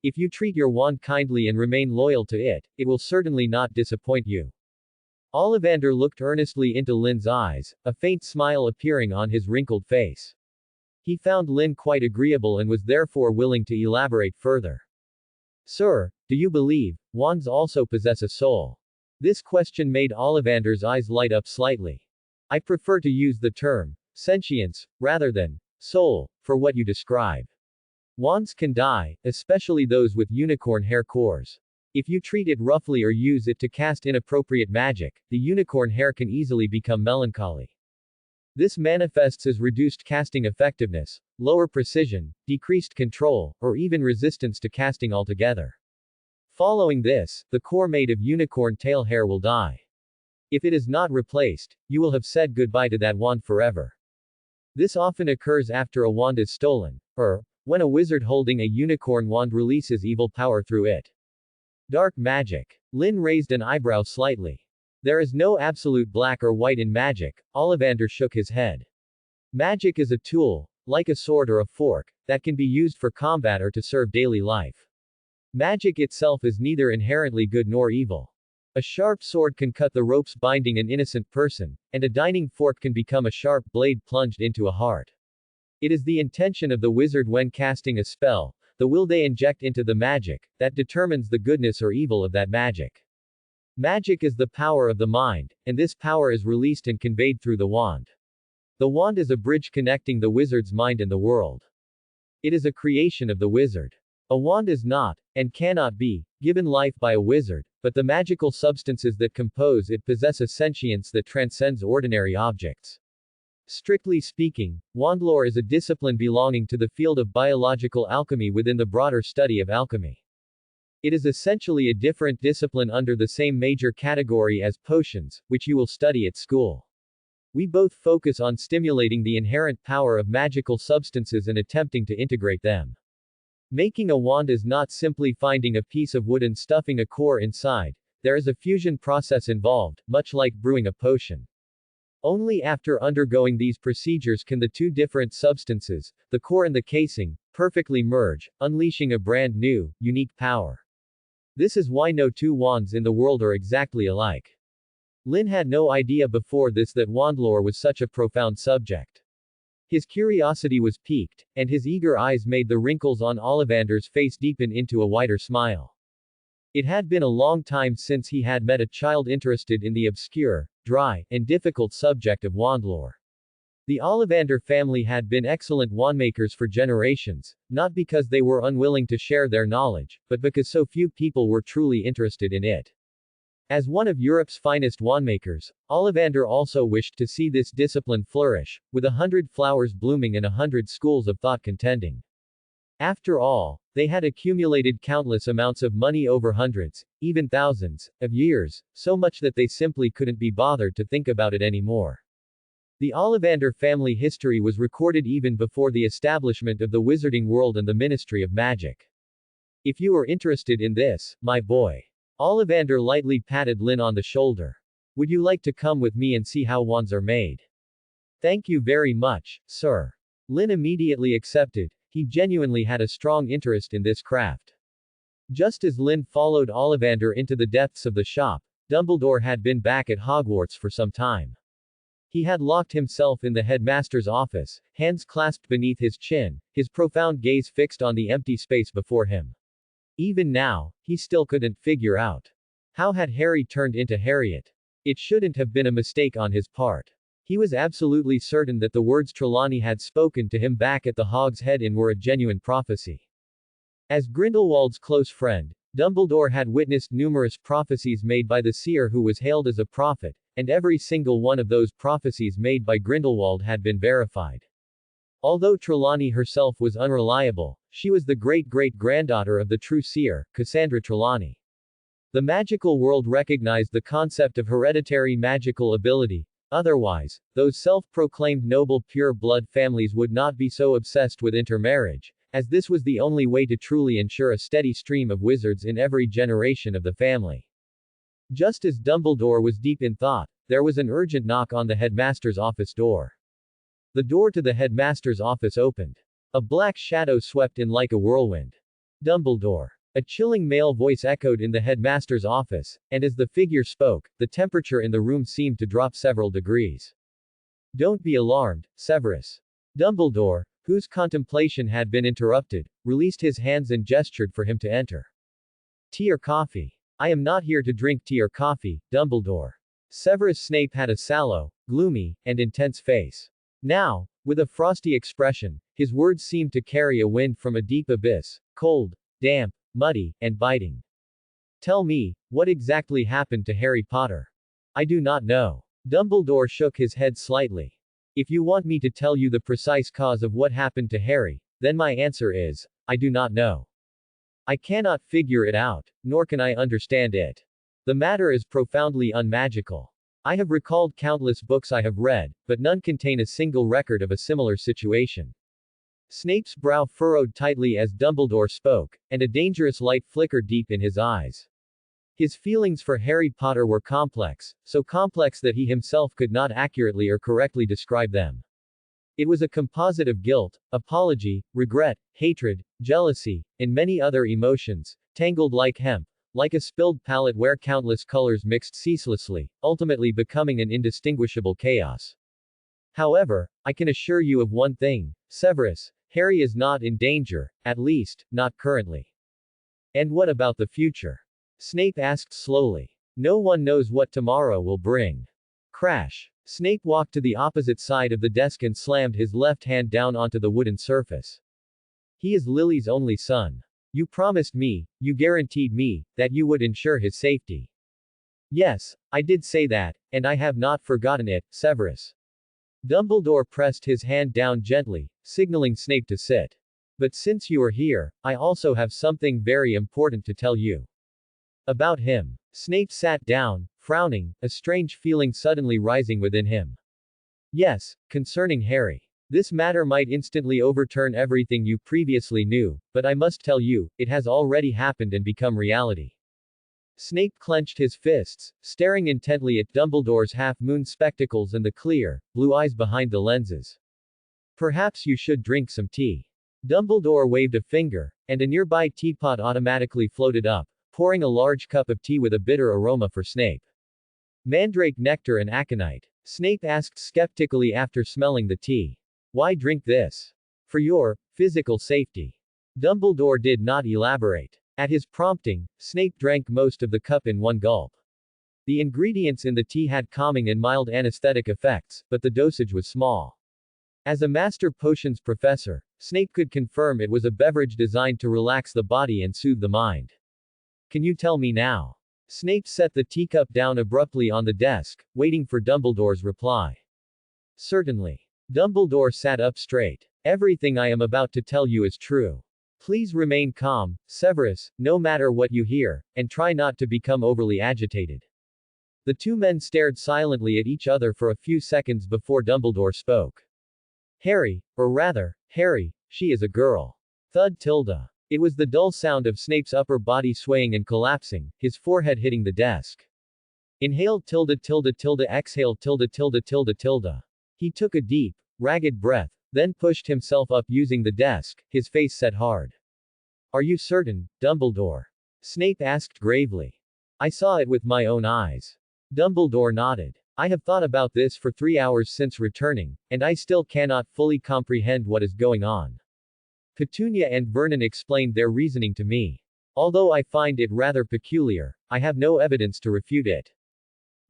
If you treat your wand kindly and remain loyal to it, it will certainly not disappoint you. Ollivander looked earnestly into Lin's eyes, a faint smile appearing on his wrinkled face. He found Lin quite agreeable and was therefore willing to elaborate further. Sir, do you believe wands also possess a soul? This question made Ollivander's eyes light up slightly. I prefer to use the term sentience rather than soul for what you describe. Wands can die, especially those with unicorn hair cores. If you treat it roughly or use it to cast inappropriate magic, the unicorn hair can easily become melancholy. This manifests as reduced casting effectiveness, lower precision, decreased control, or even resistance to casting altogether. Following this, the core made of unicorn tail hair will die. If it is not replaced, you will have said goodbye to that wand forever. This often occurs after a wand is stolen, or when a wizard holding a unicorn wand releases evil power through it. Dark magic. Lin raised an eyebrow slightly. There is no absolute black or white in magic. Ollivander shook his head. Magic is a tool, like a sword or a fork, that can be used for combat or to serve daily life. Magic itself is neither inherently good nor evil. A sharp sword can cut the ropes binding an innocent person, and a dining fork can become a sharp blade plunged into a heart. It is the intention of the wizard when casting a spell, the will they inject into the magic, that determines the goodness or evil of that magic. Magic is the power of the mind, and this power is released and conveyed through the wand. The wand is a bridge connecting the wizard's mind and the world. It is a creation of the wizard. A wand is not, and cannot be, given life by a wizard, but the magical substances that compose it possess a sentience that transcends ordinary objects. Strictly speaking, wandlore is a discipline belonging to the field of biological alchemy within the broader study of alchemy. It is essentially a different discipline under the same major category as potions, which you will study at school. We both focus on stimulating the inherent power of magical substances and attempting to integrate them. Making a wand is not simply finding a piece of wood and stuffing a core inside. There is a fusion process involved, much like brewing a potion. Only after undergoing these procedures can the two different substances, the core and the casing, perfectly merge, unleashing a brand new, unique power. This is why no two wands in the world are exactly alike. Lin had no idea before this that wandlore was such a profound subject. His curiosity was piqued, and his eager eyes made the wrinkles on Ollivander's face deepen into a wider smile. It had been a long time since he had met a child interested in the obscure, dry, and difficult subject of wandlore. The Ollivander family had been excellent wandmakers for generations, not because they were unwilling to share their knowledge, but because so few people were truly interested in it. As one of Europe's finest wandmakers, Ollivander also wished to see this discipline flourish, with 100 flowers blooming and 100 schools of thought contending. After all, they had accumulated countless amounts of money over hundreds, even thousands, of years, so much that they simply couldn't be bothered to think about it anymore. The Ollivander family history was recorded even before the establishment of the wizarding world and the Ministry of Magic. If you are interested in this, my boy. Ollivander lightly patted Lynn on the shoulder. Would you like to come with me and see how wands are made? Thank you very much, sir. Lynn immediately accepted. He genuinely had a strong interest in this craft. Just as Lynn followed Ollivander into the depths of the shop, Dumbledore had been back at Hogwarts for some time. He had locked himself in the headmaster's office, hands clasped beneath his chin, his profound gaze fixed on the empty space before him. Even now, he still couldn't figure out. How had Harry turned into Harriet? It shouldn't have been a mistake on his part. He was absolutely certain that the words Trelawney had spoken to him back at the Hog's Head Inn were a genuine prophecy. As Grindelwald's close friend, Dumbledore had witnessed numerous prophecies made by the seer who was hailed as a prophet, and every single one of those prophecies made by Grindelwald had been verified. Although Trelawney herself was unreliable, she was the great-great-granddaughter of the true seer, Cassandra Trelawney. The magical world recognized the concept of hereditary magical ability. Otherwise, those self-proclaimed noble pure-blood families would not be so obsessed with intermarriage, as this was the only way to truly ensure a steady stream of wizards in every generation of the family. Just as Dumbledore was deep in thought, there was an urgent knock on the headmaster's office door. The door to the headmaster's office opened. A black shadow swept in like a whirlwind. Dumbledore. A chilling male voice echoed in the headmaster's office, and as the figure spoke, the temperature in the room seemed to drop several degrees. Don't be alarmed, Severus. Dumbledore, whose contemplation had been interrupted, released his hands and gestured for him to enter. Tea or coffee? I am not here to drink tea or coffee, Dumbledore. Severus Snape had a sallow, gloomy, and intense face. Now, with a frosty expression, his words seemed to carry a wind from a deep abyss, cold, damp, muddy, and biting. Tell me, what exactly happened to Harry Potter? I do not know. Dumbledore shook his head slightly. If you want me to tell you the precise cause of what happened to Harry, then my answer is, I do not know. I cannot figure it out, nor can I understand it. The matter is profoundly unmagical. I have recalled countless books I have read, but none contain a single record of a similar situation. Snape's brow furrowed tightly as Dumbledore spoke, and a dangerous light flickered deep in his eyes. His feelings for Harry Potter were complex, so complex that he himself could not accurately or correctly describe them. It was a composite of guilt, apology, regret, hatred, jealousy, and many other emotions, tangled like hemp, like a spilled palette where countless colors mixed ceaselessly, ultimately becoming an indistinguishable chaos. However, I can assure you of one thing, Severus, Harry is not in danger, at least, not currently. And what about the future? Snape asked slowly. No one knows what tomorrow will bring. Crash. Snape walked to the opposite side of the desk and slammed his left hand down onto the wooden surface. He is Lily's only son. You promised me, you guaranteed me, that you would ensure his safety. Yes, I did say that, and I have not forgotten it, Severus. Dumbledore pressed his hand down gently, signaling Snape to sit. But since you are here, I also have something very important to tell you. About him. Snape sat down, frowning, a strange feeling suddenly rising within him. Yes, concerning Harry. This matter might instantly overturn everything you previously knew, but I must tell you, it has already happened and become reality. Snape clenched his fists, staring intently at Dumbledore's half-moon spectacles and the clear, blue eyes behind the lenses. Perhaps you should drink some tea. Dumbledore waved a finger, and a nearby teapot automatically floated up, pouring a large cup of tea with a bitter aroma for Snape. Mandrake nectar and aconite. Snape asked skeptically after smelling the tea. Why drink this? For your physical safety. Dumbledore did not elaborate. At his prompting, Snape drank most of the cup in one gulp. The ingredients in the tea had calming and mild anesthetic effects, but the dosage was small. As a master potions professor, Snape could confirm it was a beverage designed to relax the body and soothe the mind. Can you tell me now? Snape set the teacup down abruptly on the desk, waiting for Dumbledore's reply. Certainly. Dumbledore sat up straight. Everything I am about to tell you is true. Please remain calm, Severus, no matter what you hear, and try not to become overly agitated. The two men stared silently at each other for a few seconds before Dumbledore spoke. Harry, or rather, Harry, she is a girl. Thud tilde. It was the dull sound of Snape's upper body swaying and collapsing, his forehead hitting the desk. Inhale tilde tilde tilde exhale tilde tilde tilde tilde. He took a deep, ragged breath, then pushed himself up using the desk, his face set hard. Are you certain, Dumbledore? Snape asked gravely. I saw it with my own eyes. Dumbledore nodded. I have thought about this for 3 hours since returning, and I still cannot fully comprehend what is going on. Petunia and Vernon explained their reasoning to me. Although I find it rather peculiar, I have no evidence to refute it.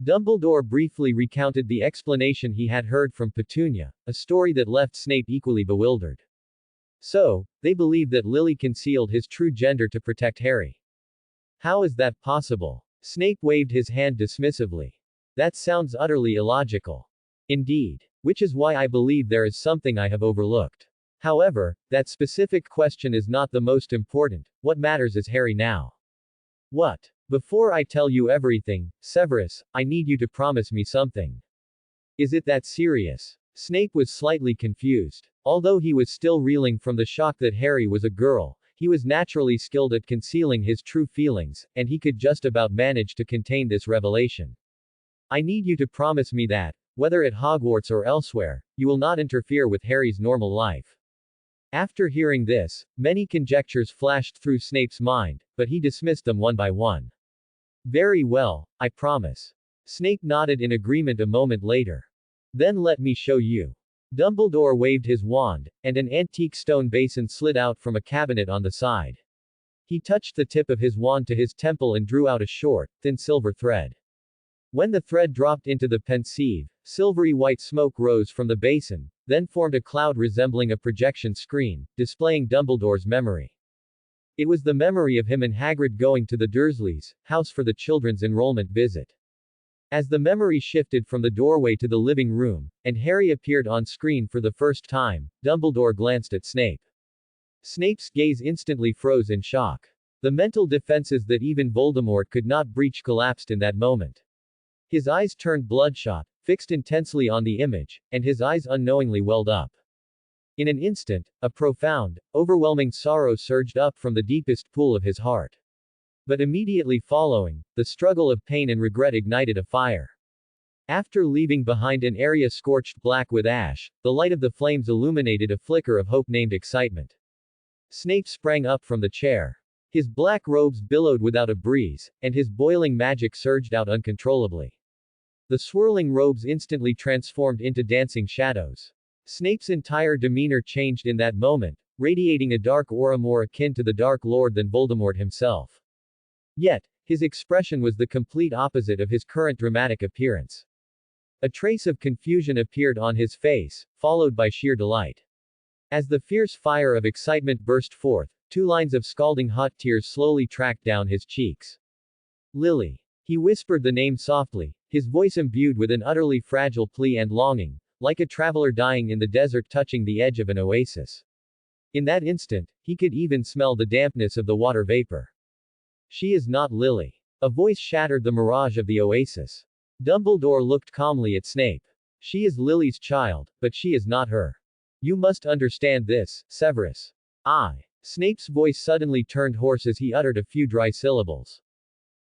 Dumbledore briefly recounted the explanation he had heard from Petunia, a story that left Snape equally bewildered. So, they believe that Lily concealed his true gender to protect Harry. How is that possible? Snape waved his hand dismissively. That sounds utterly illogical. Indeed. Which is why I believe there is something I have overlooked. However, that specific question is not the most important. What matters is Harry now. What? Before I tell you everything, Severus, I need you to promise me something. Is it that serious? Snape was slightly confused. Although he was still reeling from the shock that Harry was a girl, he was naturally skilled at concealing his true feelings, and he could just about manage to contain this revelation. I need you to promise me that, whether at Hogwarts or elsewhere, you will not interfere with Harry's normal life. After hearing this, many conjectures flashed through Snape's mind, but he dismissed them one by one. Very well, I promise. Snape nodded in agreement a moment later. Then let me show you. Dumbledore waved his wand, and an antique stone basin slid out from a cabinet on the side. He touched the tip of his wand to his temple and drew out a short, thin silver thread. When the thread dropped into the pensive, silvery white smoke rose from the basin, then formed a cloud resembling a projection screen, displaying Dumbledore's memory. It was the memory of him and Hagrid going to the Dursleys' house for the children's enrollment visit. As the memory shifted from the doorway to the living room, and Harry appeared on screen for the first time, Dumbledore glanced at Snape. Snape's gaze instantly froze in shock. The mental defenses that even Voldemort could not breach collapsed in that moment. His eyes turned bloodshot, fixed intensely on the image, and his eyes unknowingly welled up. In an instant, a profound, overwhelming sorrow surged up from the deepest pool of his heart. But immediately following, the struggle of pain and regret ignited a fire. After leaving behind an area scorched black with ash, the light of the flames illuminated a flicker of hope named excitement. Snape sprang up from the chair. His black robes billowed without a breeze, and his boiling magic surged out uncontrollably. The swirling robes instantly transformed into dancing shadows. Snape's entire demeanor changed in that moment, radiating a dark aura more akin to the Dark Lord than Voldemort himself. Yet, his expression was the complete opposite of his current dramatic appearance. A trace of confusion appeared on his face, followed by sheer delight. As the fierce fire of excitement burst forth, 2 lines of scalding hot tears slowly tracked down his cheeks. Lily. He whispered the name softly, his voice imbued with an utterly fragile plea and longing, like a traveler dying in the desert touching the edge of an oasis. In that instant, he could even smell the dampness of the water vapor. She is not Lily. A voice shattered the mirage of the oasis. Dumbledore looked calmly at Snape. She is Lily's child, but she is not her. You must understand this, Severus. Snape's voice suddenly turned hoarse as he uttered a few dry syllables.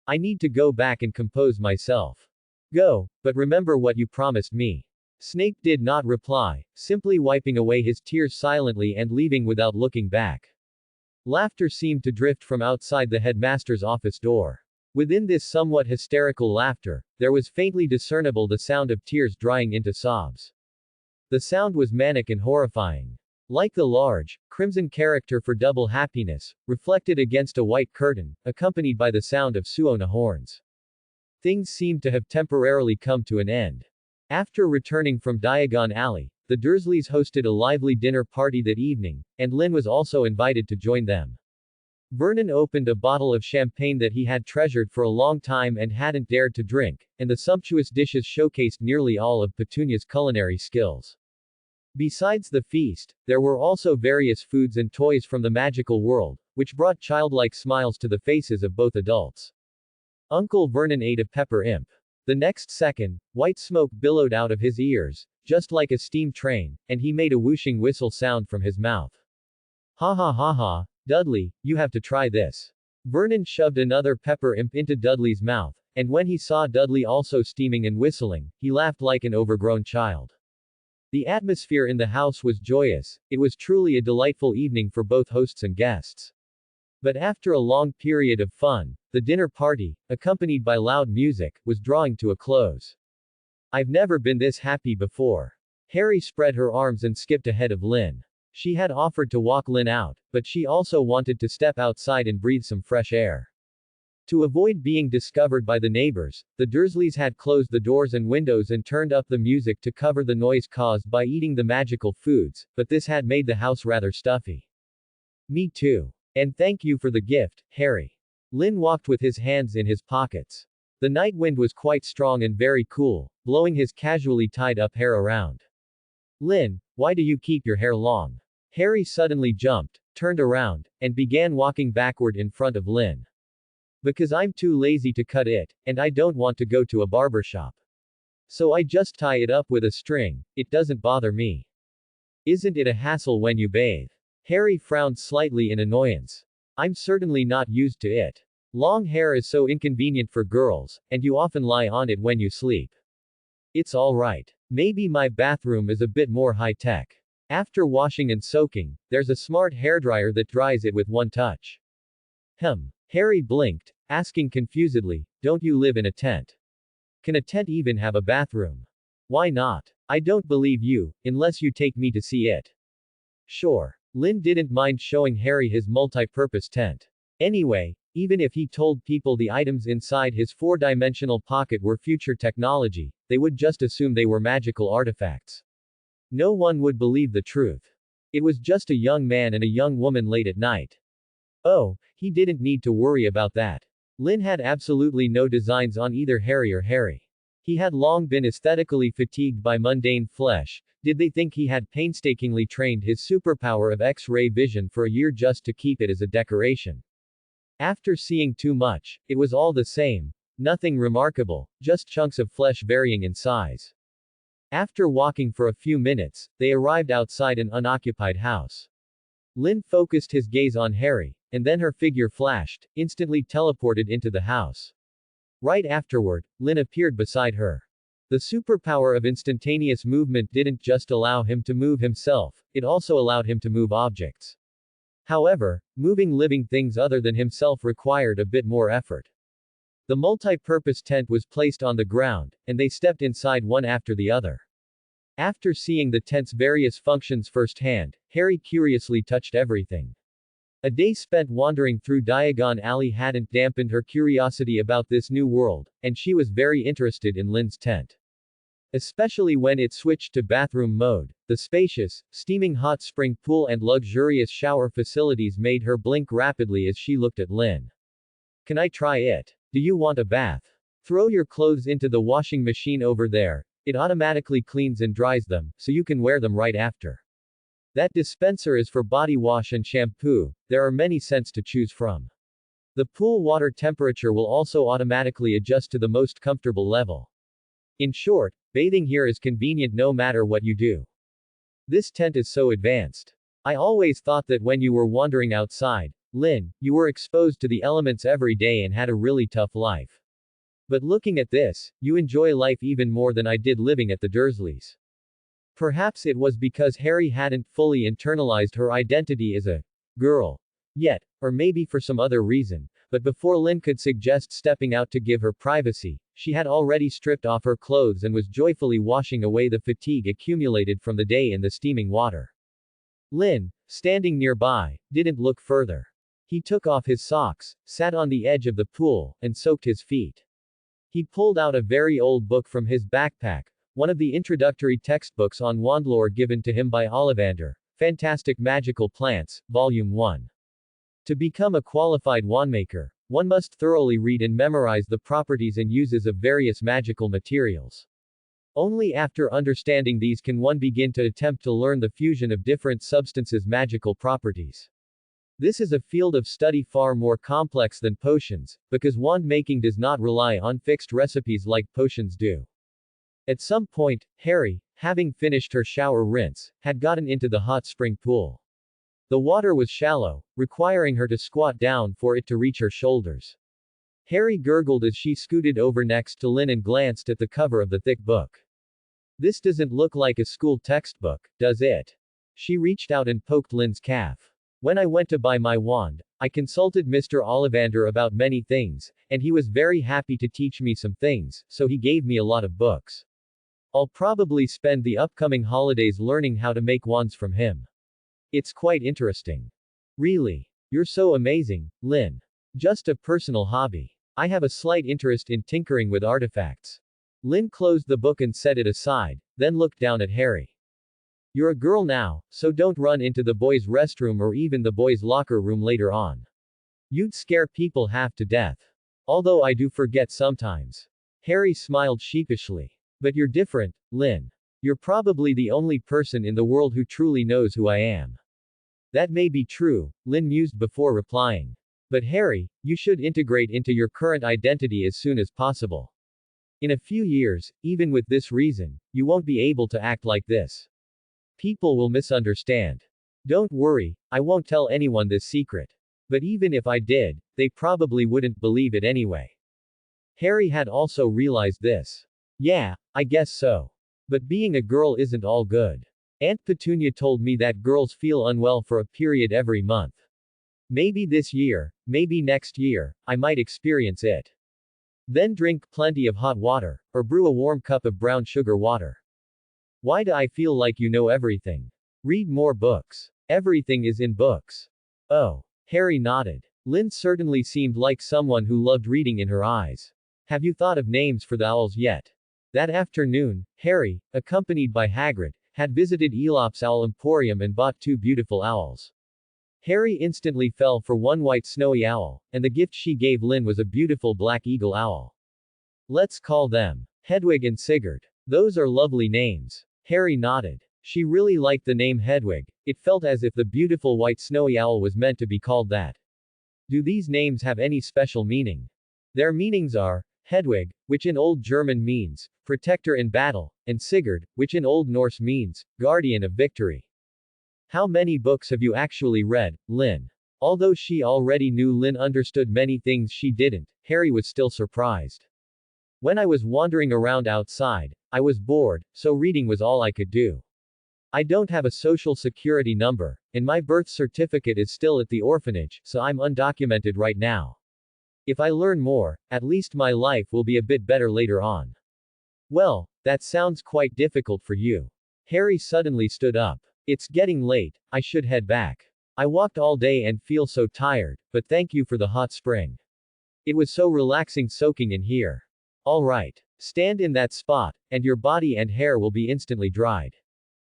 I need to go back and compose myself. Go, but remember what you promised me. Snape did not reply, simply wiping away his tears silently and leaving without looking back. Laughter seemed to drift from outside the headmaster's office door. Within this somewhat hysterical laughter, there was faintly discernible the sound of tears drying into sobs. The sound was manic and horrifying. Like the large, crimson character for double happiness, reflected against a white curtain, accompanied by the sound of Suona horns. Things seemed to have temporarily come to an end. After returning from Diagon Alley, the Dursleys hosted a lively dinner party that evening, and Lynn was also invited to join them. Vernon opened a bottle of champagne that he had treasured for a long time and hadn't dared to drink, and the sumptuous dishes showcased nearly all of Petunia's culinary skills. Besides the feast, there were also various foods and toys from the magical world, which brought childlike smiles to the faces of both adults. Uncle Vernon ate a pepper imp. The next second, white smoke billowed out of his ears, just like a steam train, and he made a whooshing whistle sound from his mouth. Ha ha ha ha, Dudley, you have to try this. Vernon shoved another pepper imp into Dudley's mouth, and when he saw Dudley also steaming and whistling, he laughed like an overgrown child. The atmosphere in the house was joyous. It was truly a delightful evening for both hosts and guests. But after a long period of fun, the dinner party, accompanied by loud music, was drawing to a close. I've never been this happy before. Harry spread her arms and skipped ahead of Lynn. She had offered to walk Lynn out, but she also wanted to step outside and breathe some fresh air. To avoid being discovered by the neighbors, the Dursleys had closed the doors and windows and turned up the music to cover the noise caused by eating the magical foods, but this had made the house rather stuffy. Me too. And thank you for the gift, Harry. Lynn walked with his hands in his pockets. The night wind was quite strong and very cool, blowing his casually tied up hair around. Lynn, why do you keep your hair long? Harry suddenly jumped, turned around, and began walking backward in front of Lynn. Because I'm too lazy to cut it, and I don't want to go to a barber shop. So I just tie it up with a string, it doesn't bother me. Isn't it a hassle when you bathe? Harry frowned slightly in annoyance. I'm certainly not used to it. Long hair is so inconvenient for girls, and you often lie on it when you sleep. It's alright. Maybe my bathroom is a bit more high-tech. After washing and soaking, there's a smart hairdryer that dries it with one touch. Harry blinked, asking confusedly, don't you live in a tent? Can a tent even have a bathroom? Why not? I don't believe you, unless you take me to see it. Sure. Lynn didn't mind showing Harry his multi-purpose tent. Anyway, even if he told people the items inside his four-dimensional pocket were future technology, they would just assume they were magical artifacts. No one would believe the truth. It was just a young man and a young woman late at night. Oh, he didn't need to worry about that. Lynn had absolutely no designs on either Harry or Harry. He had long been aesthetically fatigued by mundane flesh. Did they think he had painstakingly trained his superpower of X-ray vision for a year just to keep it as a decoration? After seeing too much, it was all the same. Nothing remarkable, just chunks of flesh varying in size. After walking for a few minutes, they arrived outside an unoccupied house. Lynn focused his gaze on Harry, and then her figure flashed, instantly teleported into the house. Right afterward, Lynn appeared beside her. The superpower of instantaneous movement didn't just allow him to move himself, it also allowed him to move objects. However, moving living things other than himself required a bit more effort. The multi-purpose tent was placed on the ground, and they stepped inside one after the other. After seeing the tent's various functions firsthand, Harry curiously touched everything. A day spent wandering through Diagon Alley hadn't dampened her curiosity about this new world, and she was very interested in Lynn's tent. Especially when it switched to bathroom mode, the spacious, steaming hot spring pool and luxurious shower facilities made her blink rapidly as she looked at Lynn. Can I try it? Do you want a bath? Throw your clothes into the washing machine over there, it automatically cleans and dries them, so you can wear them right after. That dispenser is for body wash and shampoo, there are many scents to choose from. The pool water temperature will also automatically adjust to the most comfortable level. In short, bathing here is convenient no matter what you do. This tent is so advanced. I always thought that when you were wandering outside, Lynn, you were exposed to the elements every day and had a really tough life. But looking at this, you enjoy life even more than I did living at the Dursleys. Perhaps it was because Harry hadn't fully internalized her identity as a girl yet, or maybe for some other reason, but before Lynn could suggest stepping out to give her privacy, she had already stripped off her clothes and was joyfully washing away the fatigue accumulated from the day in the steaming water. Lynn, standing nearby, didn't look further. He took off his socks, sat on the edge of the pool, and soaked his feet. He pulled out a very old book from his backpack, one of the introductory textbooks on wandlore given to him by Ollivander, Fantastic Magical Plants, Volume 1. To become a qualified wandmaker, one must thoroughly read and memorize the properties and uses of various magical materials. Only after understanding these can one begin to attempt to learn the fusion of different substances' magical properties. This is a field of study far more complex than potions, because wand making does not rely on fixed recipes like potions do. At some point, Harry, having finished her shower rinse, had gotten into the hot spring pool. The water was shallow, requiring her to squat down for it to reach her shoulders. Harry gurgled as she scooted over next to Lynn and glanced at the cover of the thick book. This doesn't look like a school textbook, does it? She reached out and poked Lynn's calf. When I went to buy my wand, I consulted Mr. Ollivander about many things, and he was very happy to teach me some things, so he gave me a lot of books. I'll probably spend the upcoming holidays learning how to make wands from him. It's quite interesting. Really? You're so amazing, Lynn. Just a personal hobby. I have a slight interest in tinkering with artifacts. Lynn closed the book and set it aside, then looked down at Harry. You're a girl now, so don't run into the boys' restroom or even the boys' locker room later on. You'd scare people half to death. Although I do forget sometimes. Harry smiled sheepishly. But you're different, Lynn. You're probably the only person in the world who truly knows who I am. That may be true, Lynn mused before replying. But Harry, you should integrate into your current identity as soon as possible. In a few years, even with this reason, you won't be able to act like this. People will misunderstand. Don't worry, I won't tell anyone this secret. But even if I did, they probably wouldn't believe it anyway. Harry had also realized this. Yeah, I guess so. But being a girl isn't all good. Aunt Petunia told me that girls feel unwell for a period every month. Maybe this year, maybe next year, I might experience it. Then drink plenty of hot water, or brew a warm cup of brown sugar water. Why do I feel like you know everything? Read more books. Everything is in books. Oh. Harry nodded. Lynn certainly seemed like someone who loved reading in her eyes. Have you thought of names for the owls yet? That afternoon, Harry, accompanied by Hagrid, had visited Aesop's Owl Emporium and bought 2 beautiful owls. Harry instantly fell for one white snowy owl, and the gift she gave Lynn was a beautiful black eagle owl. Let's call them Hedwig and Sigurd. Those are lovely names. Harry nodded. She really liked the name Hedwig. It felt as if the beautiful white snowy owl was meant to be called that. Do these names have any special meaning? Their meanings are Hedwig, which in Old German means protector in battle, and Sigurd, which in Old Norse means guardian of victory. How many books have you actually read, Lynn? Although she already knew Lynn understood many things she didn't, Harry was still surprised. When I was wandering around outside, I was bored, so reading was all I could do. I don't have a social security number, and my birth certificate is still at the orphanage, so I'm undocumented right now. If I learn more, at least my life will be a bit better later on. Well, that sounds quite difficult for you. Harry suddenly stood up. It's getting late, I should head back. I walked all day and feel so tired, but thank you for the hot spring. It was so relaxing soaking in here. Alright. Stand in that spot, and your body and hair will be instantly dried.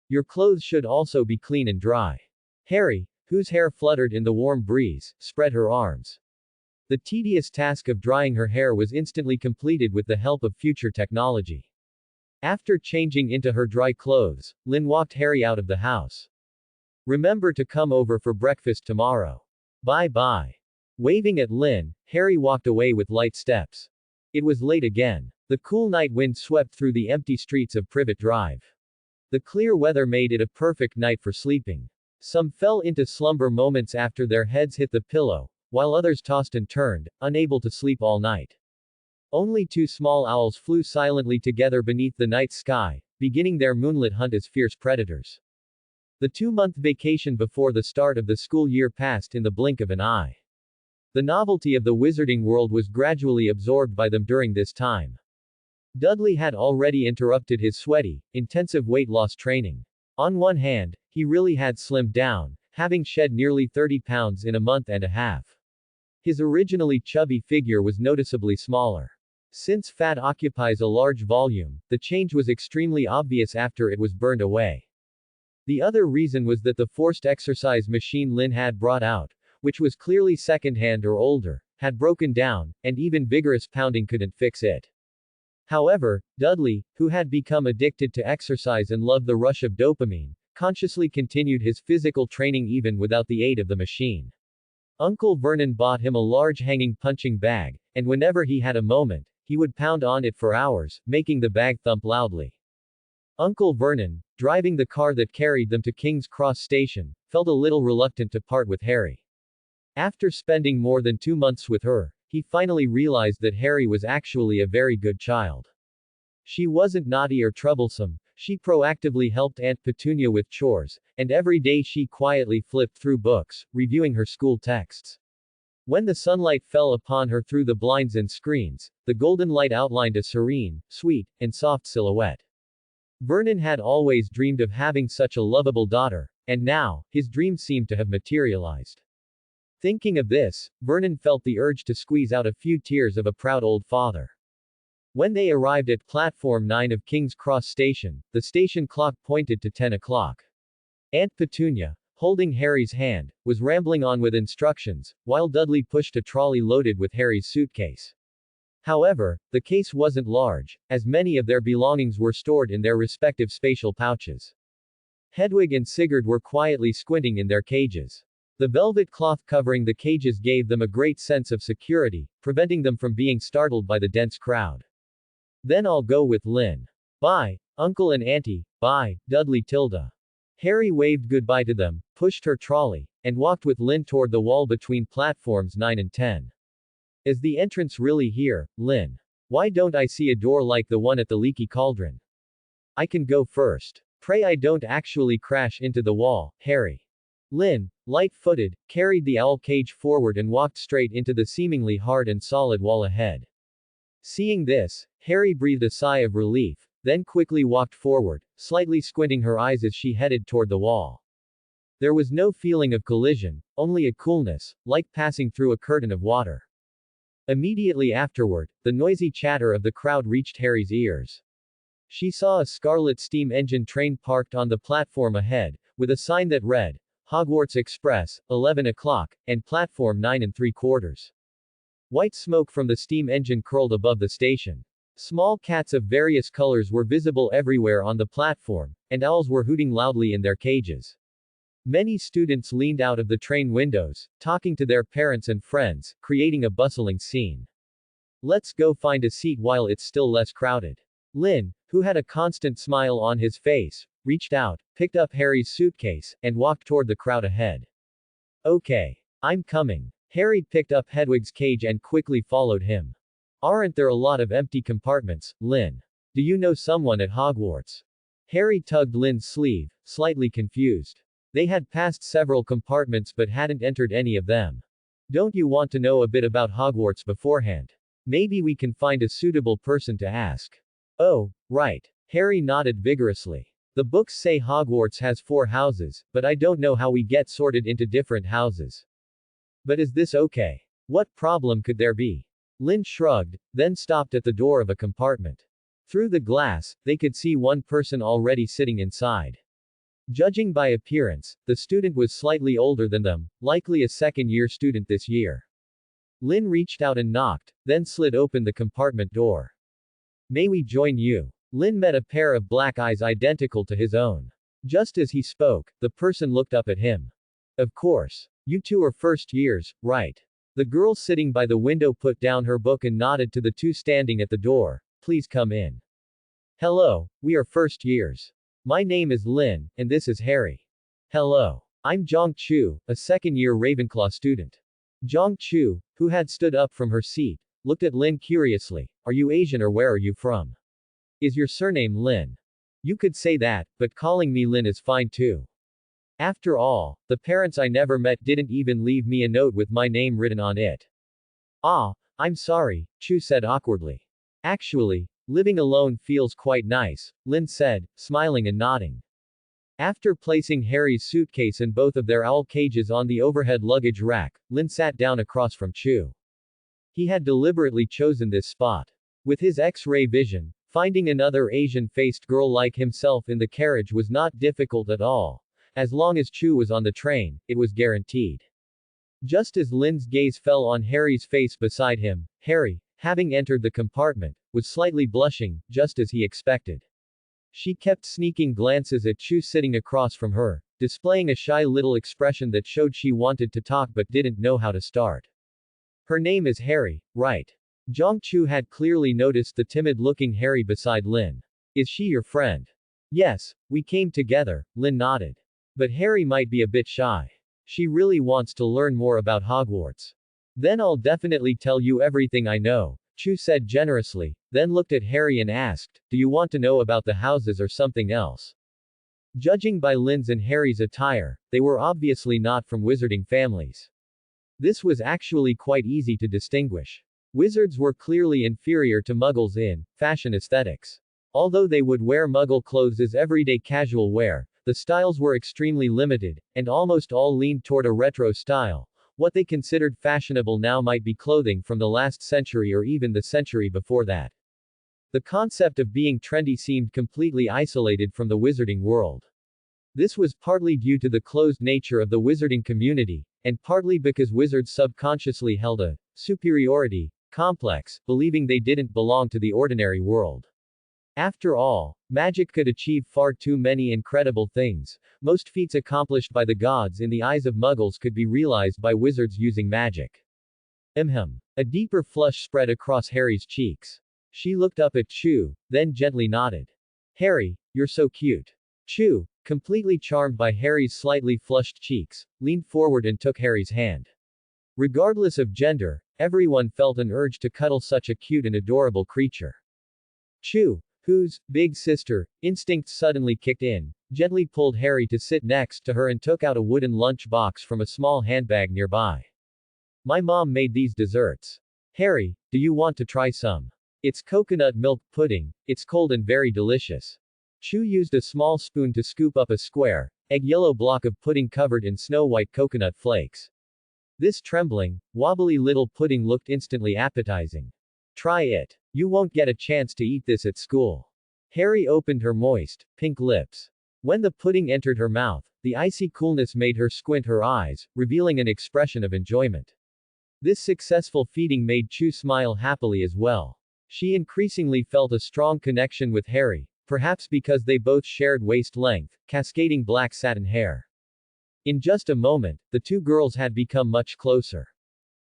Your clothes should also be clean and dry. Harry, whose hair fluttered in the warm breeze, spread her arms. The tedious task of drying her hair was instantly completed with the help of future technology. After changing into her dry clothes, Lynn walked Harry out of the house. Remember to come over for breakfast tomorrow. Bye-bye. Waving at Lynn, Harry walked away with light steps. It was late again. The cool night wind swept through the empty streets of Privet Drive. The clear weather made it a perfect night for sleeping. Some fell into slumber moments after their heads hit the pillow, while others tossed and turned, unable to sleep all night. Only 2 small owls flew silently together beneath the night sky, beginning their moonlit hunt as fierce predators. The 2-month vacation before the start of the school year passed in the blink of an eye. The novelty of the wizarding world was gradually absorbed by them during this time. Dudley had already interrupted his sweaty, intensive weight loss training. On one hand, he really had slimmed down, having shed nearly 30 pounds in a month and a half. His originally chubby figure was noticeably smaller. Since fat occupies a large volume, the change was extremely obvious after it was burned away. The other reason was that the forced exercise machine Lynn had brought out, which was clearly secondhand or older, had broken down, and even vigorous pounding couldn't fix it. However, Dudley, who had become addicted to exercise and loved the rush of dopamine, consciously continued his physical training even without the aid of the machine. Uncle Vernon bought him a large hanging punching bag, and whenever he had a moment, he would pound on it for hours, making the bag thump loudly. Uncle Vernon, driving the car that carried them to King's Cross Station, felt a little reluctant to part with Harry. After spending more than 2 months with her, he finally realized that Harry was actually a very good child. She wasn't naughty or troublesome, she proactively helped Aunt Petunia with chores, and every day she quietly flipped through books, reviewing her school texts. When the sunlight fell upon her through the blinds and screens, the golden light outlined a serene, sweet, and soft silhouette. Vernon had always dreamed of having such a lovable daughter, and now, his dream seemed to have materialized. Thinking of this, Vernon felt the urge to squeeze out a few tears of a proud old father. When they arrived at Platform 9 of King's Cross Station, the station clock pointed to 10 o'clock. Aunt Petunia, holding Harry's hand, was rambling on with instructions, while Dudley pushed a trolley loaded with Harry's suitcase. However, the case wasn't large, as many of their belongings were stored in their respective spatial pouches. Hedwig and Sigurd were quietly squinting in their cages. The velvet cloth covering the cages gave them a great sense of security, preventing them from being startled by the dense crowd. Then I'll go with Lynn. Bye, Uncle and Auntie, bye, Dudley Tilda. Harry waved goodbye to them, pushed her trolley, and walked with Lynn toward the wall between platforms 9 and 10. Is the entrance really here, Lynn? Why don't I see a door like the one at the Leaky Cauldron? I can go first. Pray I don't actually crash into the wall, Harry. Lynn, light-footed, carried the owl cage forward and walked straight into the seemingly hard and solid wall ahead. Seeing this, Harry breathed a sigh of relief, then quickly walked forward, slightly squinting her eyes as she headed toward the wall. There was no feeling of collision, only a coolness, like passing through a curtain of water. Immediately afterward, the noisy chatter of the crowd reached Harry's ears. She saw a scarlet steam engine train parked on the platform ahead, with a sign that read, Hogwarts Express, 11 o'clock, and Platform 9 3/4. White smoke from the steam engine curled above the station. Small cats of various colors were visible everywhere on the platform, and owls were hooting loudly in their cages. Many students leaned out of the train windows, talking to their parents and friends, creating a bustling scene. Let's go find a seat while it's still less crowded. Lynn, who had a constant smile on his face, reached out, picked up Harry's suitcase, and walked toward the crowd ahead. Okay. I'm coming. Harry picked up Hedwig's cage and quickly followed him. Aren't there a lot of empty compartments, Lynn? Do you know someone at Hogwarts? Harry tugged Lynn's sleeve, slightly confused. They had passed several compartments but hadn't entered any of them. Don't you want to know a bit about Hogwarts beforehand? Maybe we can find a suitable person to ask. Oh, right. Harry nodded vigorously. The books say Hogwarts has 4 houses, but I don't know how we get sorted into different houses. But is this okay? What problem could there be? Lynn shrugged, then stopped at the door of a compartment. Through the glass, they could see one person already sitting inside. Judging by appearance, the student was slightly older than them, likely a second-year student this year. Lynn reached out and knocked, then slid open the compartment door. May we join you? Lynn met a pair of black eyes identical to his own. Just as he spoke, the person looked up at him. Of course. You two are first years, right? The girl sitting by the window put down her book and nodded to the two standing at the door. Please come in. Hello, we are first years. My name is Lynn, and this is Harry. Hello. I'm Zhang Chu, a second-year Ravenclaw student. Zhang Chu, who had stood up from her seat, looked at Lynn curiously. Are you Asian or where are you from? Is your surname Lin? You could say that, but calling me Lin is fine too. After all, the parents I never met didn't even leave me a note with my name written on it. Ah, I'm sorry, Chu said awkwardly. Actually, living alone feels quite nice, Lin said, smiling and nodding. After placing Harry's suitcase and both of their owl cages on the overhead luggage rack, Lin sat down across from Chu. He had deliberately chosen this spot. With his X-ray vision, finding another Asian-faced girl like himself in the carriage was not difficult at all. As long as Chu was on the train, it was guaranteed. Just as Lin's gaze fell on Harry's face beside him, Harry, having entered the compartment, was slightly blushing, just as he expected. She kept sneaking glances at Chu sitting across from her, displaying a shy little expression that showed she wanted to talk but didn't know how to start. Her name is Harry, right? Zhang Chu had clearly noticed the timid-looking Harry beside Lin. Is she your friend? Yes, we came together, Lin nodded. But Harry might be a bit shy. She really wants to learn more about Hogwarts. Then I'll definitely tell you everything I know, Chu said generously, then looked at Harry and asked, do you want to know about the houses or something else? Judging by Lynn's and Harry's attire, they were obviously not from wizarding families. This was actually quite easy to distinguish. Wizards were clearly inferior to Muggles in fashion aesthetics. Although they would wear Muggle clothes as everyday casual wear, the styles were extremely limited, and almost all leaned toward a retro style. What they considered fashionable now might be clothing from the last century or even the century before that. The concept of being trendy seemed completely isolated from the wizarding world. This was partly due to the closed nature of the wizarding community, and partly because wizards subconsciously held a superiority complex, believing they didn't belong to the ordinary world. After all, magic could achieve far too many incredible things. Most feats accomplished by the gods in the eyes of Muggles could be realized by wizards using magic. A deeper flush spread across Harry's cheeks. She looked up at Chu, then gently nodded. Harry, you're so cute. Chu, completely charmed by Harry's slightly flushed cheeks, leaned forward and took Harry's hand. Regardless of gender, everyone felt an urge to cuddle such a cute and adorable creature. Chu, whose big sister instinct suddenly kicked in, gently pulled Harry to sit next to her and took out a wooden lunch box from a small handbag nearby. My mom made these desserts. Harry, do you want to try some? It's coconut milk pudding, it's cold and very delicious. Chu used a small spoon to scoop up a square, egg-yellow block of pudding covered in snow-white coconut flakes. This trembling, wobbly little pudding looked instantly appetizing. Try it. You won't get a chance to eat this at school. Harry opened her moist, pink lips. When the pudding entered her mouth, the icy coolness made her squint her eyes, revealing an expression of enjoyment. This successful feeding made Chu smile happily as well. She increasingly felt a strong connection with Harry, perhaps because they both shared waist-length, cascading black satin hair. In just a moment, the two girls had become much closer.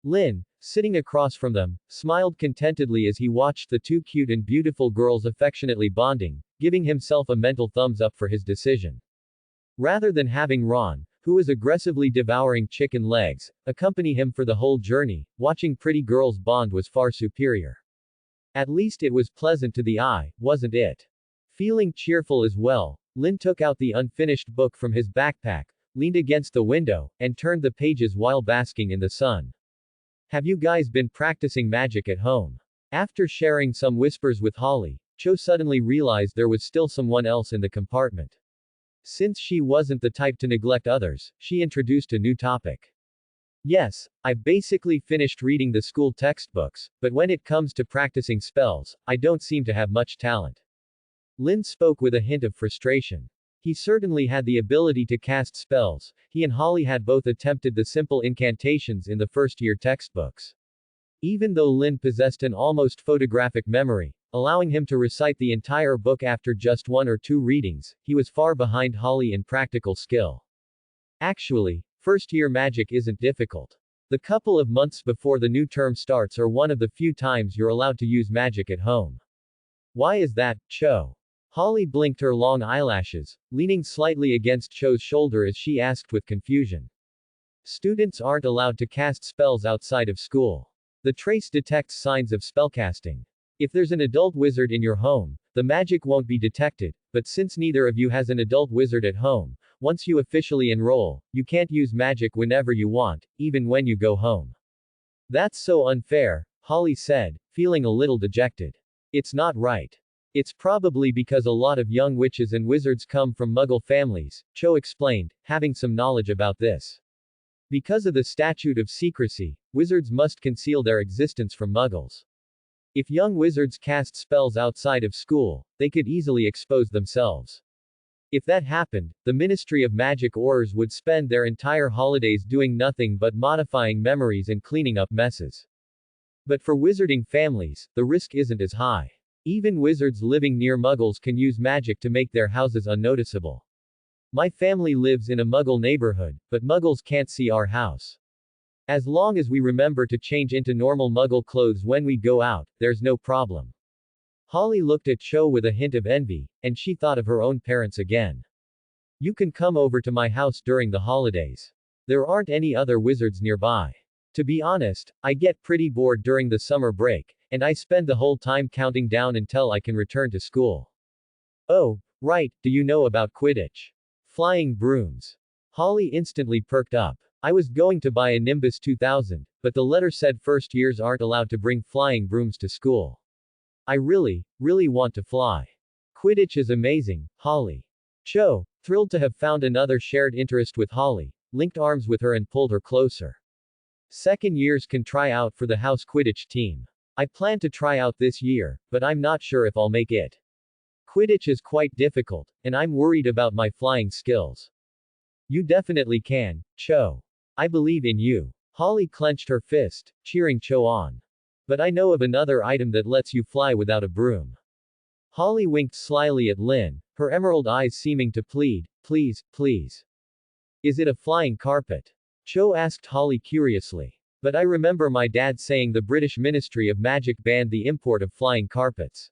Lynn, sitting across from them, smiled contentedly as he watched the two cute and beautiful girls affectionately bonding, giving himself a mental thumbs up for his decision. Rather than having Ron, who was aggressively devouring chicken legs, accompany him for the whole journey, watching pretty girls bond was far superior. At least it was pleasant to the eye, wasn't it? Feeling cheerful as well, Lynn took out the unfinished book from his backpack, leaned against the window, and turned the pages while basking in the sun. Have you guys been practicing magic at home? After sharing some whispers with Holly, Cho suddenly realized there was still someone else in the compartment. Since she wasn't the type to neglect others, she introduced a new topic. Yes, I've basically finished reading the school textbooks, but when it comes to practicing spells, I don't seem to have much talent. Lynn spoke with a hint of frustration. He certainly had the ability to cast spells. He and Holly had both attempted the simple incantations in the first-year textbooks. Even though Lynn possessed an almost photographic memory, allowing him to recite the entire book after just one or two readings, he was far behind Holly in practical skill. Actually, first-year magic isn't difficult. The couple of months before the new term starts are one of the few times you're allowed to use magic at home. Why is that, Cho? Holly blinked her long eyelashes, leaning slightly against Cho's shoulder as she asked with confusion. Students aren't allowed to cast spells outside of school. The trace detects signs of spellcasting. If there's an adult wizard in your home, the magic won't be detected, but since neither of you has an adult wizard at home, once you officially enroll, you can't use magic whenever you want, even when you go home. That's so unfair, Holly said, feeling a little dejected. It's not right. It's probably because a lot of young witches and wizards come from Muggle families, Cho explained, having some knowledge about this. Because of the statute of secrecy, wizards must conceal their existence from Muggles. If young wizards cast spells outside of school, they could easily expose themselves. If that happened, the Ministry of Magic Ors would spend their entire holidays doing nothing but modifying memories and cleaning up messes. But for wizarding families, the risk isn't as high. Even wizards living near Muggles can use magic to make their houses unnoticeable. My family lives in a Muggle neighborhood, but Muggles can't see our house. As long as we remember to change into normal Muggle clothes when we go out, there's no problem. Holly looked at Cho with a hint of envy, and she thought of her own parents again. You can come over to my house during the holidays. There aren't any other wizards nearby. To be honest, I get pretty bored during the summer break, and I spend the whole time counting down until I can return to school. Oh, right, do you know about Quidditch? Flying brooms. Holly instantly perked up. I was going to buy a Nimbus 2000, but the letter said first years aren't allowed to bring flying brooms to school. I really want to fly. Quidditch is amazing, Holly. Cho, thrilled to have found another shared interest with Holly, linked arms with her and pulled her closer. Second years can try out for the house Quidditch team. I plan to try out this year, but I'm not sure if I'll make it. Quidditch is quite difficult, and I'm worried about my flying skills. You definitely can, Cho. I believe in you. Holly clenched her fist, cheering Cho on. But I know of another item that lets you fly without a broom. Holly winked slyly at Lynn, her emerald eyes seeming to plead, please, please. Is it a flying carpet? Cho asked Holly curiously. But I remember my dad saying the British Ministry of Magic banned the import of flying carpets.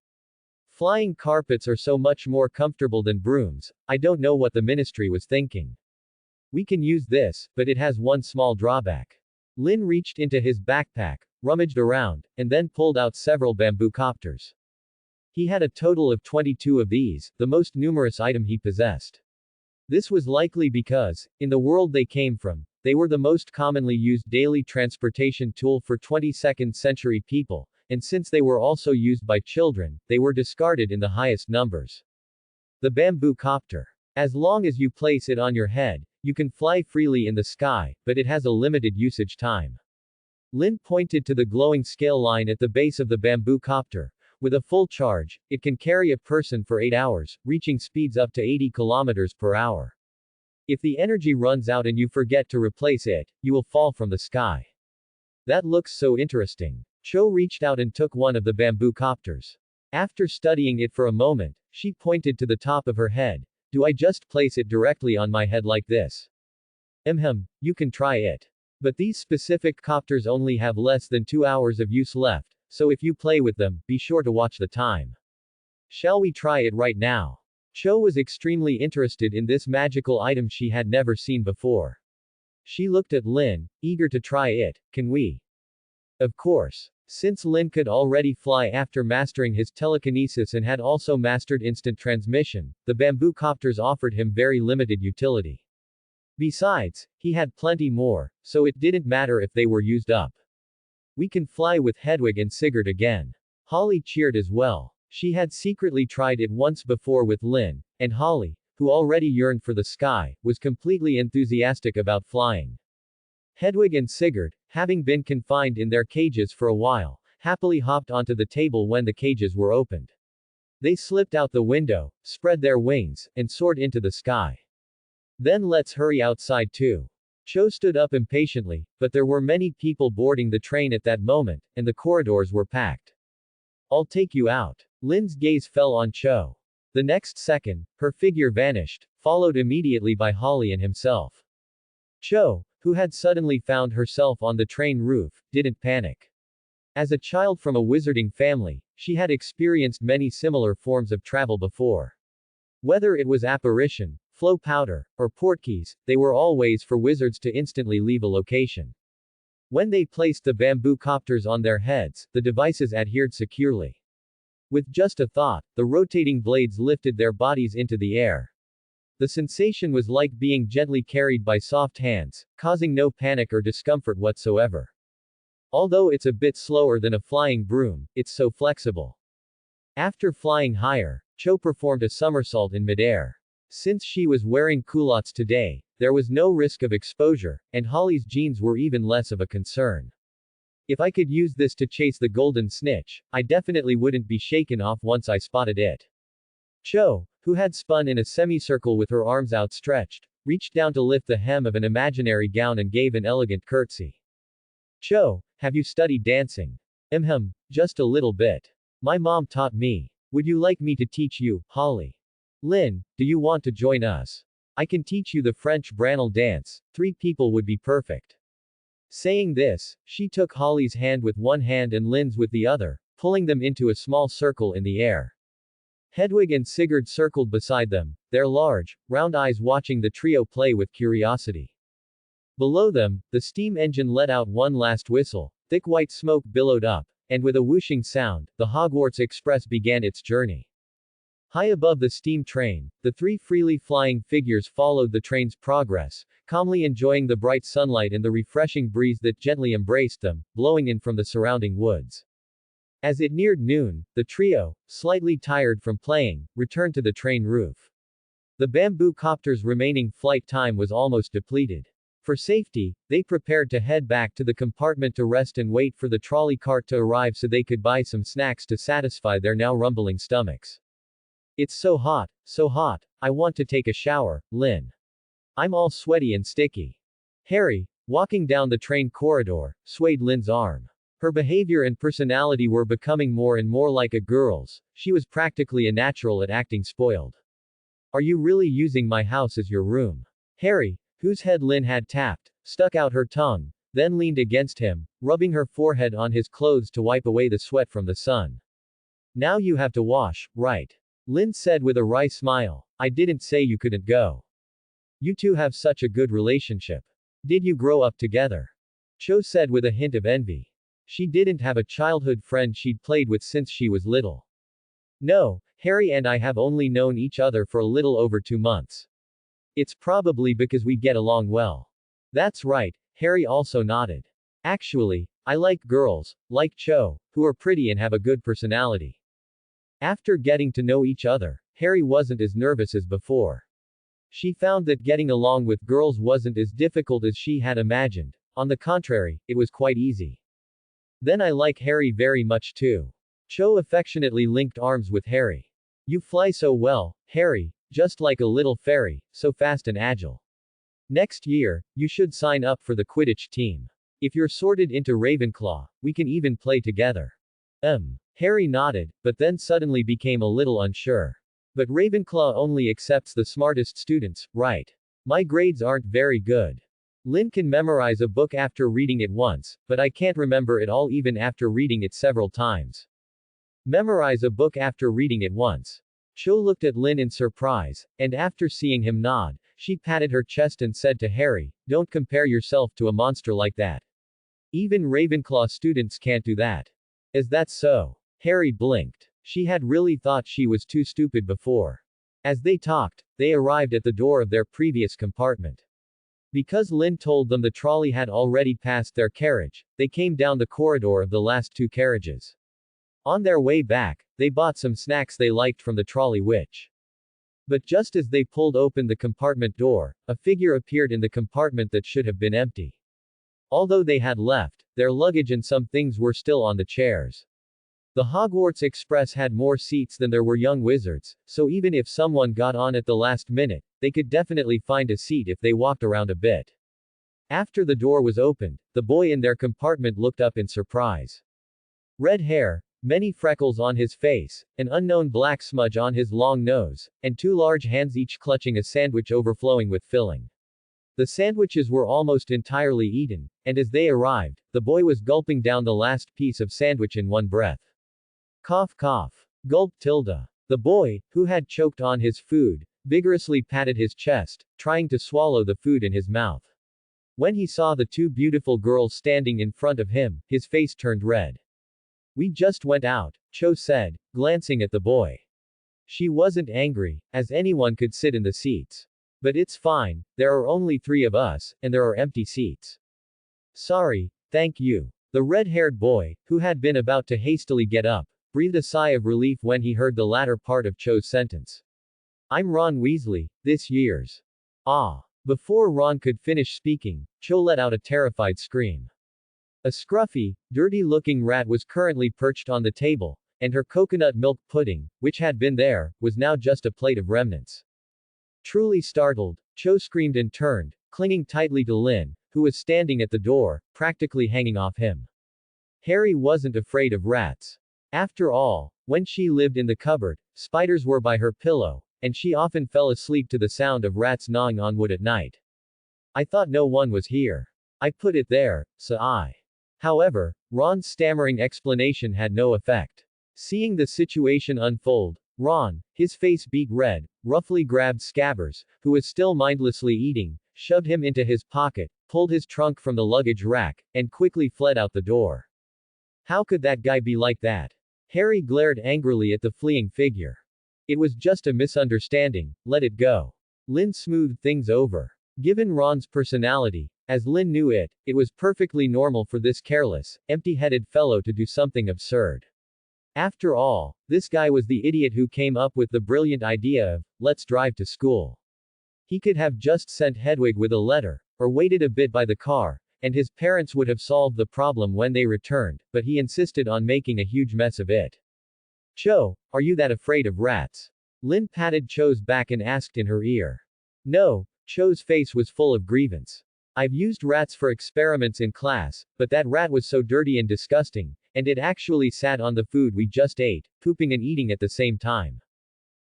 Flying carpets are so much more comfortable than brooms, I don't know what the ministry was thinking. We can use this, but it has one small drawback. Lin reached into his backpack, rummaged around, and then pulled out several bamboo copters. He had a total of 22 of these, the most numerous item he possessed. This was likely because, in the world they came from, they were the most commonly used daily transportation tool for 22nd century people, and since they were also used by children, they were discarded in the highest numbers. The bamboo copter. As long as you place it on your head, you can fly freely in the sky, but it has a limited usage time. Lin pointed to the glowing scale line at the base of the bamboo copter. With a full charge, it can carry a person for 8 hours, reaching speeds up to 80 kilometers per hour. If the energy runs out and you forget to replace it, you will fall from the sky. That looks so interesting. Cho reached out and took one of the bamboo copters. After studying it for a moment, she pointed to the top of her head. Do I just place it directly on my head like this? You can try it. But these specific copters only have less than 2 hours of use left, so if you play with them, be sure to watch the time. Shall we try it right now? Cho was extremely interested in this magical item she had never seen before. She looked at Lin, eager to try it. Can we? Of course. Since Lin could already fly after mastering his telekinesis and had also mastered instant transmission, the bamboo copters offered him very limited utility. Besides, he had plenty more, so it didn't matter if they were used up. We can fly with Hedwig and Sigurd again. Holly cheered as well. She had secretly tried it once before with Lin, and Holly, who already yearned for the sky, was completely enthusiastic about flying. Hedwig and Sigurd, having been confined in their cages for a while, happily hopped onto the table when the cages were opened. They slipped out the window, spread their wings, and soared into the sky. Then let's hurry outside too. Cho stood up impatiently, but there were many people boarding the train at that moment, and the corridors were packed. I'll take you out. Lin's gaze fell on Cho. The next second, her figure vanished, followed immediately by Holly and himself. Cho, who had suddenly found herself on the train roof, didn't panic. As a child from a wizarding family, she had experienced many similar forms of travel before. Whether it was apparition, flow powder, or portkeys, they were all ways for wizards to instantly leave a location. When they placed the bamboo copters on their heads, the devices adhered securely. With just a thought, the rotating blades lifted their bodies into the air. The sensation was like being gently carried by soft hands, causing no panic or discomfort whatsoever. Although it's a bit slower than a flying broom, it's so flexible. After flying higher, Cho performed a somersault in midair. Since she was wearing culottes today, there was no risk of exposure, and Holly's jeans were even less of a concern. If I could use this to chase the golden snitch, I definitely wouldn't be shaken off once I spotted it. Cho, who had spun in a semicircle with her arms outstretched, reached down to lift the hem of an imaginary gown and gave an elegant curtsy. Cho, have you studied dancing? Just a little bit. My mom taught me. Would you like me to teach you, Holly? Lin, do you want to join us? I can teach you the French Branle dance. 3 people would be perfect. Saying this, she took Holly's hand with one hand and Lin's with the other, pulling them into a small circle in the air. Hedwig and Sigurd circled beside them, their large, round eyes watching the trio play with curiosity. Below them, the steam engine let out one last whistle, thick white smoke billowed up, and with a whooshing sound, the Hogwarts Express began its journey. High above the steam train, the three freely flying figures followed the train's progress, calmly enjoying the bright sunlight and the refreshing breeze that gently embraced them, blowing in from the surrounding woods. As it neared noon, the trio, slightly tired from playing, returned to the train roof. The bamboo copter's remaining flight time was almost depleted. For safety, they prepared to head back to the compartment to rest and wait for the trolley cart to arrive so they could buy some snacks to satisfy their now rumbling stomachs. It's so hot, I want to take a shower, Lynn. I'm all sweaty and sticky. Harry, walking down the train corridor, swayed Lynn's arm. Her behavior and personality were becoming more and more like a girl's. She was practically a natural at acting spoiled. Are you really using my house as your room? Harry, whose head Lynn had tapped, stuck out her tongue, then leaned against him, rubbing her forehead on his clothes to wipe away the sweat from the sun. Now you have to wash, right? Lynn said with a wry smile. I didn't say you couldn't go. You two have such a good relationship. Did you grow up together? Cho said with a hint of envy. She didn't have a childhood friend she'd played with since she was little. No, Harry and I have only known each other for a little over 2 months. It's probably because we get along well. That's right, Harry also nodded. Actually, I like girls, like Cho, who are pretty and have a good personality. After getting to know each other, Harry wasn't as nervous as before. She found that getting along with girls wasn't as difficult as she had imagined. On the contrary, it was quite easy. Then I like Harry very much too. Cho affectionately linked arms with Harry. You fly so well, Harry, just like a little fairy, so fast and agile. Next year, you should sign up for the Quidditch team. If you're sorted into Ravenclaw, we can even play together. Harry nodded, but then suddenly became a little unsure. But Ravenclaw only accepts the smartest students, right? My grades aren't very good. Lynn can memorize a book after reading it once, but I can't remember it all even after reading it several times. Memorize a book after reading it once. Cho looked at Lynn in surprise, and after seeing him nod, she patted her chest and said to Harry, don't compare yourself to a monster like that. Even Ravenclaw students can't do that. Is that so? Harry blinked. She had really thought she was too stupid before. As they talked, they arrived at the door of their previous compartment. Because Lynn told them the trolley had already passed their carriage, they came down the corridor of the last 2 carriages. On their way back, they bought some snacks they liked from the trolley which. But just as they pulled open the compartment door, a figure appeared in the compartment that should have been empty. Although they had left, their luggage and some things were still on the chairs. The Hogwarts Express had more seats than there were young wizards, so even if someone got on at the last minute, they could definitely find a seat if they walked around a bit. After the door was opened, the boy in their compartment looked up in surprise. Red hair, many freckles on his face, an unknown black smudge on his long nose, and 2 large hands each clutching a sandwich overflowing with filling. The sandwiches were almost entirely eaten, and as they arrived, the boy was gulping down the last piece of sandwich in one breath. Cough cough. Gulp tilde. The boy, who had choked on his food, vigorously patted his chest, trying to swallow the food in his mouth. When he saw the 2 beautiful girls standing in front of him, his face turned red. We just went out, Cho said, glancing at the boy. She wasn't angry, as anyone could sit in the seats. But it's fine, there are only 3 of us, and there are empty seats. Sorry, thank you. The red-haired boy, who had been about to hastily get up, breathed a sigh of relief when he heard the latter part of Cho's sentence. I'm Ron Weasley, this year's. Ah. Before Ron could finish speaking, Cho let out a terrified scream. A scruffy, dirty-looking rat was currently perched on the table, and her coconut milk pudding, which had been there, was now just a plate of remnants. Truly startled, Cho screamed and turned, clinging tightly to Lynn, who was standing at the door, practically hanging off him. Harry wasn't afraid of rats. After all, when she lived in the cupboard, spiders were by her pillow, and she often fell asleep to the sound of rats gnawing on wood at night. I thought no one was here. I put it there, so I. However, Ron's stammering explanation had no effect. Seeing the situation unfold, Ron, his face beet red, roughly grabbed Scabbers, who was still mindlessly eating, shoved him into his pocket, pulled his trunk from the luggage rack, and quickly fled out the door. How could that guy be like that? Harry glared angrily at the fleeing figure. It was just a misunderstanding, let it go. Lynn smoothed things over. Given Ron's personality, as Lynn knew it, it was perfectly normal for this careless, empty-headed fellow to do something absurd. After all, this guy was the idiot who came up with the brilliant idea of, let's drive to school. He could have just sent Hedwig with a letter, or waited a bit by the car, and his parents would have solved the problem when they returned, but he insisted on making a huge mess of it. Cho, are you that afraid of rats? Lynn patted Cho's back and asked in her ear. No, Cho's face was full of grievance. I've used rats for experiments in class, but that rat was so dirty and disgusting, and it actually sat on the food we just ate, pooping and eating at the same time.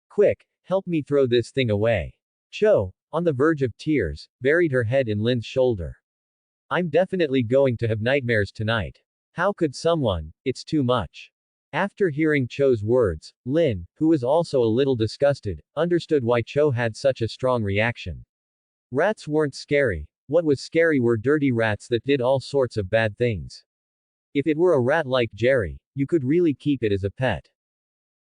Quick, help me throw this thing away. Cho, on the verge of tears, buried her head in Lynn's shoulder. I'm definitely going to have nightmares tonight. How could someone? It's too much. After hearing Cho's words, Lynn, who was also a little disgusted, understood why Cho had such a strong reaction. Rats weren't scary. What was scary were dirty rats that did all sorts of bad things. If it were a rat like Jerry, you could really keep it as a pet.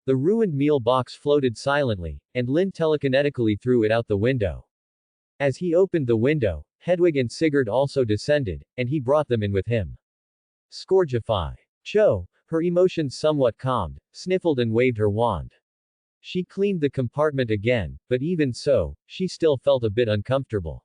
The ruined meal box floated silently, and Lynn telekinetically threw it out the window. As he opened the window, Hedwig and Sigurd also descended, and he brought them in with him. Scourgify. Cho, her emotions somewhat calmed, sniffled and waved her wand. She cleaned the compartment again, but even so, she still felt a bit uncomfortable.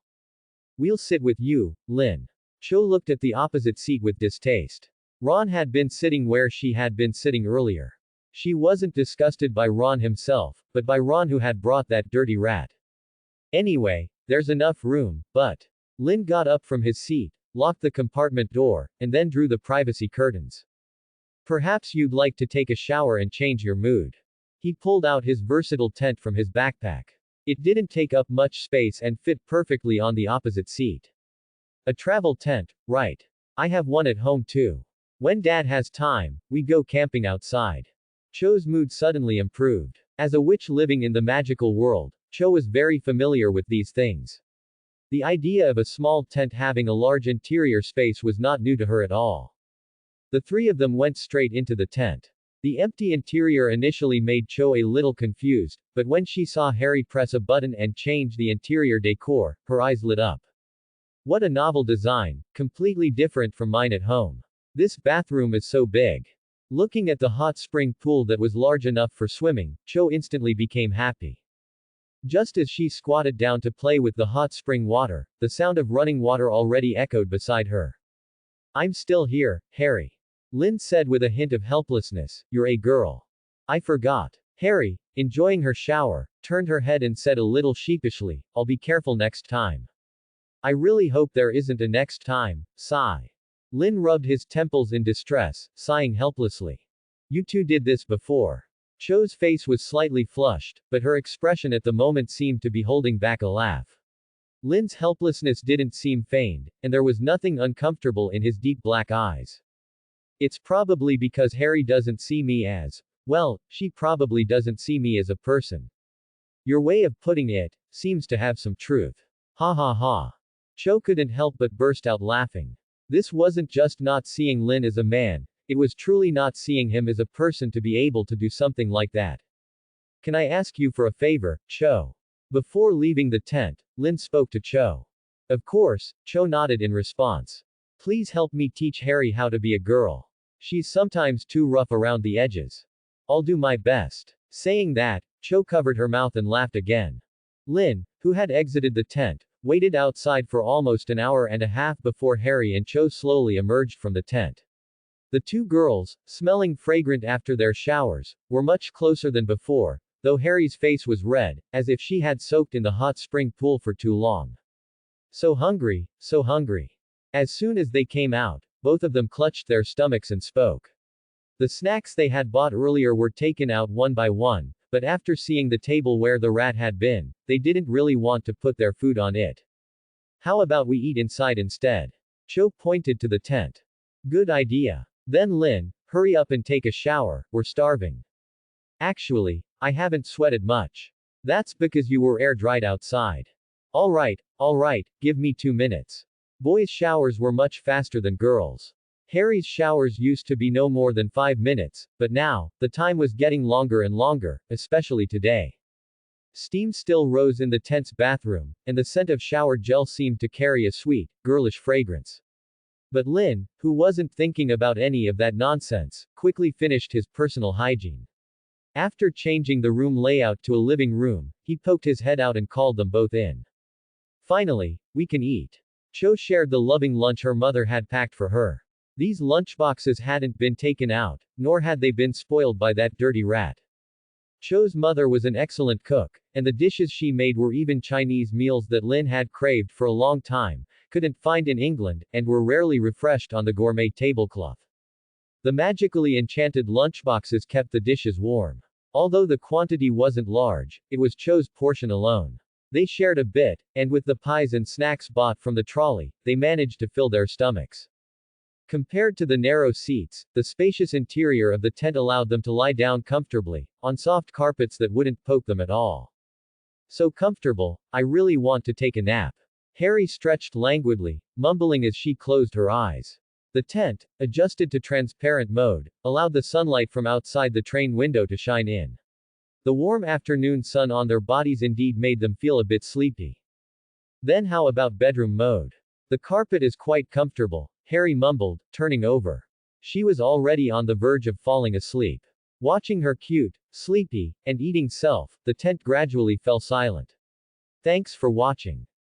We'll sit with you, Lynn. Cho looked at the opposite seat with distaste. Ron had been sitting where she had been sitting earlier. She wasn't disgusted by Ron himself, but by Ron who had brought that dirty rat. Anyway, there's enough room, but. Lynn got up from his seat, locked the compartment door, and then drew the privacy curtains. Perhaps you'd like to take a shower and change your mood. He pulled out his versatile tent from his backpack. It didn't take up much space and fit perfectly on the opposite seat. A travel tent, right. I have one at home too. When Dad has time, we go camping outside. Cho's mood suddenly improved. As a witch living in the magical world, Cho was very familiar with these things. The idea of a small tent having a large interior space was not new to her at all. The three of them went straight into the tent. The empty interior initially made Cho a little confused, but when she saw Harry press a button and change the interior decor, her eyes lit up. What a novel design, completely different from mine at home. This bathroom is so big. Looking at the hot spring pool that was large enough for swimming, Cho instantly became happy. Just as she squatted down to play with the hot spring water, the sound of running water already echoed beside her. I'm still here, Harry. Lynn said with a hint of helplessness, you're a girl. I forgot. Harry, enjoying her shower, turned her head and said a little sheepishly, I'll be careful next time. I really hope there isn't a next time, sigh. Lynn rubbed his temples in distress, sighing helplessly. You two did this before. Cho's face was slightly flushed, but her expression at the moment seemed to be holding back a laugh. Lynn's helplessness didn't seem feigned, and there was nothing uncomfortable in his deep black eyes. It's probably because Harry doesn't see me as, well, she probably doesn't see me as a person. Your way of putting it seems to have some truth. Ha ha ha. Cho couldn't help but burst out laughing. This wasn't just not seeing Lynn as a man, it was truly not seeing him as a person to be able to do something like that. Can I ask you for a favor, Cho? Before leaving the tent, Lynn spoke to Cho. Of course, Cho nodded in response. Please help me teach Harry how to be a girl. She's sometimes too rough around the edges. I'll do my best. Saying that, Cho covered her mouth and laughed again. Lynn, who had exited the tent, waited outside for almost an hour and a half before Harry and Cho slowly emerged from the tent. The two girls, smelling fragrant after their showers, were much closer than before, though Harry's face was red, as if she had soaked in the hot spring pool for too long. So hungry, so hungry. As soon as they came out, both of them clutched their stomachs and spoke. The snacks they had bought earlier were taken out one by one, but after seeing the table where the rat had been, they didn't really want to put their food on it. How about we eat inside instead? Cho pointed to the tent. Good idea. Then Lynn, hurry up and take a shower, we're starving. Actually, I haven't sweated much. That's because you were air dried outside. Alright, give me 2 minutes. Boys' showers were much faster than girls'. Harry's showers used to be no more than 5 minutes, but now, the time was getting longer and longer, especially today. Steam still rose in the tent's bathroom, and the scent of shower gel seemed to carry a sweet, girlish fragrance. But Lin, who wasn't thinking about any of that nonsense, quickly finished his personal hygiene. After changing the room layout to a living room, he poked his head out and called them both in. Finally, we can eat. Cho shared the loving lunch her mother had packed for her. These lunchboxes hadn't been taken out, nor had they been spoiled by that dirty rat. Cho's mother was an excellent cook, and the dishes she made were even Chinese meals that Lin had craved for a long time, couldn't find in England, and were rarely refreshed on the gourmet tablecloth. The magically enchanted lunchboxes kept the dishes warm. Although the quantity wasn't large, it was Cho's portion alone. They shared a bit, and with the pies and snacks bought from the trolley, they managed to fill their stomachs. Compared to the narrow seats, the spacious interior of the tent allowed them to lie down comfortably, on soft carpets that wouldn't poke them at all. So comfortable, I really want to take a nap. Harry stretched languidly, mumbling as she closed her eyes. The tent, adjusted to transparent mode, allowed the sunlight from outside the train window to shine in. The warm afternoon sun on their bodies indeed made them feel a bit sleepy. Then how about bedroom mode? The carpet is quite comfortable, Harry mumbled, turning over. She was already on the verge of falling asleep. Watching her cute, sleepy, and eating self, the tent gradually fell silent. Thanks for watching.